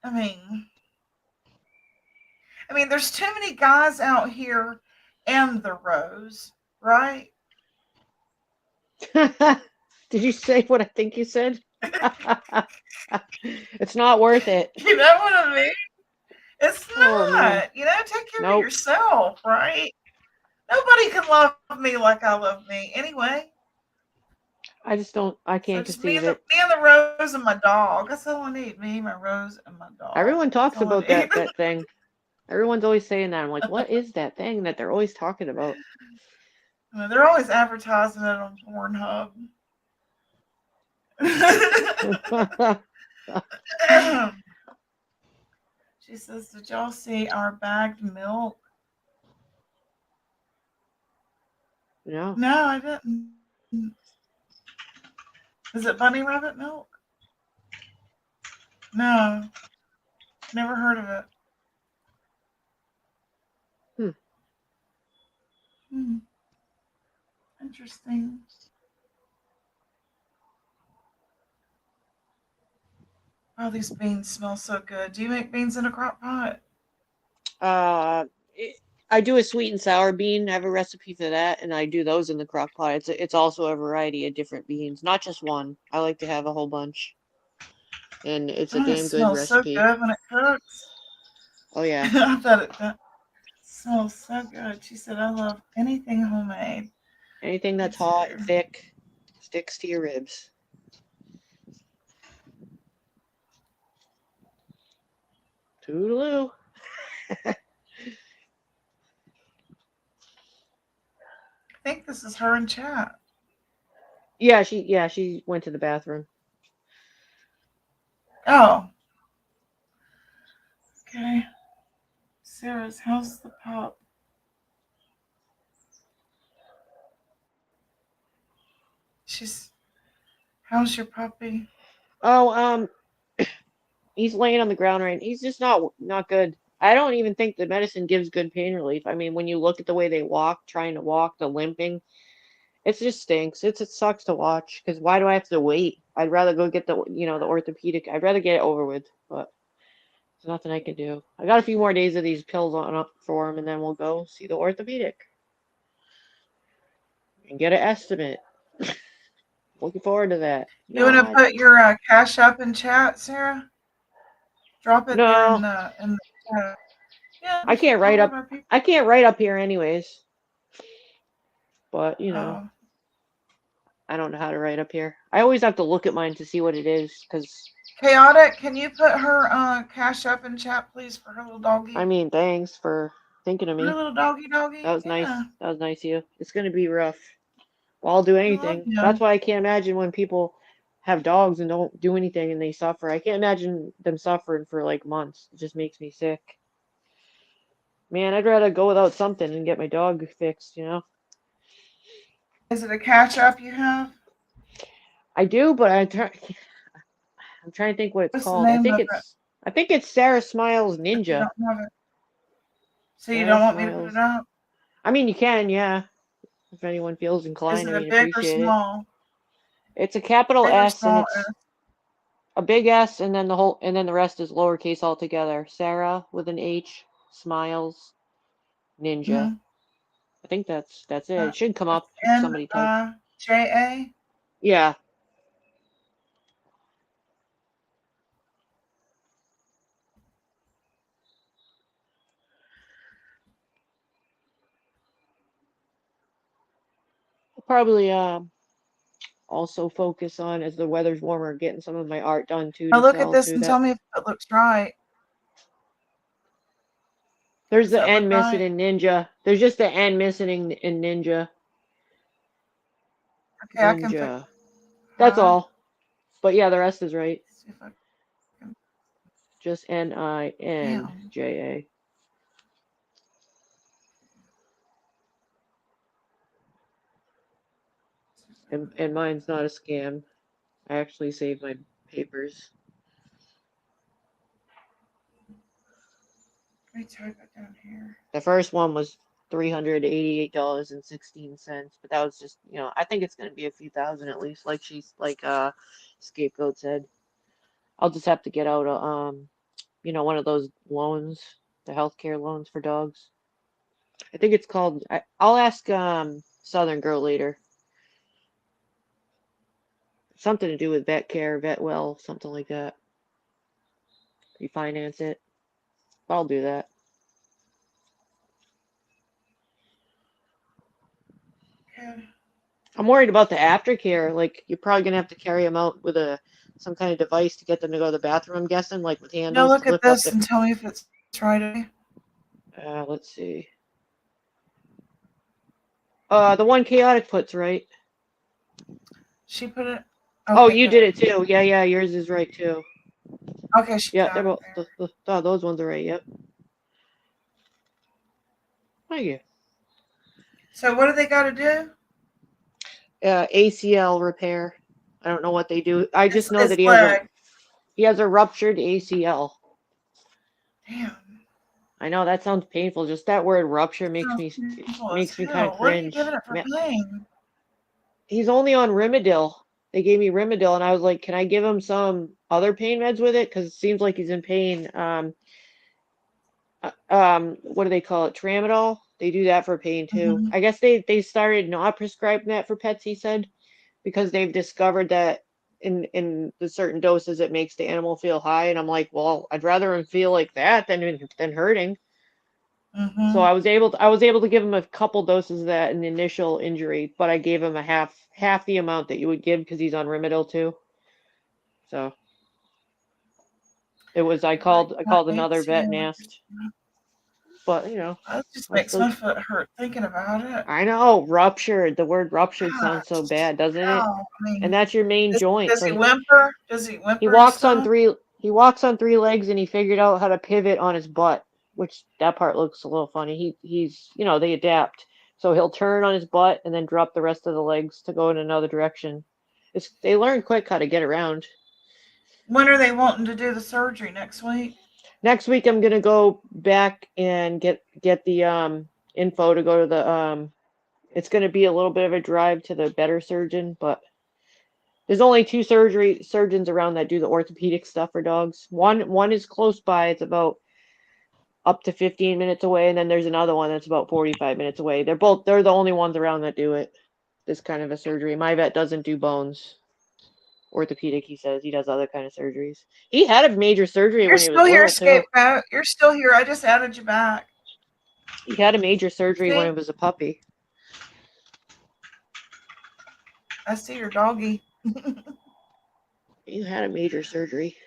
I mean, there's too many guys out here and the rose, right? Did you say what I think you said? It's not worth it. You know what I mean? It's not. Man. Take care of yourself, right? Nobody can love me like I love me anyway. I can't conceive it. Me and the rose and my dog. That's all I need. Me, my rose, and my dog. Everyone talks about that thing. Everyone's always saying that. I'm like, what is that thing that they're always talking about? They're always advertising it on Pornhub. She says, did y'all see our bagged milk? No. No, I didn't. Is it bunny rabbit milk? No. Never heard of it. Interesting. Oh, these beans smell so good. Do you make beans in a crock pot? I do a sweet and sour bean. I have a recipe for that, and I do those in the crock pot. It's also a variety of different beans, not just one. I like to have a whole bunch, and it's a damn good recipe. It smells so good when it cooks. Oh yeah. I thought it smells so good. She said, I love anything homemade. Anything that's hot and thick sticks to your ribs. Toodaloo. I think this is her in chat. Yeah, she went to the bathroom. Oh. Okay. Sarah's, how's the pup? How's your puppy? Oh, he's laying on the ground right. He's just not good. I don't even think the medicine gives good pain relief. I mean, when you look at the way they walk, trying to walk, the limping, it just stinks. It sucks to watch because why do I have to wait? I'd rather go get the the orthopedic. I'd rather get it over with, but there's nothing I can do. I got a few more days of these pills on up for him, and then we'll go see the orthopedic and get an estimate. Looking forward to that. You want to put your cash up in chat, Sarah? Drop it there in the chat. Yeah, I can't write up. I can't write up here anyways. But I don't know how to write up here. I always have to look at mine to see what it is because. Chaotic, can you put her cash up in chat, please, for her little doggy? I mean, thanks for thinking of me. Her little doggy. That was nice. That was nice of you. It's gonna be rough. Well, I'll do anything. That's why I can't imagine when people have dogs and don't do anything and they suffer. I can't imagine them suffering for like months. It just makes me sick. Man, I'd rather go without something and get my dog fixed, Is it a catch up you have? I do, but I'm trying to think what it's called. I think it's Sarah Smiles Ninja. You don't have it. So you don't want me to put it up? I mean, you can, yeah. If anyone feels inclined, Is it a big or small? It's a capital S and it's a big S, and then the rest is lowercase altogether. Sarah with an H, Smiles, Ninja. Mm-hmm. I think that's it. It should come up if somebody types. J-A? Yeah. I'll probably also focus on, as the weather's warmer, getting some of my art done too. Now look at this and tell me if it looks right. There's the N missing in Ninja. There's just the N missing in Ninja. Okay, Ninja. I can fix. That's all. But yeah, the rest is right. See if I can... Just Ninja. And mine's not a scam. I actually saved my papers. Let me type it down here. The first one was $388.16, but that was just, I think it's going to be a few thousand at least, like Scapegoat said. I'll just have to get out one of those loans, the healthcare loans for dogs. I think it's called. I'll ask Southern Girl later. Something to do with vet care, vet well, something like that. Refinance it. I'll do that. Okay. I'm worried about the aftercare. Like, you're probably gonna have to carry them out with some kind of device to get them to go to the bathroom. I'm guessing, like with handles. Now look at this and tell me if it's right. Let's see. The one Chaotic puts right. She put it. Okay, oh, you did it too. Yeah, yours is right too. Okay, yeah, they're both. Those ones are right. Yep. Thank you. So what do they got to do? ACL repair. I don't know what they do. I just know that he has a ruptured ACL. Damn. I know that sounds painful. Just that word rupture makes me kind of cringe. What are you giving it for pain? He's only on Rimadyl. They gave me Rimadyl, and I was like, "Can I give him some other pain meds with it? Because it seems like he's in pain." What do they call it? Tramadol. They do that for pain too. Mm-hmm. I guess they started not prescribing that for pets. He said, because they've discovered that in the certain doses it makes the animal feel high. And I'm like, well, I'd rather him feel like that than hurting. Mm-hmm. So I was able to give him a couple doses of that in the initial injury, but I gave him a half the amount that you would give because he's on Rimadyl too. So it was I called another vet and asked. But that just makes my foot hurt thinking about it. I know, ruptured. The word ruptured sounds so bad, doesn't it? I mean, and that's your main joint. Does he whimper? He walks on three. He walks on three legs, and he figured out how to pivot on his butt, which that part looks a little funny. He's they adapt. So he'll turn on his butt and then drop the rest of the legs to go in another direction. They learn quick how to get around. When are they wanting to do the surgery? Next week? Next week I'm gonna go back and get the info to go to the it's gonna be a little bit of a drive to the better surgeon, but there's only two surgeons around that do the orthopedic stuff for dogs. One is close by, it's about up to 15 minutes away, and then there's another one that's about 45 minutes away. They're the only ones around that do it. This kind of a surgery. My vet doesn't do bones. Orthopedic, he says. He does other kind of surgeries. He had a major surgery You're when he was still here, little, too. Scapegoat. You're still here. I just added you back. He had a major surgery See? when he was a puppy. I see your doggy. He had a major surgery.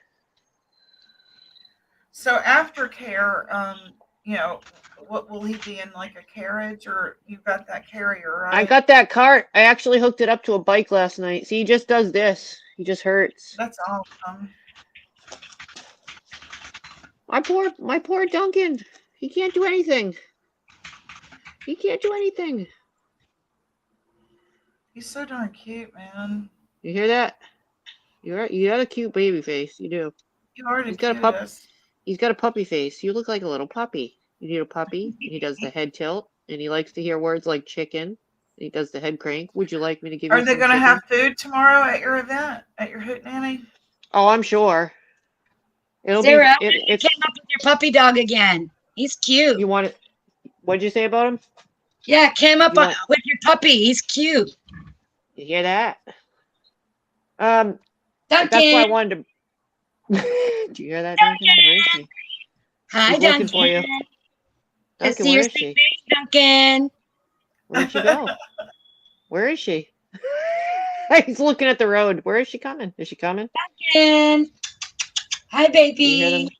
So aftercare, what will he be in, like a carriage, or you've got that carrier, right? I got that cart. I actually hooked it up to a bike last night. See, he just does this. He just hurts. That's awesome. My poor Duncan. He can't do anything. He can't do anything. He's so darn cute, man. You hear that? You got a cute baby face. You do. You are the He's got a pup. cutest. He's got a puppy face. You look like a little puppy. You need a puppy. He does the head tilt, and he likes to hear words like chicken. He does the head crank. Would you like me to give you Are they some going to chicken? have food tomorrow at your event, at your Hoot Nanny? Oh, I'm sure. Sarah, It's you came up with your puppy dog again. He's cute. you want it. What'd you say about him? Yeah, came up You want- with your puppy. He's cute. You hear that? Duncan. That's why I wanted to. Do you hear that, Duncan? Where is she? Hi, He's Duncan. looking for you. I Duncan, see where your is sweet she? face, Duncan. Where'd she go? Where is she? He's looking at the road. Where is she coming? Is she coming? Duncan. Hi, Do you hear them? baby.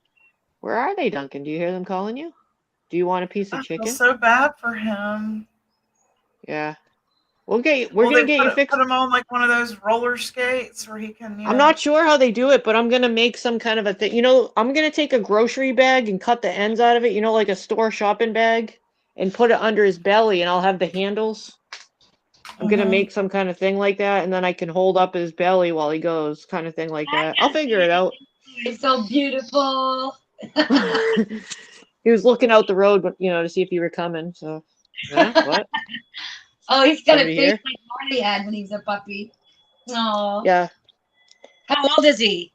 Where are they, Duncan? Do you hear them calling you? Do you want a piece of I feel chicken? so bad for him. Yeah. We're Will gonna they get you fixed. put him on like one of those roller skates where he can, I'm not sure how they do it, but I'm gonna make some kind of a thing. I'm gonna take a grocery bag and cut the ends out of it, like a store shopping bag, and put it under his belly, and I'll have the handles. I'm gonna make some kind of thing like that, and then I can hold up his belly while he goes, kind of thing like that. I'll figure it out. It's so beautiful. He was looking out the road, but to see if you were coming. So, yeah, what? Oh, he's got a Somebody face here? like Marty had when he was a puppy. Oh. Yeah, How old is he?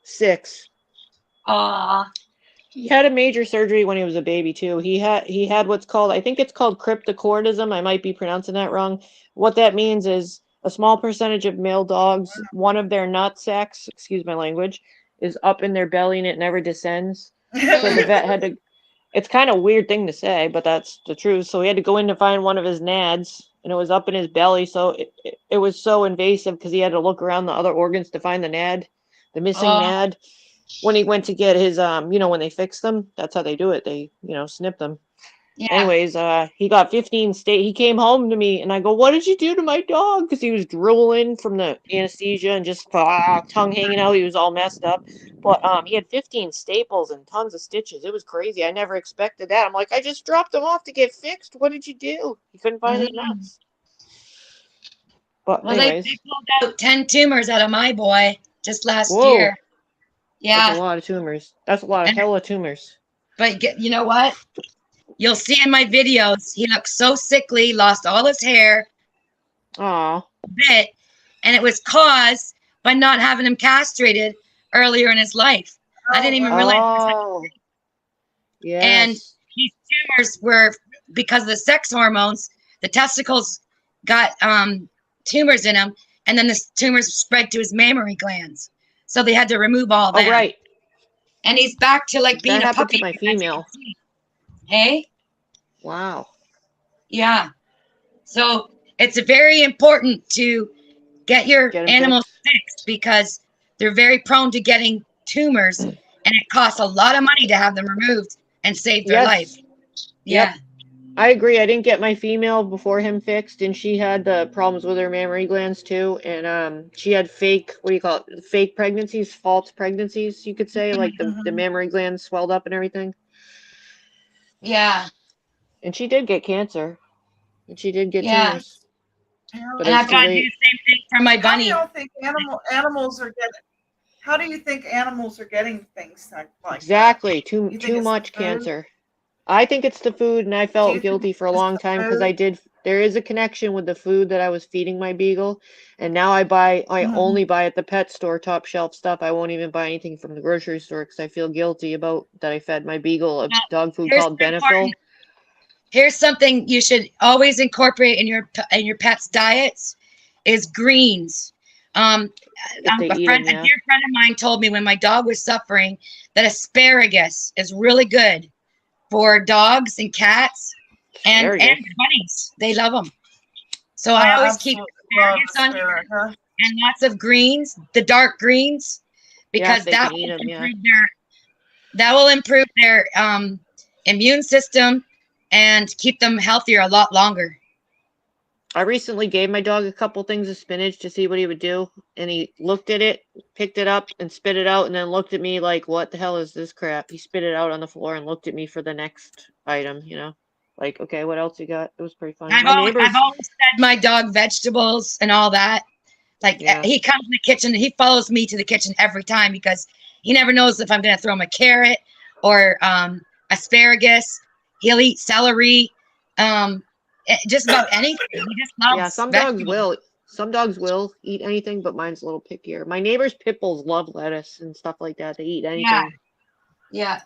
6. Aw. He had a major surgery when he was a baby too. He had what's called, I think it's called cryptochordism. I might be pronouncing that wrong. What that means is a small percentage of male dogs, one of their nut sacs, excuse my language, is up in their belly and it never descends. So the vet had to. It's kind of a weird thing to say, but that's the truth. So he had to go in to find one of his nads, and it was up in his belly. So it was so invasive because he had to look around the other organs to find the missing nad. When he went to get his, when they fix them, that's how they do it. They, snip them. Yeah. Anyways, he got 15 He came home to me, and I go, "What did you do to my dog?" Because he was drooling from the anesthesia and just tongue hanging out. He was all messed up. But he had 15 staples and tons of stitches. It was crazy. I never expected that. I'm like, I just dropped him off to get fixed. What did you do? He couldn't find his nuts. But Well, anyways, they pulled out 10 tumors out of my boy just last Whoa. year. Yeah. that's a lot of tumors. That's a lot of hella tumors. But you know what? You'll see in my videos, he looked so sickly, lost all his hair, Aw. bit, and it was caused by not having him castrated earlier in his life. I didn't even realize. Oh. Yes. And these tumors were because of the sex hormones. The testicles got tumors in them, and then the tumors spread to his mammary glands. So they had to remove all that. Oh, right. And he's back to like being That a happened puppy. to my female. Hey? Wow. Yeah. So it's very important to get your Get 'em animals fixed because they're very prone to getting tumors, and it costs a lot of money to have them removed and save their Yes. life. Yeah. Yep. I agree. I didn't get my female before him fixed, and she had the problems with her mammary glands too. And she had fake, what do you call it? Fake pregnancies, false pregnancies, you could say. Like the mammary glands swelled up and everything. Yeah. And she did get cancer. And she did get Yeah. tumors. But And it's I've got to do too the late. same thing for my How do bunny. y'all think animals are getting? How do you think animals are getting things like that? Exactly. You think Too it's much the food? cancer. I think it's the food, and I Do felt you think guilty for a it's long the time because food? there is a connection with the food that I was feeding my beagle, and now I Mhm. only buy at the pet store top shelf stuff. I won't even buy anything from the grocery store because I feel guilty about that I fed my beagle a Now, dog food here's called the Benefil. important. Here's something you should always incorporate in your pet's diets is greens. If they eat them, A yeah. dear friend of mine told me when my dog was suffering that asparagus is really good for dogs and cats and Asparagus. bunnies. They love them. So I always keep Absolutely love asparagus on here asparagus. and lots of greens, the dark greens, Yeah, because if they that can eat will them, yeah. improve their immune system and keep them healthier a lot longer. I recently gave my dog a couple things of spinach to see what he would do, and he looked at it, picked it up, and spit it out, and then looked at me like, "What the hell is this crap?" He spit it out on the floor and looked at me for the next item, you know? Like, okay, what else you got? It was pretty funny. I've always fed my dog vegetables and all that. Like Yeah. he comes in the kitchen, he follows me to the kitchen every time because he never knows if I'm going to throw him a carrot or asparagus. He'll eat celery, just about anything. He just loves Yeah, some vegetables. dogs will eat anything, but mine's a little pickier. My neighbor's pit bulls love lettuce and stuff like that. They eat anything. Yeah.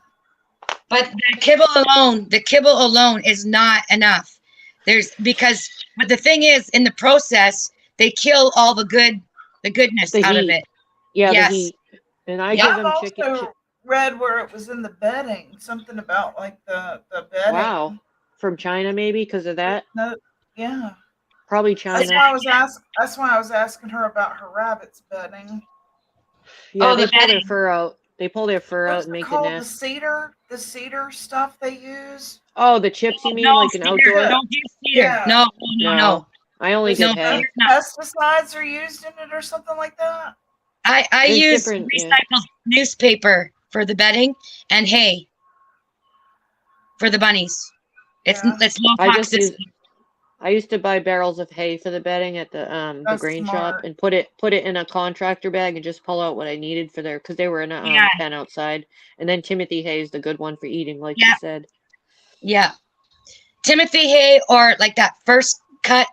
But the kibble alone is not enough. But the thing is, in the process, they kill all the goodness The out of heat. it. Yeah, Yes. the heat. And I Yeah. give I've them also chicken. read where it was in the bedding, something about like the bedding. Wow. From China, maybe because of that. No, yeah. Probably That's China. why I was asking her about her rabbits bedding. Yeah, Oh, they the pull their bedding. fur out. They pull their fur out What's and it make the called? nest. The cedar stuff they use. Oh, the chips you mean, No, like an cedar. outdoor? Don't use cedar. Yeah. No. I only There's get No, hay. pesticides are used in it or something like that. I There's use different, yeah. recycled newspaper for the bedding and hay for the bunnies. It's Yeah. low I just toxicity. I used to buy barrels of hay for the bedding at the That's grain smart. shop and put it in a contractor bag and just pull out what I needed for their because they were in a Yeah. pen outside. And then Timothy hay is the good one for eating, like Yeah. you said. Yeah. Timothy hay or like that first cut.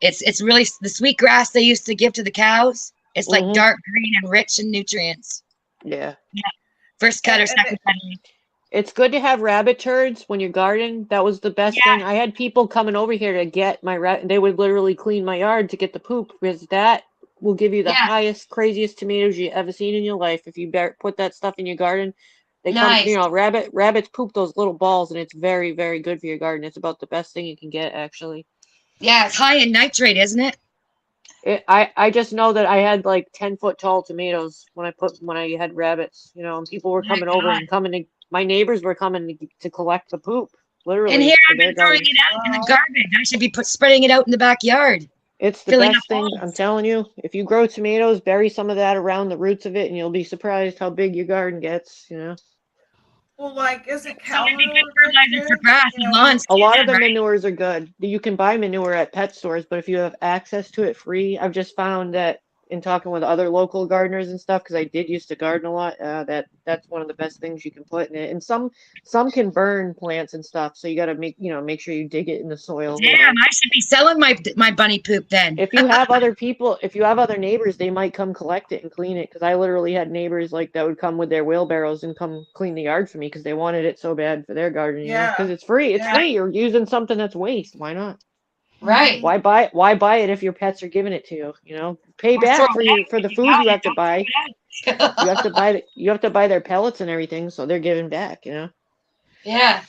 It's really the sweet grass they used to give to the cows. It's like Mhm. dark green and rich in nutrients. Yeah. First cut or And second cut. It's good to have rabbit turds when you're gardening. That was the best Yeah. thing. I had people coming over here to get my rat. They would literally clean my yard to get the poop because that will give you the Yeah. highest, craziest tomatoes you ever seen in your life. If you put that stuff in your garden, they Nice. come. You know, rabbits poop those little balls, and it's very, very good for your garden. It's about the best thing you can get, actually. Yeah, it's high in nitrate, isn't it? I just know that I had like 10-foot tall tomatoes when I had rabbits, you know, and people were My coming over God. and my neighbors were coming to collect the poop, literally. And here for I've their been throwing gardens. it out in the garbage. I should be spreading it out in the backyard. It's the filling best up thing. holes. I'm telling you, if you grow tomatoes, bury some of that around the roots of it, and you'll be surprised how big your garden gets, you know. Well, like, is it So cow it'd be good manure fertilizer for good? grass You and know, lawns. A lot of the right? manures are good. You can buy manure at pet stores, but if you have access to it free, I've just found that in talking with other local gardeners and stuff, because I did used to garden a lot, that's one of the best things you can put in it. And some can burn plants and stuff, so you got to make sure you dig it in the soil. you know. Damn, I should be selling my bunny poop then. If you have other people, if you have other neighbors, they might come collect it and clean it. Because I literally had neighbors like that would come with their wheelbarrows and come clean the yard for me because they wanted it so bad for their garden. You know, Yeah. because it's free. It's Yeah. free. You're using something that's waste. Why not? Right. Why buy it? Why buy it if your pets are giving it to you? You know, pay Or back throw for it out. the You food got you it, have to don't buy. throw it out. You have to buy their pellets and everything, so they're giving back. You know. Yeah.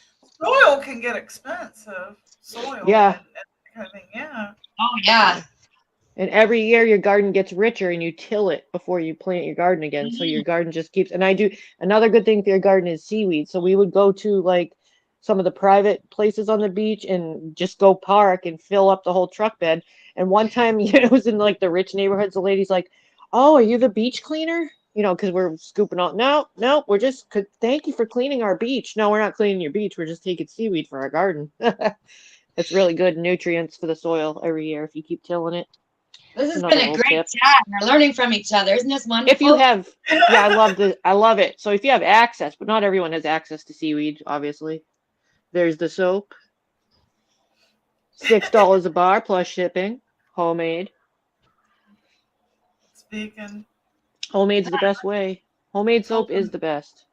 Soil can get expensive. Soil. Yeah. And that kind of thing. Yeah. Oh yeah. And every year your garden gets richer and you till it before you plant your garden again. So your garden just keeps, and another good thing for your garden is seaweed. So we would go to like some of the private places on the beach and just go park and fill up the whole truck bed. And one time, it was in like the rich neighborhoods. The lady's like, "Oh, are you the beach cleaner?" You know, because we're scooping out. No, we're thank you for cleaning our beach. No, we're not cleaning your beach. We're just taking seaweed for our garden. It's really good nutrients for the soil every year if you keep tilling it. This has Another been a little great tip. chat. We're learning from each other. Isn't this wonderful? If you have, yeah, I love it. So if you have access, but not everyone has access to seaweed, obviously. There's the soap. $6 a bar plus shipping. Homemade. Speaking. Homemade's the best way. Homemade soap Told him- is the best.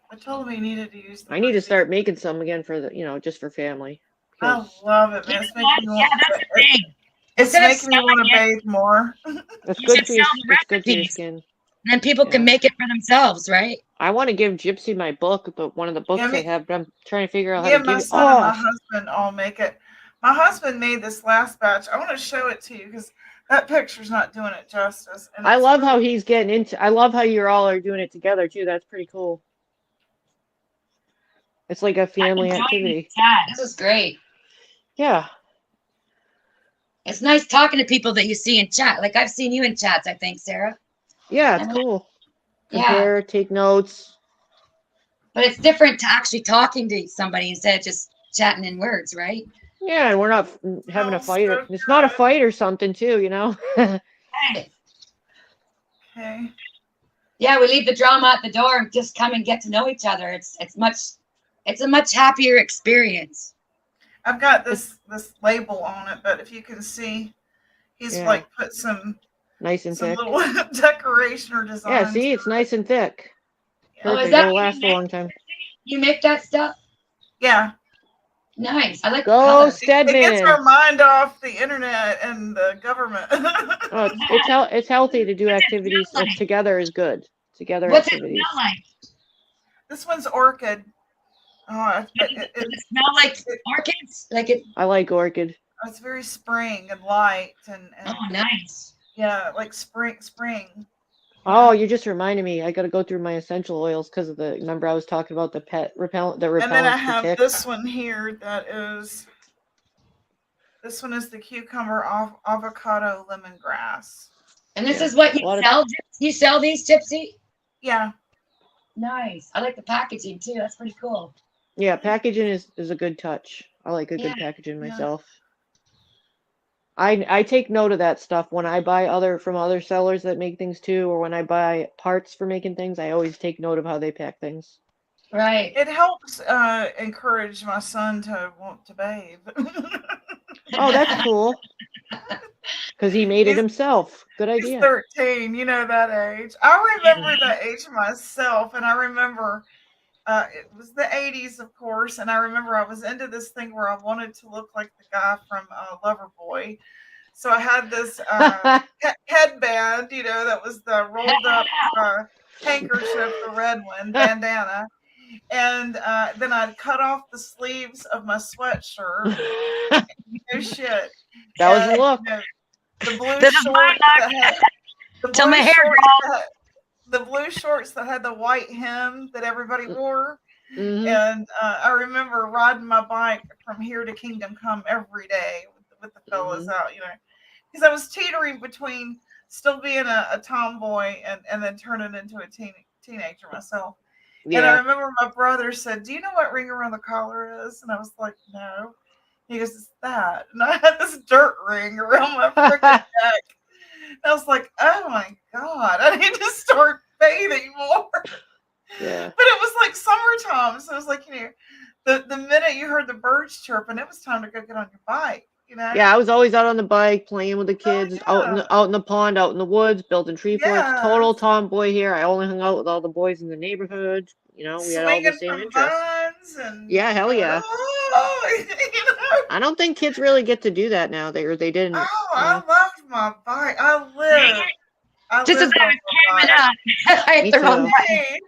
I told him he needed to use the I need to word start making some again for the, just for family. I Because love it, man. It's making me Yeah, want that's the thing. it's Instead of making me want to selling it, bathe more. it's You good should for your, sell the it's good for your recipes. skin. And then people can Yeah. make it for themselves, right? I want to give Gypsy my book, but one of the books Yeah, I have, but I'm trying to figure out how Yeah, to my give it. son and my Oh, husband all make it. My husband made this last batch. I want to show it to you because that picture's not doing it justice. And I it's love how really- he's getting into. I love how you're all are doing it together too. That's pretty cool. It's like a family activity. This is great. Yeah. It's nice talking to people that you see in chat. Like I've seen you in chats, I think, Sarah. Yeah, it's And- cool. Yeah. Compare, take notes. But it's different to actually talking to somebody instead of just chatting in words, right? Yeah, and we're not having a Oh, fight. so It's not a good. fight or something too, you know. Right. Okay. Yeah, we leave the drama at the door and just come and get to know each other. It's a much happier experience. I've got this label on it, but if you can see, he's Yeah. like put some Nice and thick. little decoration or design. Yeah, see, it's nice and thick. Oh, is Perfect. that It'll what you last a make? long time. You make that stuff? Yeah. Nice. I like the Go, color. It gets our Stedman. mind off the internet and the government. Oh, it's healthy to do activities smell like? together is good. Together What's it activities. smell like? This one's orchid. Oh, Does it smell like orchids? Like it? I like orchid. it's very spring and light and Oh, nice. yeah, like spring. Oh, you just reminded me. I got to go through my essential oils because of the. Remember, I was talking about the repellent, the And then I repellents for have ticks. this one here that is. This one is the cucumber avocado lemongrass. And this Yeah, is what a you lot of- sell? You sell these, Gypsy? Yeah. Nice. I like the packaging too. That's pretty cool. Yeah, packaging is a good touch. I like a good Yeah, packaging yeah. myself. I take note of that stuff when I buy from other sellers that make things too, or when I buy parts for making things. I always take note of how they pack things. Right. It helps encourage my son to want to bathe. Oh, that's cool. Because he made it He's- himself. Good He's idea. 13, you know that age. I remember that age myself, and I remember it was the 80s, of course, and I remember I was into this thing where I wanted to look like the guy from Loverboy. So I had this headband, that was the rolled up handkerchief, the red one, bandana. And then I'd cut off the sleeves of my sweatshirt. No shit. That was the And, look. the blue This is shorts my that had the Till my blue hair shorts grows. the blue shorts that had the white hem that everybody wore. Mhm. And I remember riding my bike from here to Kingdom Come every day with the fellas out, because I was teetering between still being a tomboy and then turning into a teenager myself. And I Yeah. remember my brother said, "Do you know what ring around the collar is?" And I was like, "No." He goes, "It's that." And I had this dirt ring around my freaking neck. And I was like, "Oh my God, I need to start bathing more." Yeah. But it was like summertime. So it was like, the minute you heard the birds chirping, it was time to go get on your bike, Yeah, I was always out on the bike playing with the kids, out in the pond, out in the woods, building tree forts. Yes. Total tomboy here. I only hung out with all the boys in the neighborhood. We had all the Swinging same from interests. vines and Yeah, hell yeah. oh, I don't think kids really get to do that now. They didn't. Oh, I loved my bike. I lived Just as on I was my climbing bike. up, I hit Me the wrong too. button. Hey,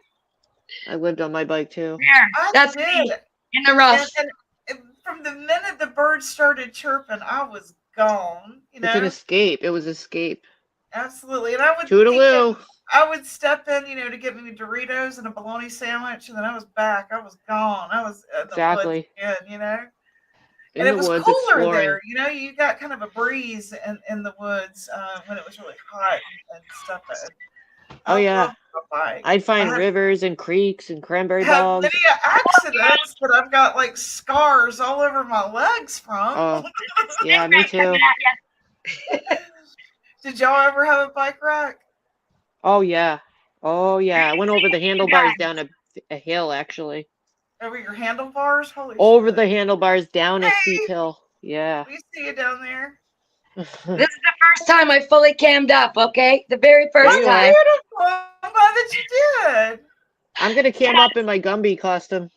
I lived on my bike too. There. I That's did. me in the rough. And from the minute the birds started chirping, I was gone. It's an escape. It was escape. Absolutely. And I would Toodaloo. I would step in, to get me Doritos and a bologna sandwich, and then I was back. I was gone. I was in the Exactly. woods again, In and it the was woods cooler exploring. there. You got kind of a breeze in the woods when it was really hot and stuff. Oh, yeah. loved my bike. I'd find I have rivers and creeks and cranberry had bogs. many accidents that I've got like scars all over my legs from. Oh, yeah, me too. Did y'all ever have a bike wreck? Oh yeah. Oh yeah. I went over the handlebars down a hill actually. Over your handlebars? Holy Over shit. the handlebars down a steep Hey! hill. Yeah. We see you down there. This is the first time I fully cammed up, okay? The very first you time. are. Beautiful. I'm glad that you did. I'm gonna cam up in my Gumby costume.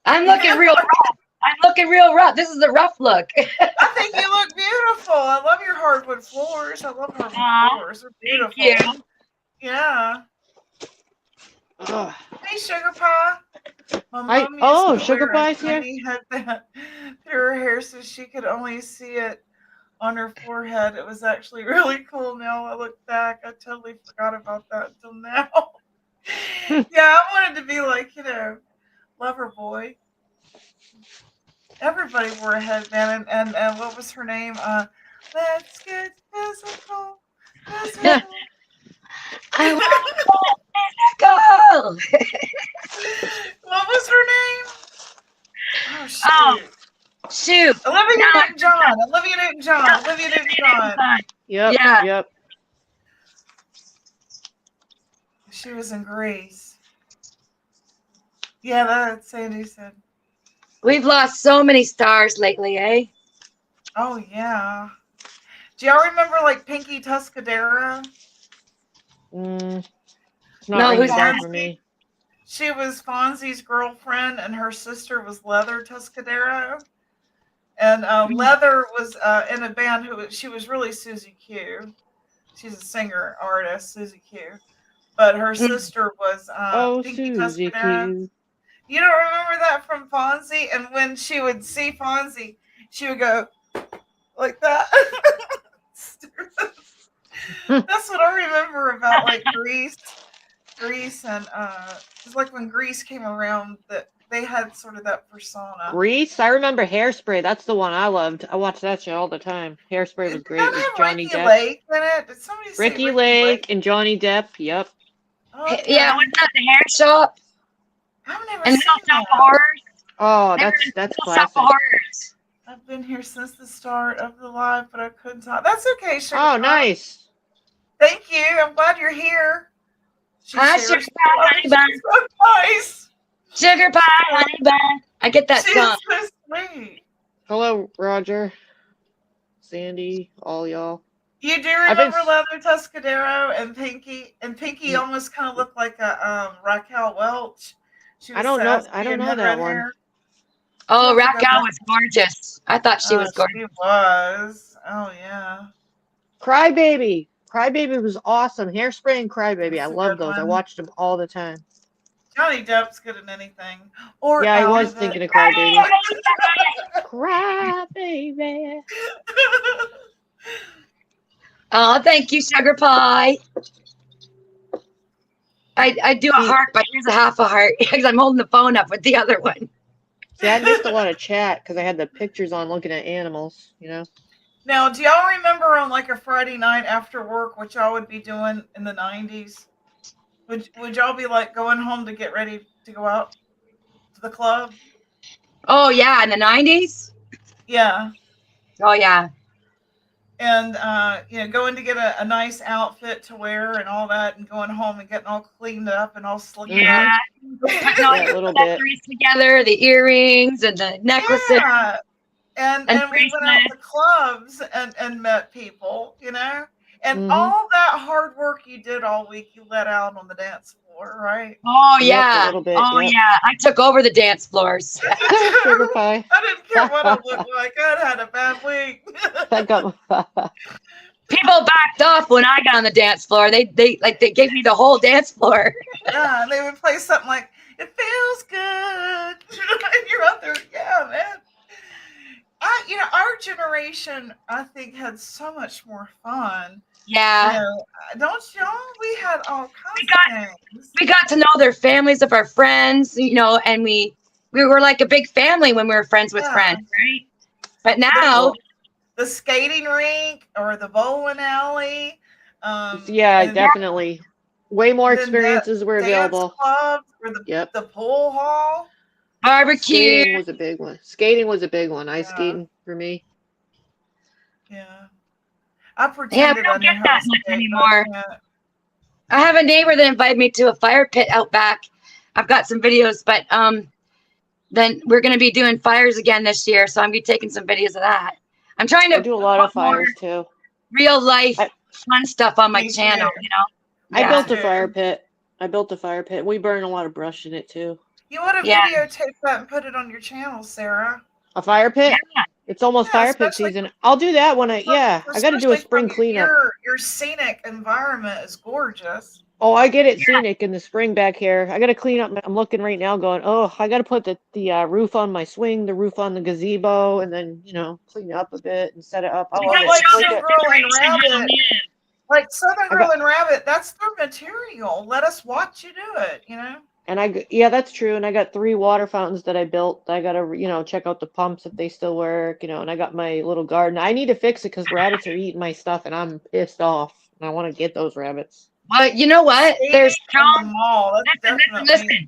I'm looking real rough. I'm looking real rough. This is the rough look. I think you look beautiful. I love your hardwood floors. I love hardwood floors. They're beautiful. Thank you. Yeah. Ugh. Hey, Sugar Pie. My mom used oh, to Sugar wear Pie's a here? tiny headband through her hair so she could only see it on her forehead. It was actually really cool. Now I look back, I totally forgot about that until now. Yeah, I wanted to be like, lover boy. Everybody wore a headband, and what was her name? Let's get physical. Physical. I want to go. What was her name? Oh, shoot. Oh, shoot. Olivia No. Newton-John. Olivia Newton-John. Olivia Newton-John. Yep. Yeah. Yep. She was in Greece. Yeah, that's Sandy said. We've lost so many stars lately, eh? Oh, yeah. Do y'all remember, like, Pinky Tuscadero? It's No, not ringing who's bell that? for me. She was Fonzie's girlfriend, and her sister was Leather Tuscadero. And Leather was in a band she was really Susie Q. She's a singer, artist, Susie Q. But her sister was Pinky Susie Tuscadero. Q. You don't remember that from Fonzie? And when she would see Fonzie, she would go like that. That's what I remember about like Grease, and it's like when Grease came around that they had sort of that persona. Grease? I remember Hairspray. That's the one I loved. I watched that show all the time. Hairspray was Did great that with have Johnny Ricky Depp. Lake in it? Did somebody say Ricky Lake and Johnny Depp. Yep. Oh, okay. Yeah, wasn't that the hair shop? I've never And seen Little Shop that. of Horrors? Oh, They were in that's Little Shop classic. of Horrors. I've been here since the start of the live, but I couldn't talk. That's okay, Sugar Oh, Pie. nice. Thank you. I'm glad you're here. She Hi, shares Sugar Pie, honey she's bun. so nice. Sugar Pie, honey bun. I get that She's song. so sweet. Hello, Roger, Sandy, all y'all. You do I've been remember Leather Tuscadero and Pinky? And Pinky almost kind of looked like a Raquel Welch. She was I don't know. sassy I don't and know had that red one. hair. Oh, You have to go Raquel back. was gorgeous. I thought she was gorgeous. She was. Oh, yeah. Crybaby. Crybaby was awesome. Hairspray and Crybaby. I That's a love good those. I one. watched them all the time. Johnny Depp's good at anything. Or Yeah, I out was of thinking it. of Crybaby. Crybaby. Oh, thank you, Sugar Pie. I do a heart, but here's a half a heart because I'm holding the phone up with the other one. See, I missed a lot of chat because I had the pictures on looking at animals, you know? Now, do y'all remember on like a Friday night after work what y'all would be doing in the 90s? Would y'all be like going home to get ready to go out to the club? Oh, yeah, in the 90s? Yeah. Oh, yeah. And, going to get a nice outfit to wear and all that and going home and getting all cleaned up and all slicked Yeah. up. Putting all Yeah, a your little bit. accessories together, the earrings and the necklaces. Yeah. And we went out bracelets. to clubs and met people, And Mhm. all that hard work you did all week, you let out on the dance floor, right? Oh, Yep, yeah. a little bit, Oh, yep. yeah. I took over the dance floors. Sugar Pie. I didn't care what I looked like. I had a bad week. I got People backed off when I got on the dance floor. They gave me the whole dance floor. Yeah, and they would play something like, "It feels good." And you're out there, yeah, man. Our generation, I think, had so much more fun. Yeah. Don't y'all? We had all kinds of things. We got to know their families of our friends, and we were like a big family when we were friends with Yeah. friends, right? But now, The skating rink or the bowling alley. yeah, and definitely. Way more Then experiences were dance available. club or Yep. the pool hall. Barbecue. Skating was a big one. Skating was a big one. Ice Yeah. skating for me. Yeah. I Yeah, we pretended I don't knew get how that to much skate, but anymore. I can't. I have a neighbor that invited me to a fire pit out back. I've got some videos, but then we're going to be doing fires again this year, so I'm going to be taking some videos of that. I'm trying to I do a lot put of fires too. real life I- fun stuff on my Me channel, too. you know. I Yeah. built a too. fire pit. We burn a lot of brush in it too. You ought to Yeah. videotape that and put it on your channel, Sarah. A fire pit? Yeah. It's almost Yeah, fire pit especially season. I'll do that when I got to do a especially spring from cleanup. your scenic environment is gorgeous. Oh, I get it scenic in the spring back here. I got to clean up. I'm looking right now going, oh, I got to put the roof on my swing, the roof on the gazebo, and then, clean it up a bit and set it up. I love it. Like It's Southern like Girl and Rabbit. Like Southern I Girl got- and Rabbit, that's their material. Let us watch you do it, you know? yeah, that's true. And I got 3 water fountains that I built. I got to, check out the pumps if they still work, and I got my little garden. I need to fix it because rabbits are eating my stuff and I'm pissed off. And I want to get those rabbits. Well, you know what? There's Skating in the strong. mall. That's definitely. Listen.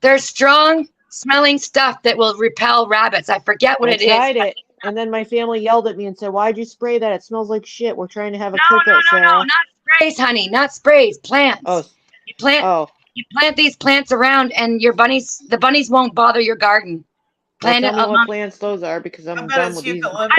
There's strong smelling stuff that will repel rabbits. I forget what I it is. tried it, and then my family yelled at me and said, "Why'd you spray that? It smells like shit. We're trying to have a cookout, No, Sarah." not sprays, honey. Not sprays. Plants. Oh, You plant oh. you plant these plants around, and the bunnies won't bother your garden. Well, Plant tell it me what along. plants those are because I I'm bet done it's with these. eucalyptus.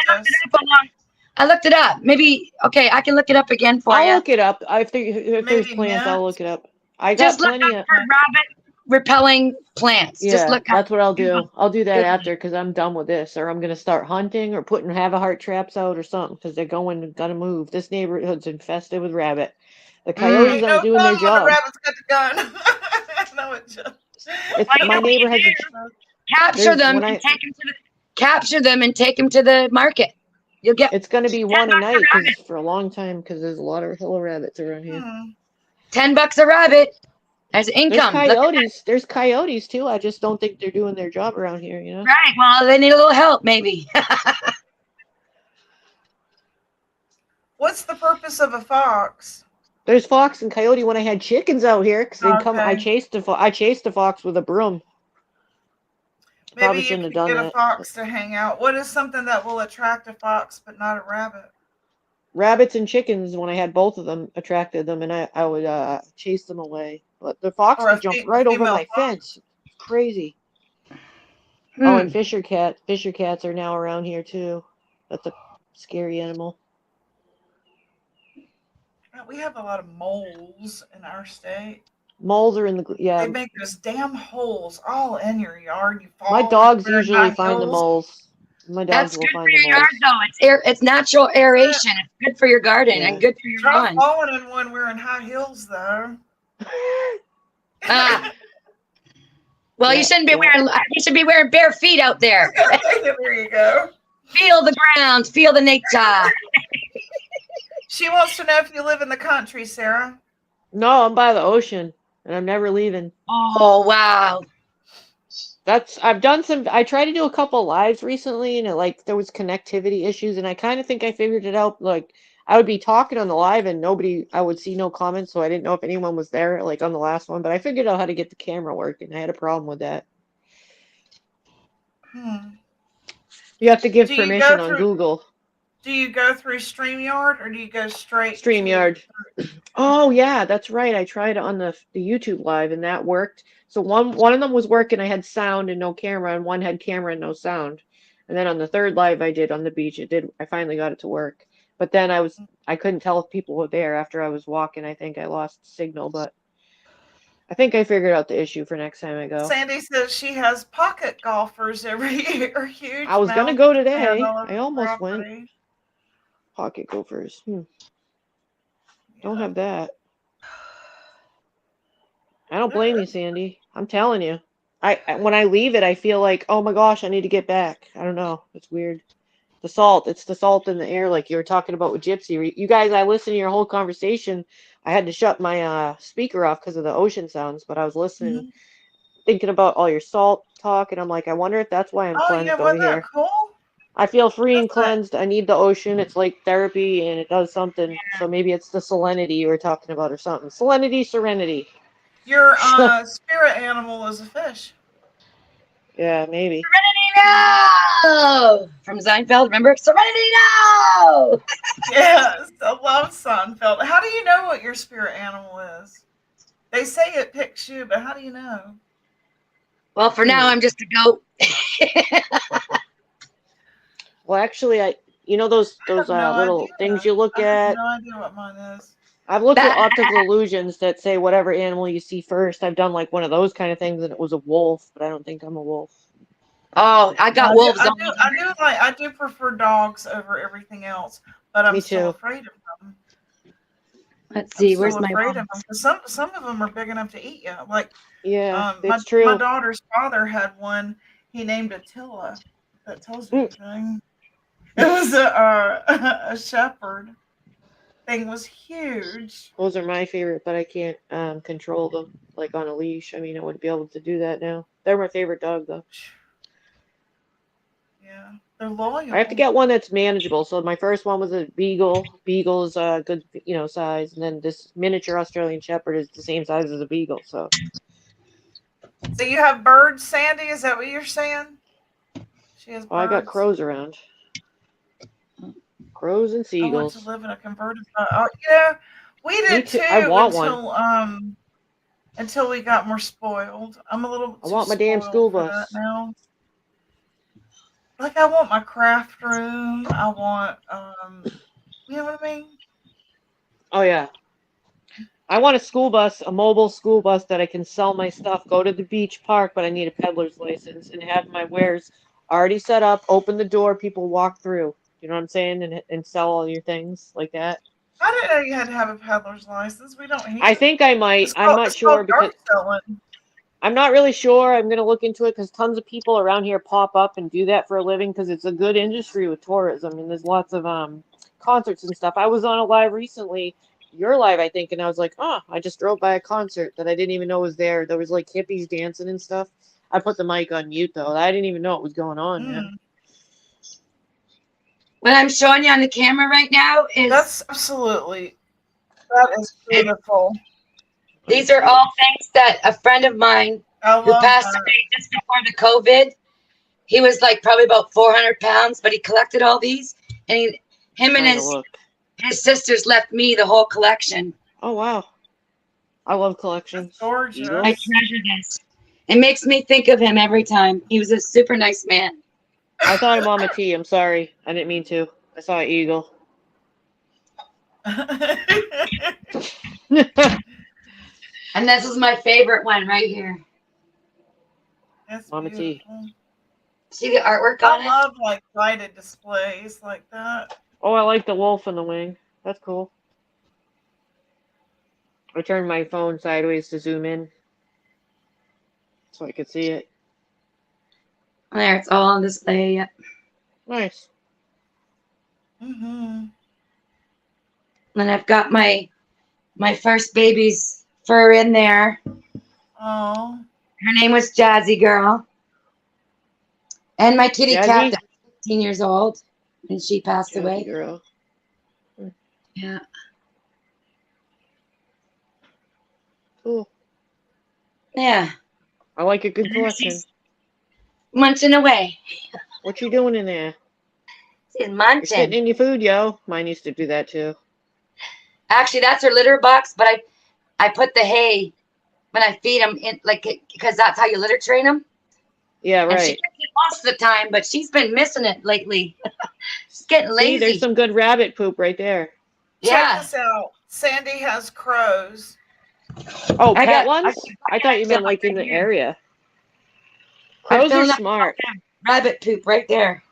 I looked it up. Maybe okay. I can look it up again for I'll you. look it up. If there's Maybe plants, I'll mint. look it up. I got Just look plenty up of. for rabbit repelling plants. Yeah, Just look up. that's what I'll do. I'll do that Google. after because I'm done with this, or I'm gonna start hunting or putting have-a-heart traps out or something because they're gotta move. This neighborhood's infested with rabbit. The coyotes Ain't aren't no doing their fun when the job. rabbit's got the gun. No, it just. My neighbor has Capture them when and take them to the market. You'll get It's gonna be one a $10 night rabbit. for a long time because there's a lot of hella rabbits around here. $10 a rabbit as income. There's coyotes too. I just don't think they're doing their job around here, Right. Well, they need a little help, maybe. What's the purpose of a fox? There's fox and coyote when I had chickens out here because they'd come. I Okay. chased the fox with a broom. Probably Maybe you shouldn't could have done get a that. fox to hang out. What is something that will attract a fox but not a rabbit? Rabbits and chickens, when I had both of them, attracted them, and I would chase them away. But the fox Or a would jump right over female my fox? fence. It's crazy. Oh, and Fisher cats are now around here too. That's a scary animal. We have a lot of moles in our state. Moles are in the They make those damn holes all in your yard. You fall. My dogs wearing usually high find the heels. moles. My dogs That's will good find for your the moles. yard, though. It's natural aeration. It's good for your garden and good for your Try lawn. falling in one wearing high heels, though. Well, you shouldn't be wearing. You should be wearing bare feet out there. There you go. Feel the ground. Feel the nature. She wants to know if you live in the country, Sarah. No, I'm by the ocean, and I'm never leaving. Oh wow. I tried to do a couple lives recently, and there was connectivity issues, and I kind of think I figured it out. Like I would be talking on the live, and I would see no comments, so I didn't know if anyone was there, like on the last one. But I figured out how to get the camera working. I had a problem with that. You have to give permission on Google. Do you go through StreamYard or do you go straight? StreamYard. Oh yeah, that's right. I tried it on the YouTube live, and that worked. So one of them was working. I had sound and no camera, and one had camera and no sound. And then on the third live I did on the beach, I finally got it to work. But then I couldn't tell if people were there after I was walking. I think I lost signal, but I think I figured out the issue for next time I go. Sandy says she has pocket golfers every year. Huge. I was gonna go today. I almost property. went. Pocket gophers. Don't have that. I don't blame you, Sandy. I'm telling you. When I leave it, I feel like, oh my gosh, I need to get back. I don't know. It's weird. The salt. It's the salt in the air, like you were talking about with Gypsy. You guys, I listened to your whole conversation. I had to shut my speaker off because of the ocean sounds, but I was listening, thinking about all your salt talk, and I'm like, I wonder if that's why I'm cleansed over here. Cool? I feel free and That's nice. cleansed. I need the ocean. It's like therapy, and it does something. So maybe it's the salinity you were talking about or something. Salinity, serenity. Your spirit animal is a fish. Yeah, maybe. No! From Seinfeld, remember? Serenity, no! Yes, I love Seinfeld. How do you know what your spirit animal is? They say it picks you, but how do you know? Well, for now, I'm just a goat. Well, actually, you know those I have no little idea. things you look I have at. no idea what mine is. I've looked at optical illusions that say whatever animal you see first. I've done like one of those kind of things, and it was a wolf, but I don't think I'm a wolf. Oh, I got wolves on me. I do prefer dogs over everything else, but I'm Me still too. afraid of them. Let's see, I'm where's still my afraid wolf? of them. 'Cause some of them are big enough to eat you. Like Yeah, my it's true. daughter's father had one. He named Attila. If that tells you anything. It was a shepherd. Thing was huge. Those are my favorite, but I can't control them like on a leash. I mean, I wouldn't be able to do that now. They're my favorite dog, though. Yeah, they're loyal. I have to get one that's manageable. So my first one was a beagle. Beagle is a good, size, and then this miniature Australian Shepherd is the same size as a beagle. So So you have birds, Sandy? Is that what you're saying? She has birds. I got crows around. Crows and I want seagulls. to live in a converted. Yeah, we did too. I want one. Until we got more spoiled. I'm a little. I want my damn school for bus that now. Like I want my craft room. I want you know what I mean? Oh yeah. I want a school bus, a mobile school bus that I can sell my stuff, go to the beach park, but I need a peddler's license and have my wares already set up, open the door, people walk through. You know what I'm saying? And sell all your things like that. I didn't know you had to have a peddler's license. We don't here. I think I might. I'm not sure because I'm not really sure. I'm going to look into it because tons of people around here pop up and do that for a living because it's a good industry with tourism and there's lots of concerts and stuff. I was on a live recently, your live, I think, and I was like, oh, I just drove by a concert that I didn't even know was there. There was like hippies dancing and stuff. I put the mic on mute though. I didn't even know what was going on, man. What I'm showing you on the camera right now is that is beautiful. These are all things that a friend of mine who passed away just before the COVID. He was like probably about 400 pounds, but he collected all these, and him and his sisters left me the whole collection. Oh wow, I love collections. That's gorgeous. I treasure this. It makes me think of him every time. He was a super nice man. I thought of Mama T. I'm sorry, I didn't mean to. I saw an eagle. And this is my favorite one right here. That's Mama beautiful. T. See the artwork on it? I love like lighted displays like that. Oh, I like the wolf in the wing. That's cool. I turned my phone sideways to zoom in so I could see it. There, it's all on display. Yep. Nice. And I've got my first baby's fur in there. Oh. Her name was Jazzy Girl. And my kitty cat that was 15 years old, and she passed away. Girl. Yeah. Cool. Yeah. I like a good collection. Munching away. What you doing in there? She's munching. You're sitting in your food, yo. Mine used to do that too. Actually, that's her litter box, but I put the hay when I feed them in, like, because that's how you litter train them. Yeah, right. And she gets it most of the time, but she's been missing it lately. She's getting lazy. See, there's some good rabbit poop right there. Check this out. Sandy has crows. Oh, pet ones? I thought you meant like in the area. Crows are smart. Rabbit poop right there.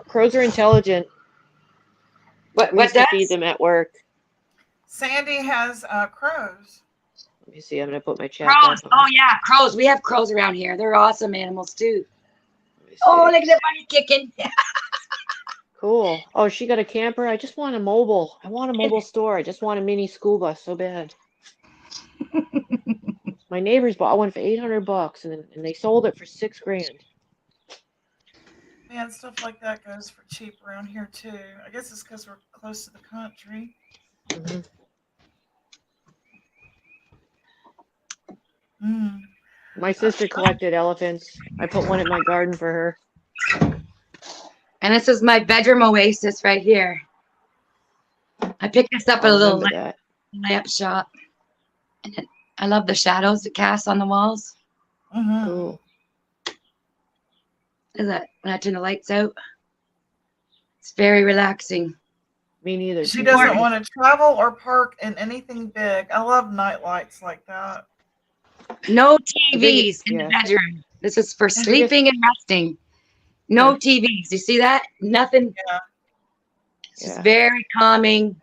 Crows are intelligent. What used to feed them at work. Sandy has crows. Let me see. I'm going to put my chat Crows. back on. Oh, yeah. Crows. We have crows around here. They're awesome animals, too. Oh, look at the bunny kicking. Cool. Oh, she got a camper. I just want a mobile. I want a mobile store. I just want a mini school bus so bad. My neighbors bought one for $800 and they sold it for $6,000. Man, stuff like that goes for cheap around here too. I guess it's because we're close to the country. Hmm. Mm. My sister collected elephants. I put one in my garden for her. And this is my bedroom oasis right here. I picked this up at a I little remember that. lamp shop. And I love the shadows it casts on the walls. Mm-hmm. Cool. Is that when I turn the lights out? It's very relaxing. Me neither. She too. doesn't want to travel or park in anything big. I love night lights like that. No The TVs biggest- in the yeah. bedroom. This is for The biggest- sleeping and resting. No TVs. You see that? Nothing. Yeah. It's just Yeah. very calming.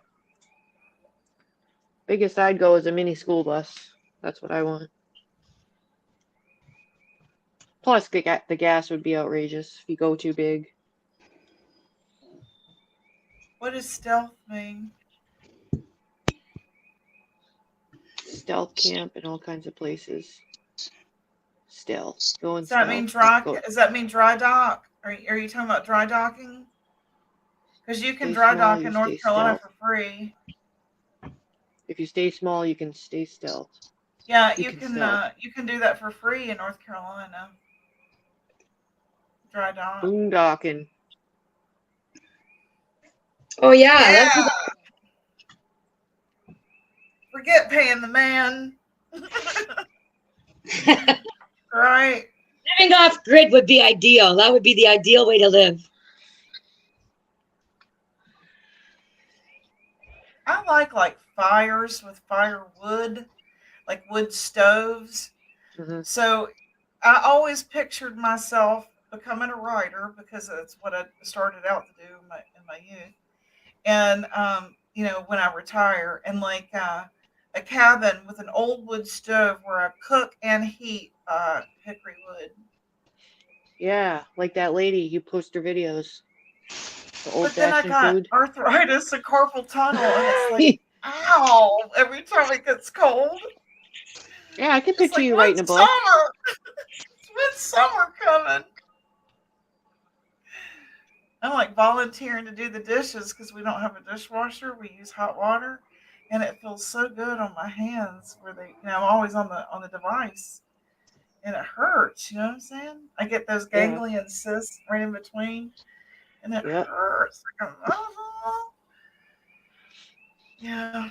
Biggest I'd go is a mini school bus. That's what I want. Plus, the gas would be outrageous if you go too big. What does stealth mean? Stealth camp in all kinds of places. Stealth. Going Does that stealth. mean Like dry? go- Does that mean dry dock? Are you talking about dry docking? Because you can Stay dry small, dock you in North stay Carolina stealth. for free. If you stay small, you can stay stealth. Yeah, You you can can stealth. you can do that for free in North Carolina. Dry dock. Boondocking. Oh, yeah. Yeah. Forget paying the man. Right. Living off grid would be ideal. That would be the ideal way to live. I like fires with firewood, like wood stoves. Mhm. So I always pictured myself becoming a writer because that's what I started out to do in my youth. And you know, when I retire, and like a cabin with an old wood stove where I cook and heat hickory wood. Yeah, like that lady who posts her videos. The But then I old-fashioned got food. arthritis and carpal tunnel, and it's like, ow, every time it gets cold. Yeah, I can It's picture like, you writing a when's book. summer? When's summer coming? I'm like volunteering to do the dishes because we don't have a dishwasher. We use hot water, and it feels so good on my hands where they, you know, I'm always on the device, and it hurts. You know what I'm saying? I get those Yeah. ganglion cysts right in between, and it Yep. hurts. Like, yeah.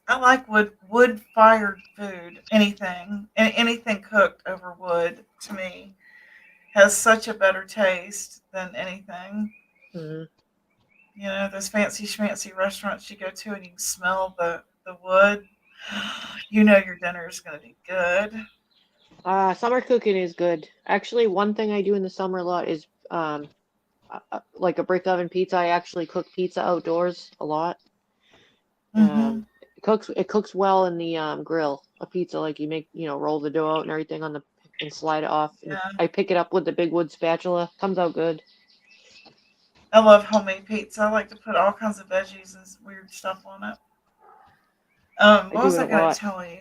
I like wood fired food. Anything cooked over wood to me has such a better taste than anything. Mhm. You know, those fancy schmancy restaurants you go to and you can smell the wood. You know your dinner is going to be good. Summer cooking is good. Actually, one thing I do in the summer a lot is like a brick oven pizza. I actually cook pizza outdoors a lot. Mhm. It cooks well in the grill. A pizza, like you make, roll the dough out and everything and slide it off. And Yeah. I pick it up with the big wood spatula. Comes out good. I love homemade pizza. I like to put all kinds of veggies and weird stuff on it. What do was it I a going lot. to tell you?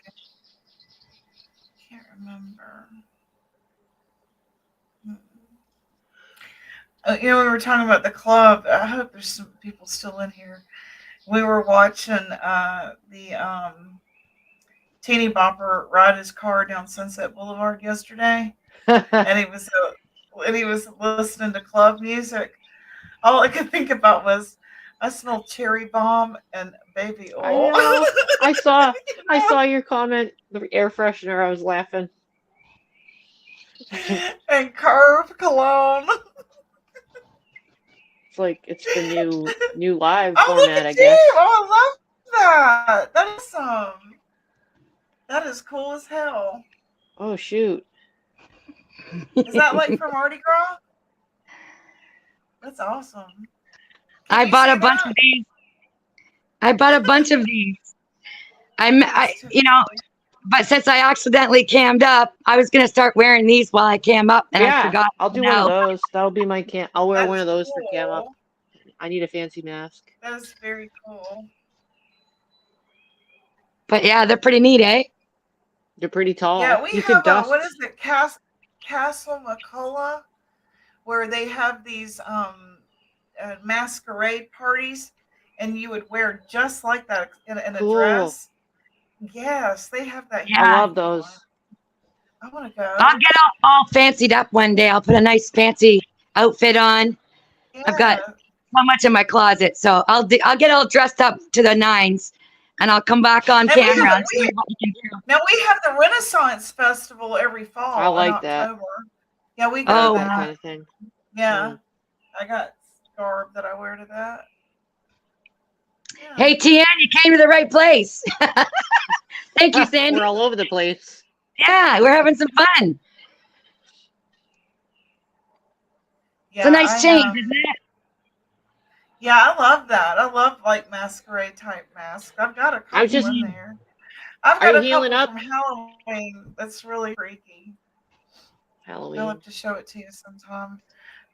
Can't remember. We were talking about the club. I hope there's some people still in here. We were watching the teeny bopper ride his car down Sunset Boulevard yesterday, and he was listening to club music. All I could think about was, I smell cherry bomb and baby I oil. know. I saw You I know? saw your comment, the air freshener. I was laughing. And Curve cologne. It's like it's the new live Oh, look format, at I you! guess. Oh, I love that. That is that is cool as hell. Oh shoot. Is that like from Mardi Gras? That's awesome. Can I you bought see a bunch that? of these. I bought a bunch of these. That's too funny. But since I accidentally cammed up, I was gonna start wearing these while I cam up, and I Yeah, forgot. I'll do one of those. That'll be my cam. I'll wear That one is of those for cam up. cool. I need a fancy mask. That is very cool. But yeah, they're pretty neat, eh? They're pretty tall. Yeah, we You have could dust. what is it? Castle McCullough, where they have these masquerade parties, and you would wear just like that in a Cool. dress. Yes, they have that. Yeah. I love those. I want to go. I'll get all fancied up one day. I'll put a nice fancy outfit on. I've got Yeah. so much in my closet, so I'll get all dressed up to the nines, and I'll come back on And we camera have- and see what we can do. Now we have the Renaissance Festival every fall. I like in that. October. Yeah, we go Oh. to That that. kind of thing. Yeah, I got garb that I wear to that. Yeah. Hey, Tian, you came to the right place. Thank you, Sandy. We're all over the place. Yeah, we're having some fun. Yeah, It's a nice I, change, isn't it? Yeah, I love that. I love like masquerade type masks. I've got a couple I was just- in there. I've Are got a you healing couple up? from Halloween. That's really freaky. I'll Halloween. have to show it to you sometime.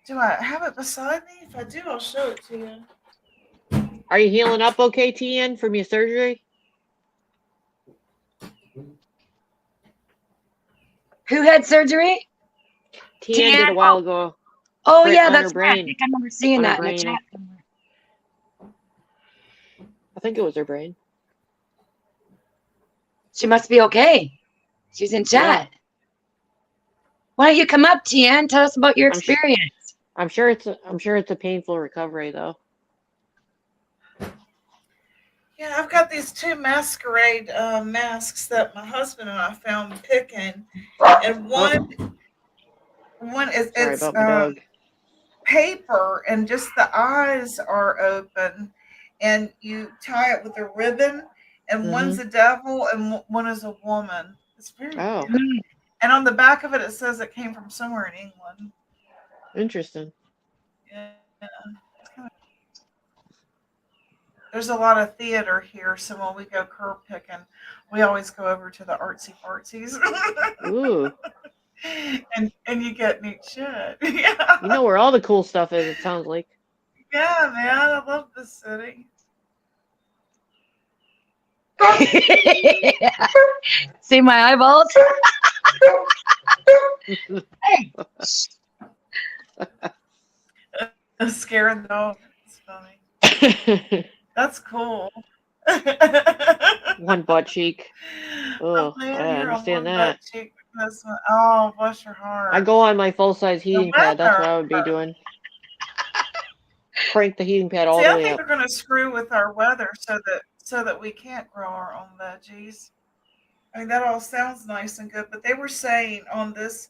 Do I have it beside me? If I do, I'll show it to you. Are you healing up okay, TN, from your surgery? Who had surgery? TN did a while ago. Oh, Right yeah, on that's her right. I brain. think I remember seeing On her that in the brain. chat somewhere. I think it was her brain. She must be okay. She's in chat. Why don't you come up, Tian? Tell us about your I'm sh- experience. I'm sure it's a painful recovery though. Yeah, I've got these two masquerade masks that my husband and I found picking, and one is Sorry it's about my dog. paper, and just the eyes are open, and you tie it with a ribbon, and one's a devil and one is a woman. It's very Oh. good. And on the back of it, it says it came from somewhere in England. Interesting. Yeah. It's kinda- There's a lot of theater here, so when we go curb picking, we always go over to the artsy fartsies. Ooh. and you get neat shit. Yeah. You know where all the cool stuff is, it sounds like. Yeah, man, I love this city. See my eyeballs? Hey. Scaring the dog. It's funny. That's cool. One butt cheek. Oh, I'm laying I here on understand one that. butt cheek with this one. Oh, bless your heart. I go on my full-size heating pad. That's what I would be weather. doing. Crank the heating pad all See, the I way think up. they're going to screw with our weather so that we can't grow our own veggies. I mean, that all sounds nice and good, but they were saying on this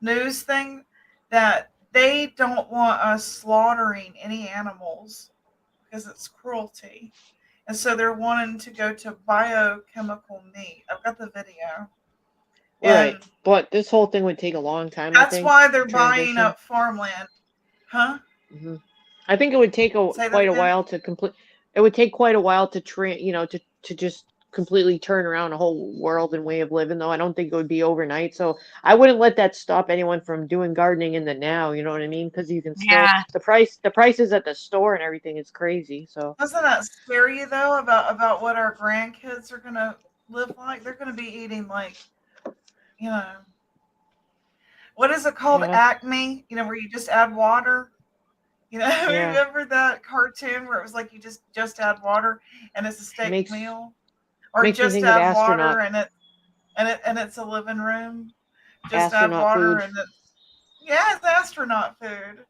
news thing that they don't want us slaughtering any animals because it's cruelty. And so they're wanting to go to biochemical meat. I've got the video. Right. And But this whole thing would take a long time, I that's think. why they're buying transition. up farmland. Huh? hmm I think it would take Say that quite a again? while to complete. It would take quite a while to to just completely turn around a whole world and way of living. Though I don't think it would be overnight. So I wouldn't let that stop anyone from doing gardening in the now. You know what I mean? Because you can still Yeah. the prices at the store and everything is crazy. So Doesn't that scare you though about what our grandkids are gonna live like? They're gonna be eating like, you know, what is it called? Yeah. Acme? You know, where you just add water. You know, Yeah. remember that cartoon where it was like you just add water and it's a steak Makes- meal, or makes me just think of add water astronaut. and it's a living room. Just add Astronaut water food. and it's astronaut food.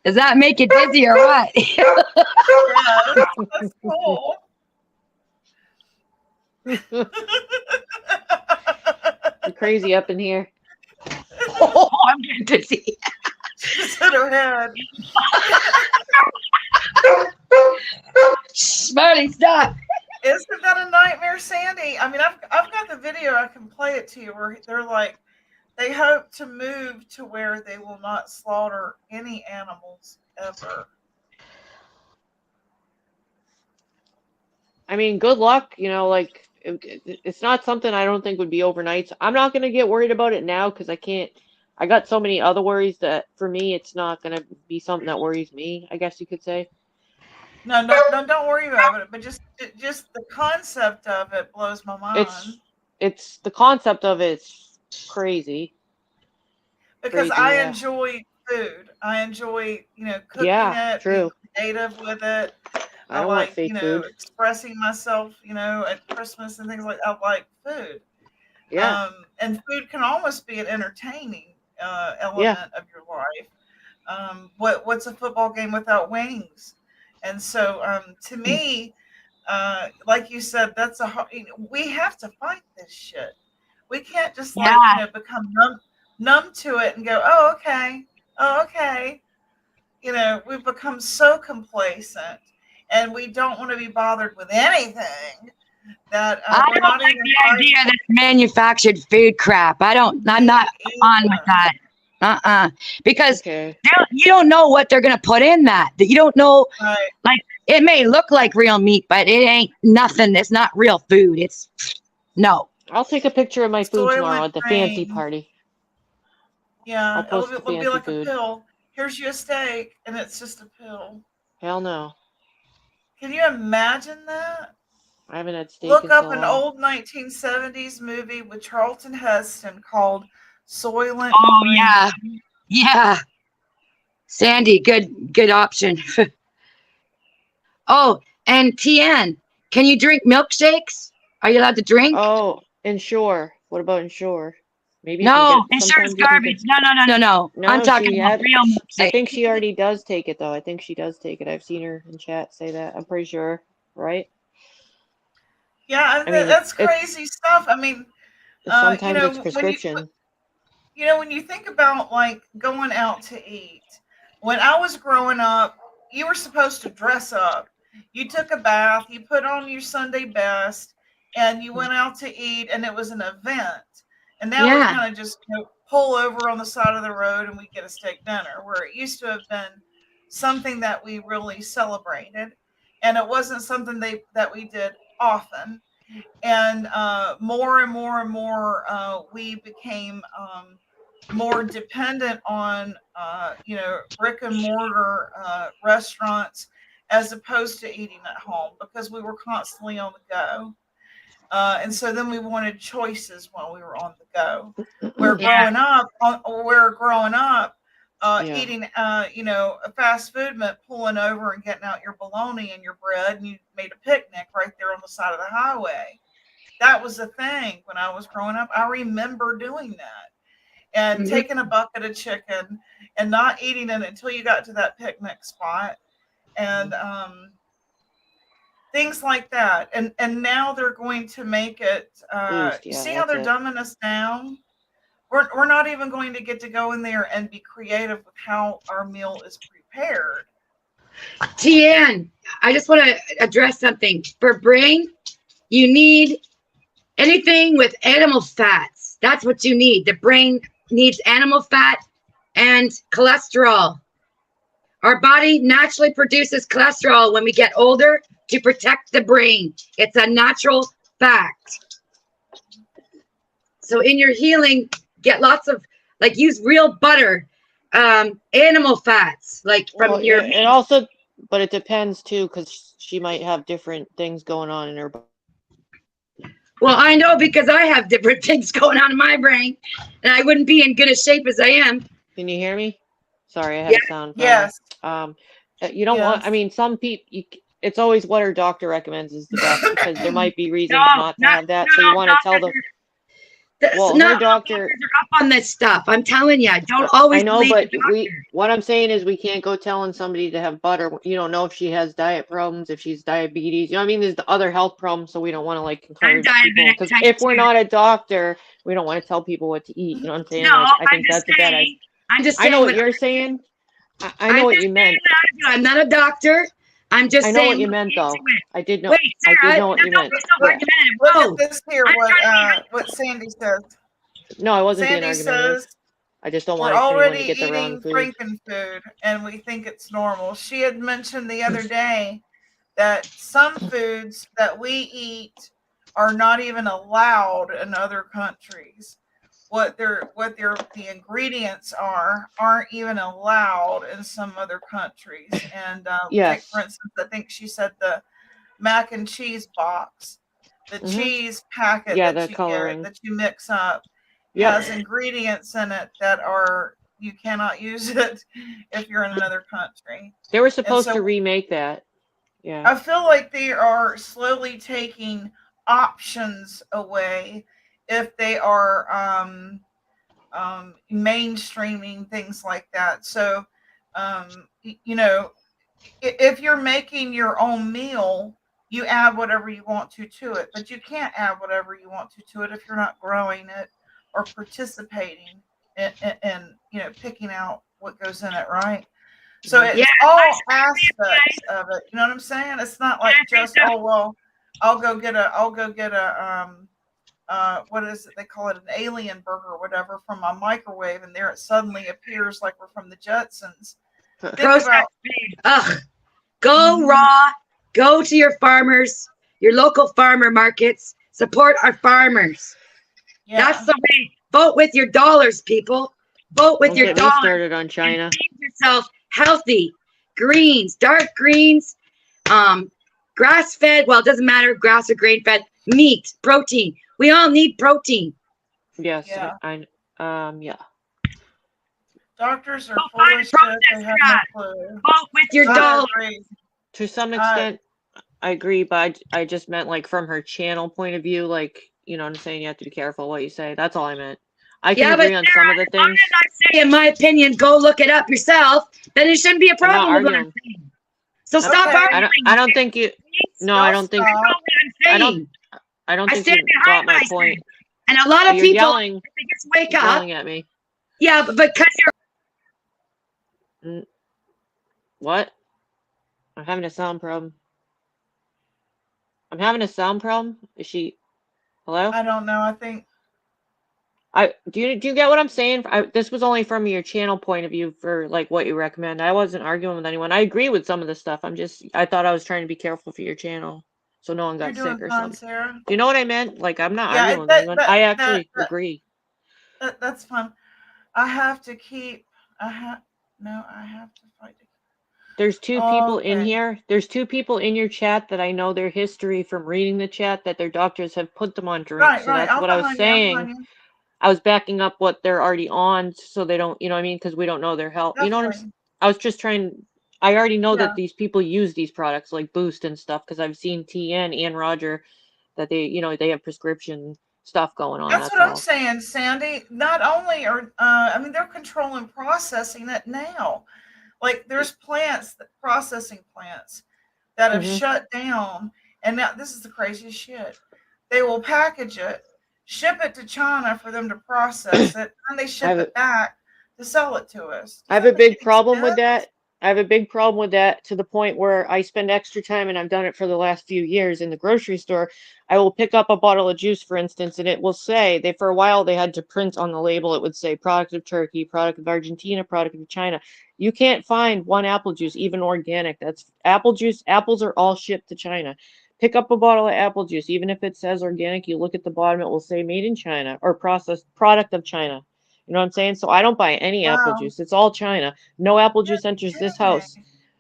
Does that make you dizzy or what? Yeah, that's cool. You're crazy up in here. Oh, I'm getting dizzy. Just hit her head. Shh, Marty, stop. Isn't that a nightmare, Sandy? I mean, I've got the video. I can play it to you where they're like, they hope to move to where they will not slaughter any animals ever. I mean, good luck. You know, like it's not something I don't think would be overnight. So I'm not gonna get worried about it now because I can't. I got so many other worries that for me, it's not gonna be something that worries me. I guess you could say. No, don't worry about it. But just the concept of it blows my mind. It's the concept of it's crazy. Because Crazy, I yeah. enjoy food. I enjoy, cooking Yeah, it, being true. creative with it. I I don't want like, fake food. expressing myself, at Christmas and things like that. I like food. Yeah, And food can almost be an entertaining yeah. element of your life. What's a football game without wings? And so, to me, like you said, that's we have to fight this shit. We can't just Yeah. become numb to it and go, oh okay, oh okay. We've become so complacent, and we don't want to be bothered with anything that I we're don't not like even the fighting. idea of this manufactured food crap. I'm not on with that. Because Okay. you don't know what they're going to put in that. You don't know, Right. like, it may look like real meat, but it ain't nothing. It's not real food. It's no. I'll take a picture of my food Soylent tomorrow at the fancy Green. party. Yeah, I'll post the it'll be fancy like food. a pill. Here's your steak, and it's just a pill. Hell no. Can you imagine that? I haven't had steak Look in so up an long. old 1970s movie with Charlton Heston called Soylent Oh, Green. yeah. Yeah. Sandy, good option. Oh, and TN, can you drink milkshakes? Are you allowed to drink? Oh, Ensure. What about Ensure? Maybe No, you can Ensure's sometimes you can garbage. No. No, I'm talking she about had. real I milkshake. think she already does take it though. I think she does take it. I've seen her in chat say that. I'm pretty sure, right? Yeah, I mean, that's it's crazy stuff. I mean, sometimes it's when prescription. when you think about like going out to eat, when I was growing up, you were supposed to dress up. You took a bath, you put on your Sunday best, and you went out to eat, and it was an event. And now we Yeah. kind of just pull over on the side of the road and we get a steak dinner, where it used to have been something that we really celebrated, and it wasn't something that we did often. And more and more and more, we became more dependent on brick and mortar restaurants as opposed to eating at home, because we were constantly on the go. And so then we wanted choices while we were on the go. We're growing up, Yeah. eating, a fast food meant pulling over and getting out your bologna and your bread, and you made a picnic right there on the side of the highway. That was the thing when I was growing up. I remember doing that and taking a bucket of chicken and not eating it until you got to that picnic spot, and things like that. And now they're going to make it. Boost, You yeah, see how they're that's it. dumbing us down? We're not even going to get to go in there and be creative with how our meal is prepared. TN, I just want to address something. For brain, you need anything with animal fats. That's what you need. The brain needs animal fat and cholesterol. Our body naturally produces cholesterol when we get older to protect the brain. It's a natural fact. So in your healing, get lots of, like, use real butter, animal fats, like from Well, your. it also, but it depends too, because she might have different things going on in her body. Well, I know, because I have different things going on in my brain, and I wouldn't be in good a shape as I am. Can you hear me? Sorry, I had a sound problem. Yes. You don't want. I Yes. mean, some people. It's always what her doctor recommends is the best, because there might be reasons not to have that. So you want to tell them. Well, Not her doctor. all doctors are up on this stuff. I'm telling you, don't always. I know, believe but the doctor. what I'm saying is we can't go telling somebody to have butter. You don't know if she has diet problems, if she's diabetes. You know what I mean? There's the other health problems, so we don't want to like encourage people. diabetic Because type if we're 2. not a doctor, we don't want to tell people what to eat. You know what I'm saying? No, Like, I I'm think just that's a bad idea. saying. I'm just I saying. know what you're saying. I know what you meant. I'm not a doctor. I'm just I saying. know what you meant, though. I did know. Wait, Sarah, I did know what you meant. Yeah. Look Whoa. at this here. What Sandy says. No, I wasn't being Sandy argumentative. says I just don't we're want anyone to already get the wrong eating food. Frankenfood, and we think it's normal. She had mentioned the other day that some foods that we eat are not even allowed in other countries. the ingredients aren't even allowed in some other countries. And take for Yes. instance, I think she said the mac and cheese box, the Mhm. cheese packet Yeah, that the you coloring. get, that you mix up, Yep. has ingredients in it that are, you cannot use it if you're in another country. They were And supposed to so remake that. Yeah. I feel like they are slowly taking options away if they are mainstreaming things like that. So, you know, if you're making your own meal, you add whatever you want to it, but you can't add whatever you want to it if you're not growing it or participating in picking out what goes in it, right? So Mhm. it's all aspects of it. You know what I'm saying? It's not like just, oh well, I'll go get a what is it? They call it an alien burger or whatever from my microwave, and there it suddenly appears like we're from the Jetsons. Think Processed about food. Ugh. Go Mhm. raw. Go to your farmers, your local farmer markets. Support our farmers. yeah. That's the way. Vote with your dollars, people. Vote with Don't your get me dollars. started on China. Feed yourself healthy greens, dark greens, grass fed. Well, it doesn't matter, grass or grain fed. Meat, protein. We all need protein. Yes. Yeah. Yeah. Doctors are Go full find of shit. They processed have no crap. clue. Vote with your I dollars. agree. To some extent, I agree, but I just meant like from her channel point of view, like, you know what I'm saying? You have to be careful what you say. That's all I meant. I can Yeah, but agree on some of the as long things. as I say, in my opinion, go look it up yourself, then it shouldn't be a I'm not problem with what I'm arguing. saying. So stop Okay. arguing. I don't think you. No, I don't think. I know what I'm I don't. saying. I don't I think stand you behind got my my point. saying. And a lot of You're people, yelling. if they just wake You're up, yelling at me. yeah, but because you're What? I'm having a sound problem. I'm having a sound problem. Is she? Hello? I don't know. I think Do you get what I'm saying? This was only from your channel point of view for like what you recommend. I wasn't arguing with anyone. I agree with some of the stuff. I thought I was trying to be careful for your channel, so no one you're got doing sick or fine, something. Sarah. Do you know what I meant? Like, I'm not Yeah, arguing with anyone. I actually agree. that's fun. I have to keep. I have to fight. There's two people in Okay. here. There's two people in your chat that I know their history from reading the chat that their doctors have put them on drinks. Right, So right. that's I'm what I was behind you. I'm saying. behind you. I was backing up what they're already on so they don't, you know what I mean? Because we don't know their health. You know what I'm Definitely. saying? I was just trying. I already know Yeah. that these people use these products like Boost and stuff because I've seen TN and Roger that they, you know, they have prescription stuff going on. That's That's what I'm all. saying, Sandy. Not only are, I mean, they're controlling processing it now. Like there's processing plants that have Mhm. shut down. And now this is the craziest shit. They will package it, ship it to China for them to process it, and they ship it back to sell it to us. I have a big problem with that. I have a big problem with that to the point where I spend extra time, and I've done it for the last few years in the grocery store. I will pick up a bottle of juice, for instance, and it will say for a while they had to print on the label. It would say product of Turkey, product of Argentina, product of China. You can't find one apple juice, even organic. That's apple juice. Apples are all shipped to China. Pick up a bottle of apple juice, even if it says organic. You look at the bottom; it will say made in China or processed product of China. You know what I'm saying? So I don't buy any apple Wow. juice. It's all China. No apple juice enters this house.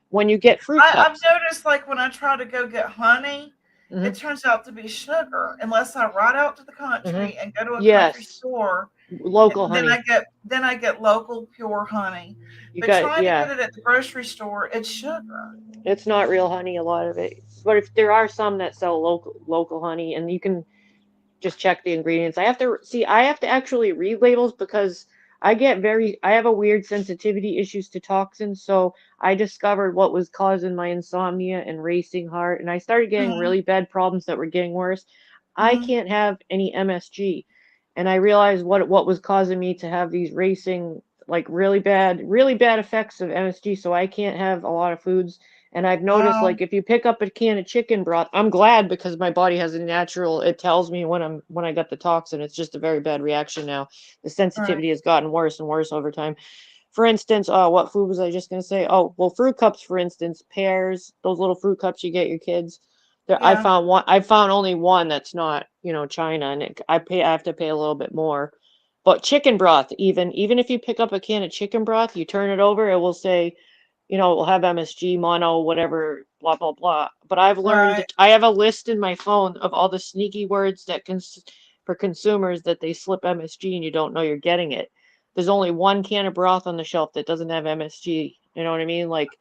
When you get fruit I've cups, noticed, like when I try to go get honey, it turns out to be sugar. Unless I ride out to the country and go to a country yes, store, local then honey. I get local pure honey. You But got trying to get it at the grocery store, it's sugar. It's not real honey. A lot of it, but if there are some that sell local honey, and you can just check the ingredients. I have to actually read labels because I have a weird sensitivity issues to toxins. So I discovered what was causing my insomnia and racing heart, and I started getting really bad problems that were getting worse. I can't have any MSG, and I realized what was causing me to have these racing, like really bad effects of MSG. So I can't have a lot of foods. And I've noticed, Wow. like, if you pick up a can of chicken broth, I'm glad because my body has a natural. It tells me when I got the toxin. It's just a very bad reaction now. The sensitivity has gotten worse and worse over time. For instance, what food was I just gonna say? Oh, well, fruit cups, for instance, pears, those little fruit cups you get your kids. I Yeah. found one. I found only one that's not, China, and I have to pay a little bit more. But chicken broth, even if you pick up a can of chicken broth, you turn it over, it will say, you know, it will have MSG, mono, whatever, blah blah blah. But I've learned, Right. I have a list in my phone of all the sneaky words that for consumers that they slip MSG and you don't know you're getting it. There's only one can of broth on the shelf that doesn't have MSG. You know what I mean? Like,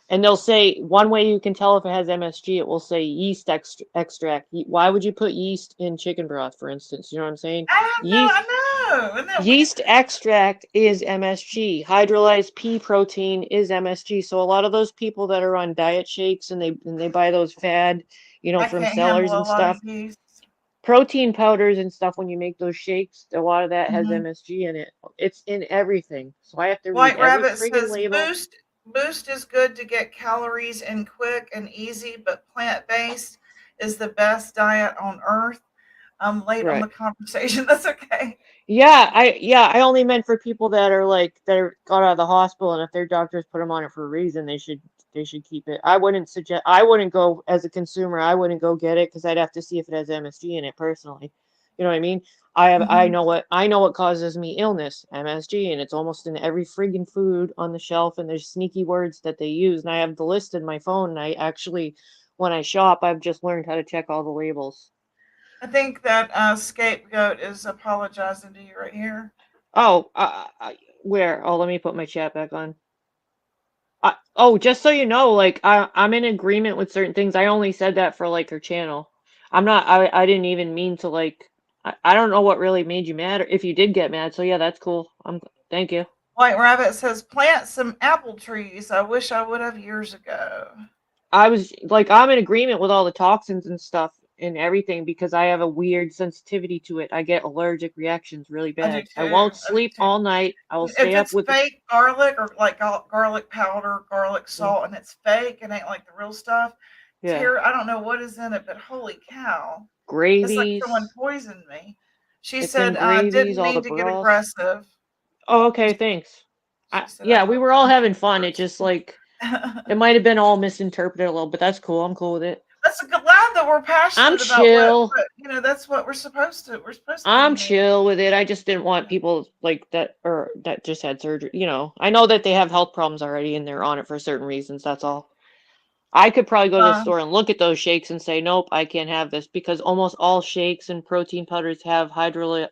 and they'll say one way you can tell if it has MSG, it will say yeast extract. Why would you put yeast in chicken broth, for instance? You know what I'm saying? Yeast I know. Isn't that weird? Yeast extract is MSG. Hydrolyzed pea protein is MSG. So a lot of those people that are on diet shakes and they buy those fad, you know, I from can't handle sellers a and lot of stuff, yeast. protein powders and stuff when you make those shakes, a lot of that has Mhm. MSG in it. It's in everything. So I have to read White every Rabbit friggin' says label. Boost is good to get calories in quick and easy, but plant-based is the best diet on earth. I'm late on Right. the conversation. That's okay. I only meant for people that are like that are got out of the hospital, and if their doctors put them on it for a reason, they should keep it. I wouldn't go as a consumer. I wouldn't go get it because I'd have to see if it has MSG in it personally. You know what I mean? Hmm. I know what causes me illness, MSG, and it's almost in every friggin' food on the shelf. And there's sneaky words that they use, and I have the list in my phone. And I actually, when I shop, I've just learned how to check all the labels. I think that Scapegoat is apologizing to you right here. Oh, where? Oh, let me put my chat back on. Oh, just so you know, like I'm in agreement with certain things. I only said that for like her channel. I'm not. I didn't even mean to like. I don't know what really made you mad, or if you did get mad. So yeah, that's cool. Thank you. White Rabbit says plant some apple trees. I wish I would have years ago. I was like, I'm in agreement with all the toxins and stuff and everything because I have a weird sensitivity to it. I get allergic reactions really I do bad. I too. won't I do sleep too. all night. I will If stay up it's with the fake garlic or like garlic powder, garlic salt, and it's fake and ain't like the real stuff, yeah I don't know what is in it, but holy cow. It's like someone gravies. poisoned me. She It's in said, gravies, didn't all the mean to get broth. aggressive. Oh, okay, thanks. She said, Yeah, we were all I'm having too fun. It just like it might have been all misinterpreted a little, but that's cool. I'm cool with it. That's glad that we're I'm passionate about chill. that's what we're supposed to I'm be here. chill with it. I just didn't want people like that or that just had surgery. You know, I know that they have health problems already and they're on it for certain reasons. That's all. I could probably go to the Uh, store and look at those shakes and say, nope, I can't have this because almost all shakes and protein powders have hydrolyzed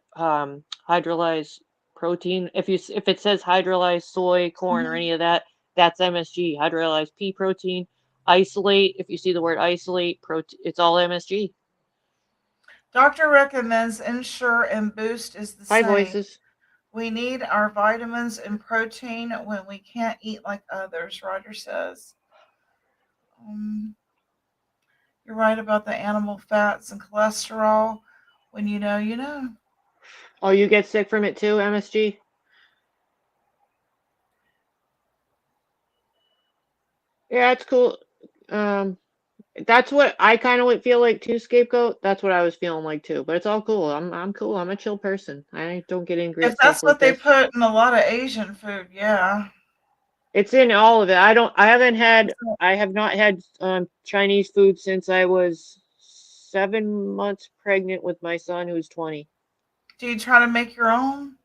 protein. If it says hydrolyzed soy, corn, or mhm. any of that, that's MSG. Hydrolyzed pea protein, isolate. If you see the word isolate, protein, it's all MSG. Doctor recommends Ensure and Boost is the Hi, same. voices. We need our vitamins and protein when we can't eat like others, Roger says. Um, you're right about the animal fats and cholesterol. When you know, you know. Oh, you get sick from it too, MSG? Yeah, it's cool. Um, That's what I kind of would feel like too, scapegoat. That's what I was feeling like too. But it's all cool. I'm cool. I'm a chill person. I don't get angry If at stuff that's like what they this. put in a lot of Asian food, yeah. It's in all of it. I have not had Chinese food since I was 7 months pregnant with my son who's 20. Do you try to make your own?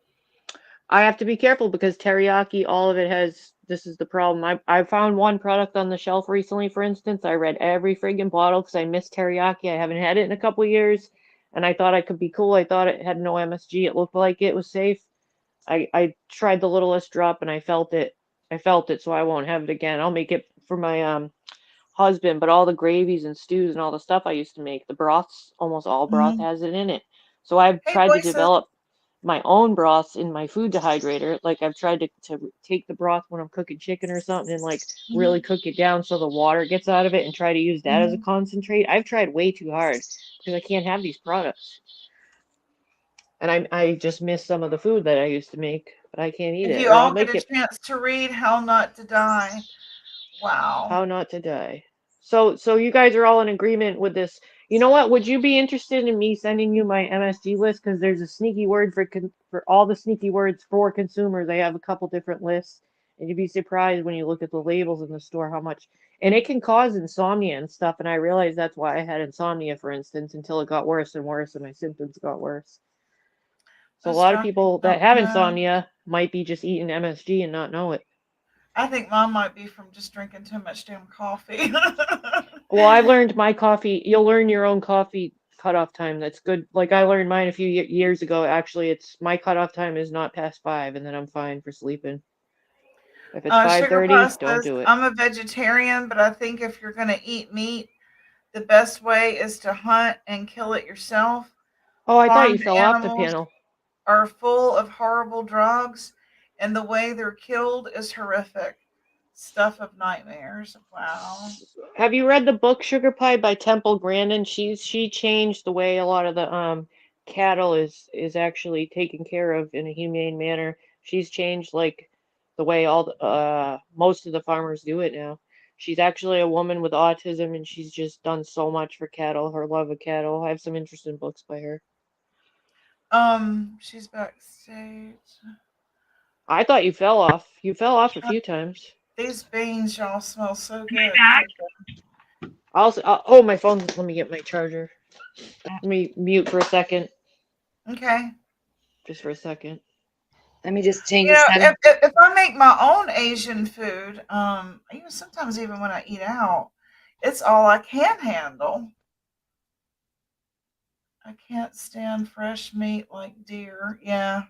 I have to be careful because teriyaki, all of it has, this is the problem. I found one product on the shelf recently, for instance. I read every friggin' bottle because I miss teriyaki. I haven't had it in a couple years, and I thought I could be cool. I thought it had no MSG. It looked like it was safe. I tried the littlest drop and I felt it. I felt it, so I won't have it again. I'll make it for my husband, but all the gravies and stews and all the stuff I used to make, the broths, almost all broth Hmm. has it in it. So I've Hey, tried to voices. develop my own broths in my food dehydrator. Like I've tried to take the broth when I'm cooking chicken or something and like really Hmm. cook it down so the water gets out of it and try to use that as a Hmm. concentrate. I've tried way too hard because I can't have these products. And I just miss some of the food that I used to make, but I can't eat If it you or I'll all get make a it. chance to read How Not to Die, wow. How not to die. So you guys are all in agreement with this. You know what? Would you be interested in me sending you my MSG list? Because there's a sneaky word for all the sneaky words for consumers. I have a couple different lists, and you'd be surprised when you look at the labels in the store how much. And it can cause insomnia and stuff. And I realized that's why I had insomnia, for instance, until it got worse and worse, and my symptoms got worse. So a Those lot of doctors people that don't have know. insomnia might be just eating MSG and not know it. I think mine might be from just drinking too much damn coffee. Well, I learned my coffee, you'll learn your own coffee cutoff time. That's good. Like I learned mine a few years ago. Actually, it's my cutoff time is not past 5, and then I'm fine for sleeping. If it's Sugar 5:30, Pie don't says, do it. I'm a vegetarian, but I think if you're going to eat meat, the best way is to hunt and kill it yourself. Oh, I thought you Farmed fell off the animals panel. are full of horrible drugs, and the way they're killed is horrific. Stuff of nightmares. Wow. Have you read the book Sugar Pie by Temple Grandin? She changed the way a lot of the cattle is actually taken care of in a humane manner. She's changed like the way all the most of the farmers do it now. She's actually a woman with autism, and she's just done so much for cattle. Her love of cattle. I have some interesting books by her. She's backstage. I thought you fell off. You fell off a few times. These beans, y'all, smell so good. Also, oh, my phone. Let me get my charger. Let me mute for a second. Okay. Just for a second. Let me just change You the know, setting. if I make my own Asian food, sometimes even when I eat out, it's all I can handle. I can't stand fresh meat like deer. Yeah.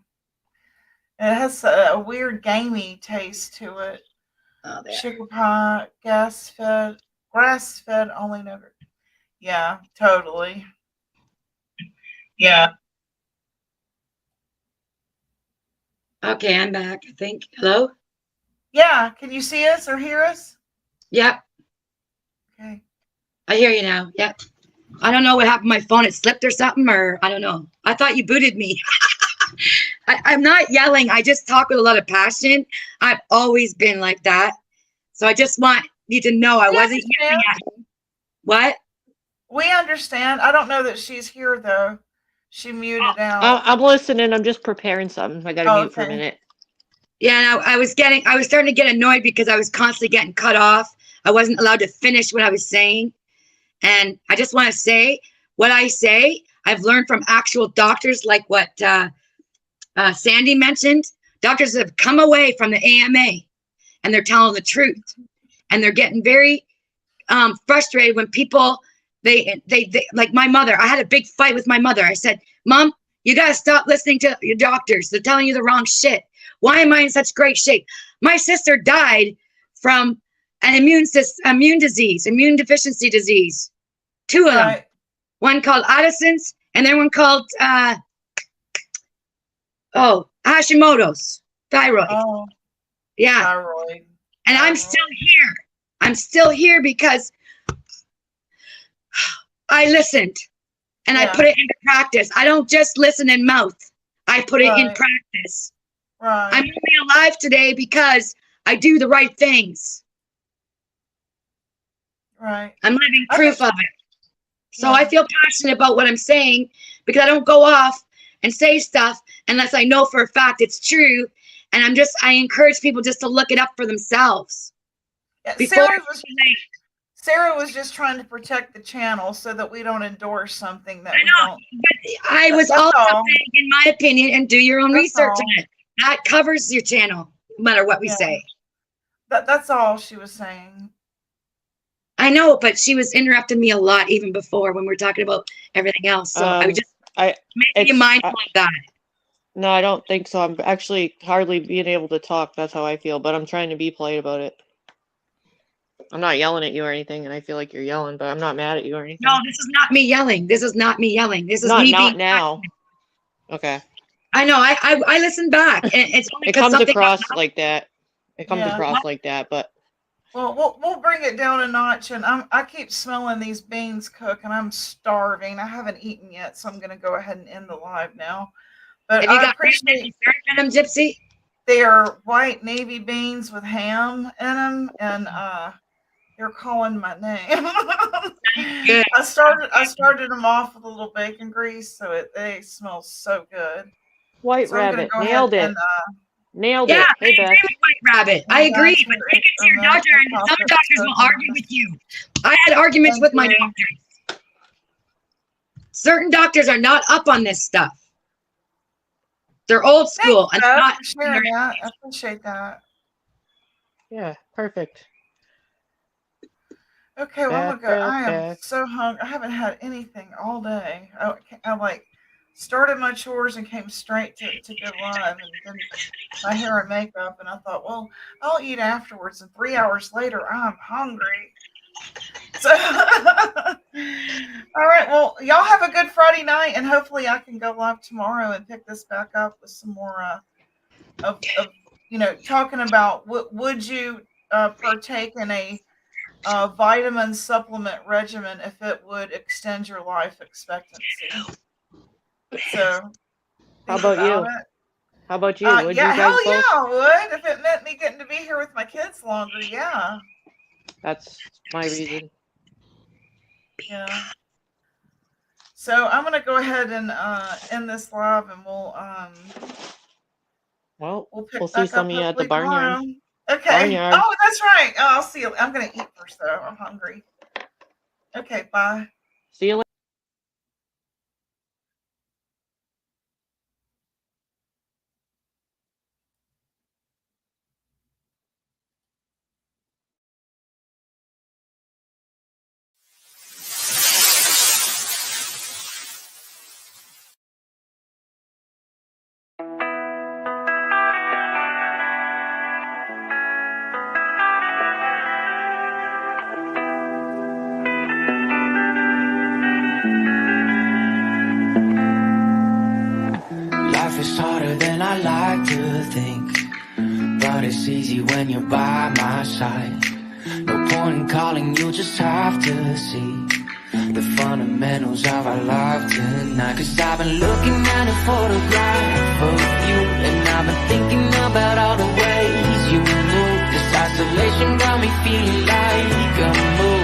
It has a weird gamey taste to it. Oh, there. Sugar pie, grass fed only never. Yeah, totally. Yeah. Okay, I'm back, I think. Hello? Yeah. Can you see us or hear us? Yep, Okay. I hear you now. Yep. I don't know what happened to my phone. It slipped or something, or I don't know. I thought you booted me. I'm not yelling. I just talk with a lot of passion. I've always been like that. So I just want you to know I wasn't yelling at you. What? We understand. I don't know that she's here though. She muted out. I'm listening. I'm just preparing something. I gotta mute for a Okay. minute. Yeah, no, I was starting to get annoyed because I was constantly getting cut off. I wasn't allowed to finish what I was saying. And I just want to say what I say, I've learned from actual doctors, like what Sandy mentioned. Doctors have come away from the AMA and they're telling the truth. And they're getting very frustrated when people, they like my mother. I had a big fight with my mother. I said, Mom, you got to stop listening to your doctors. They're telling you the wrong shit. Why am I in such great shape? My sister died from an immune deficiency disease. 2 of them. Right. One called Addison's and then one called Hashimoto's thyroid. Oh, Yeah. thyroid. And I'm still here. I'm still here because I listened and I put it into practice. I don't just listen in mouth. I put it in practice. Right. I'm only alive today because I do the right things. Right. I'm living proof of it. So I feel passionate about what I'm saying because I don't go off and say stuff unless I know for a fact it's true. And I encourage people just to look it up for themselves. Yeah, Before Sarah was just trying to protect the channel so that we don't endorse something that I know, but I was also saying, in my opinion, and do your own research on it. That covers your channel, no matter what we say. That's all she was saying. I know, but she was interrupting me a lot even before when we were talking about everything else. So I was just making you mindful of that. No, I don't think so. I'm actually hardly being able to talk. That's how I feel, but I'm trying to be polite about it. I'm not yelling at you or anything, and I feel like you're yelling, but I'm not mad at you or anything. No, this is not me yelling. This is not me yelling. This is not me not now. Okay. I know. I listen back, and it's only it comes across like that. It comes across like that, but. Well, we'll bring it down a notch, and I keep smelling these beans cook, and I'm starving. I haven't eaten yet, so I'm going to go ahead and end the live now. But have you got appreciate in them, Gypsy? They are white navy beans with ham in them, and they're calling my name. I started them off with a little bacon grease, so they smell so good. White Rabbit, nailed it. Nailed it. Hey, I agree with White Rabbit. I agree, but take it to your doctor, and some doctors will argue with you. I had arguments with my doctors. Certain doctors are not up on this stuff. They're old school. Thanks, And Beth, not for sharing that. I appreciate that. Yeah, perfect. Okay, well, I'm Back, gonna go. back, I am back. so hungry. I haven't had anything all day. I like started my chores and came straight to go live and then my hair and makeup. And I thought, well, I'll eat afterwards. And 3 hours later, I'm hungry. So, all right. Well, y'all have a good Friday night, and hopefully, I can go live tomorrow and pick this back up with some more of talking about would you partake in a vitamin supplement regimen if it would extend your life expectancy. So, How think about you? it. How about you? Would Yeah, you guys hell both? yeah, I would. If it meant me getting to be here with my kids longer, yeah. That's my reason. Yeah. So I'm gonna go ahead and end this live, and Well, we'll pick we'll see back some up of you at the hopefully barnyard. tomorrow. Okay. Barnyard. Oh, that's right. Oh, I'll see you. I'm gonna eat first though. I'm hungry. Okay. Bye. See you later. Life is harder than I like to think, but it's easy when you're by my side. No point in calling, you just have to see the fundamentals of our life tonight. Cause I've been looking at a photograph of you, and I've been thinking about all the ways you move. This isolation got me feeling like a move.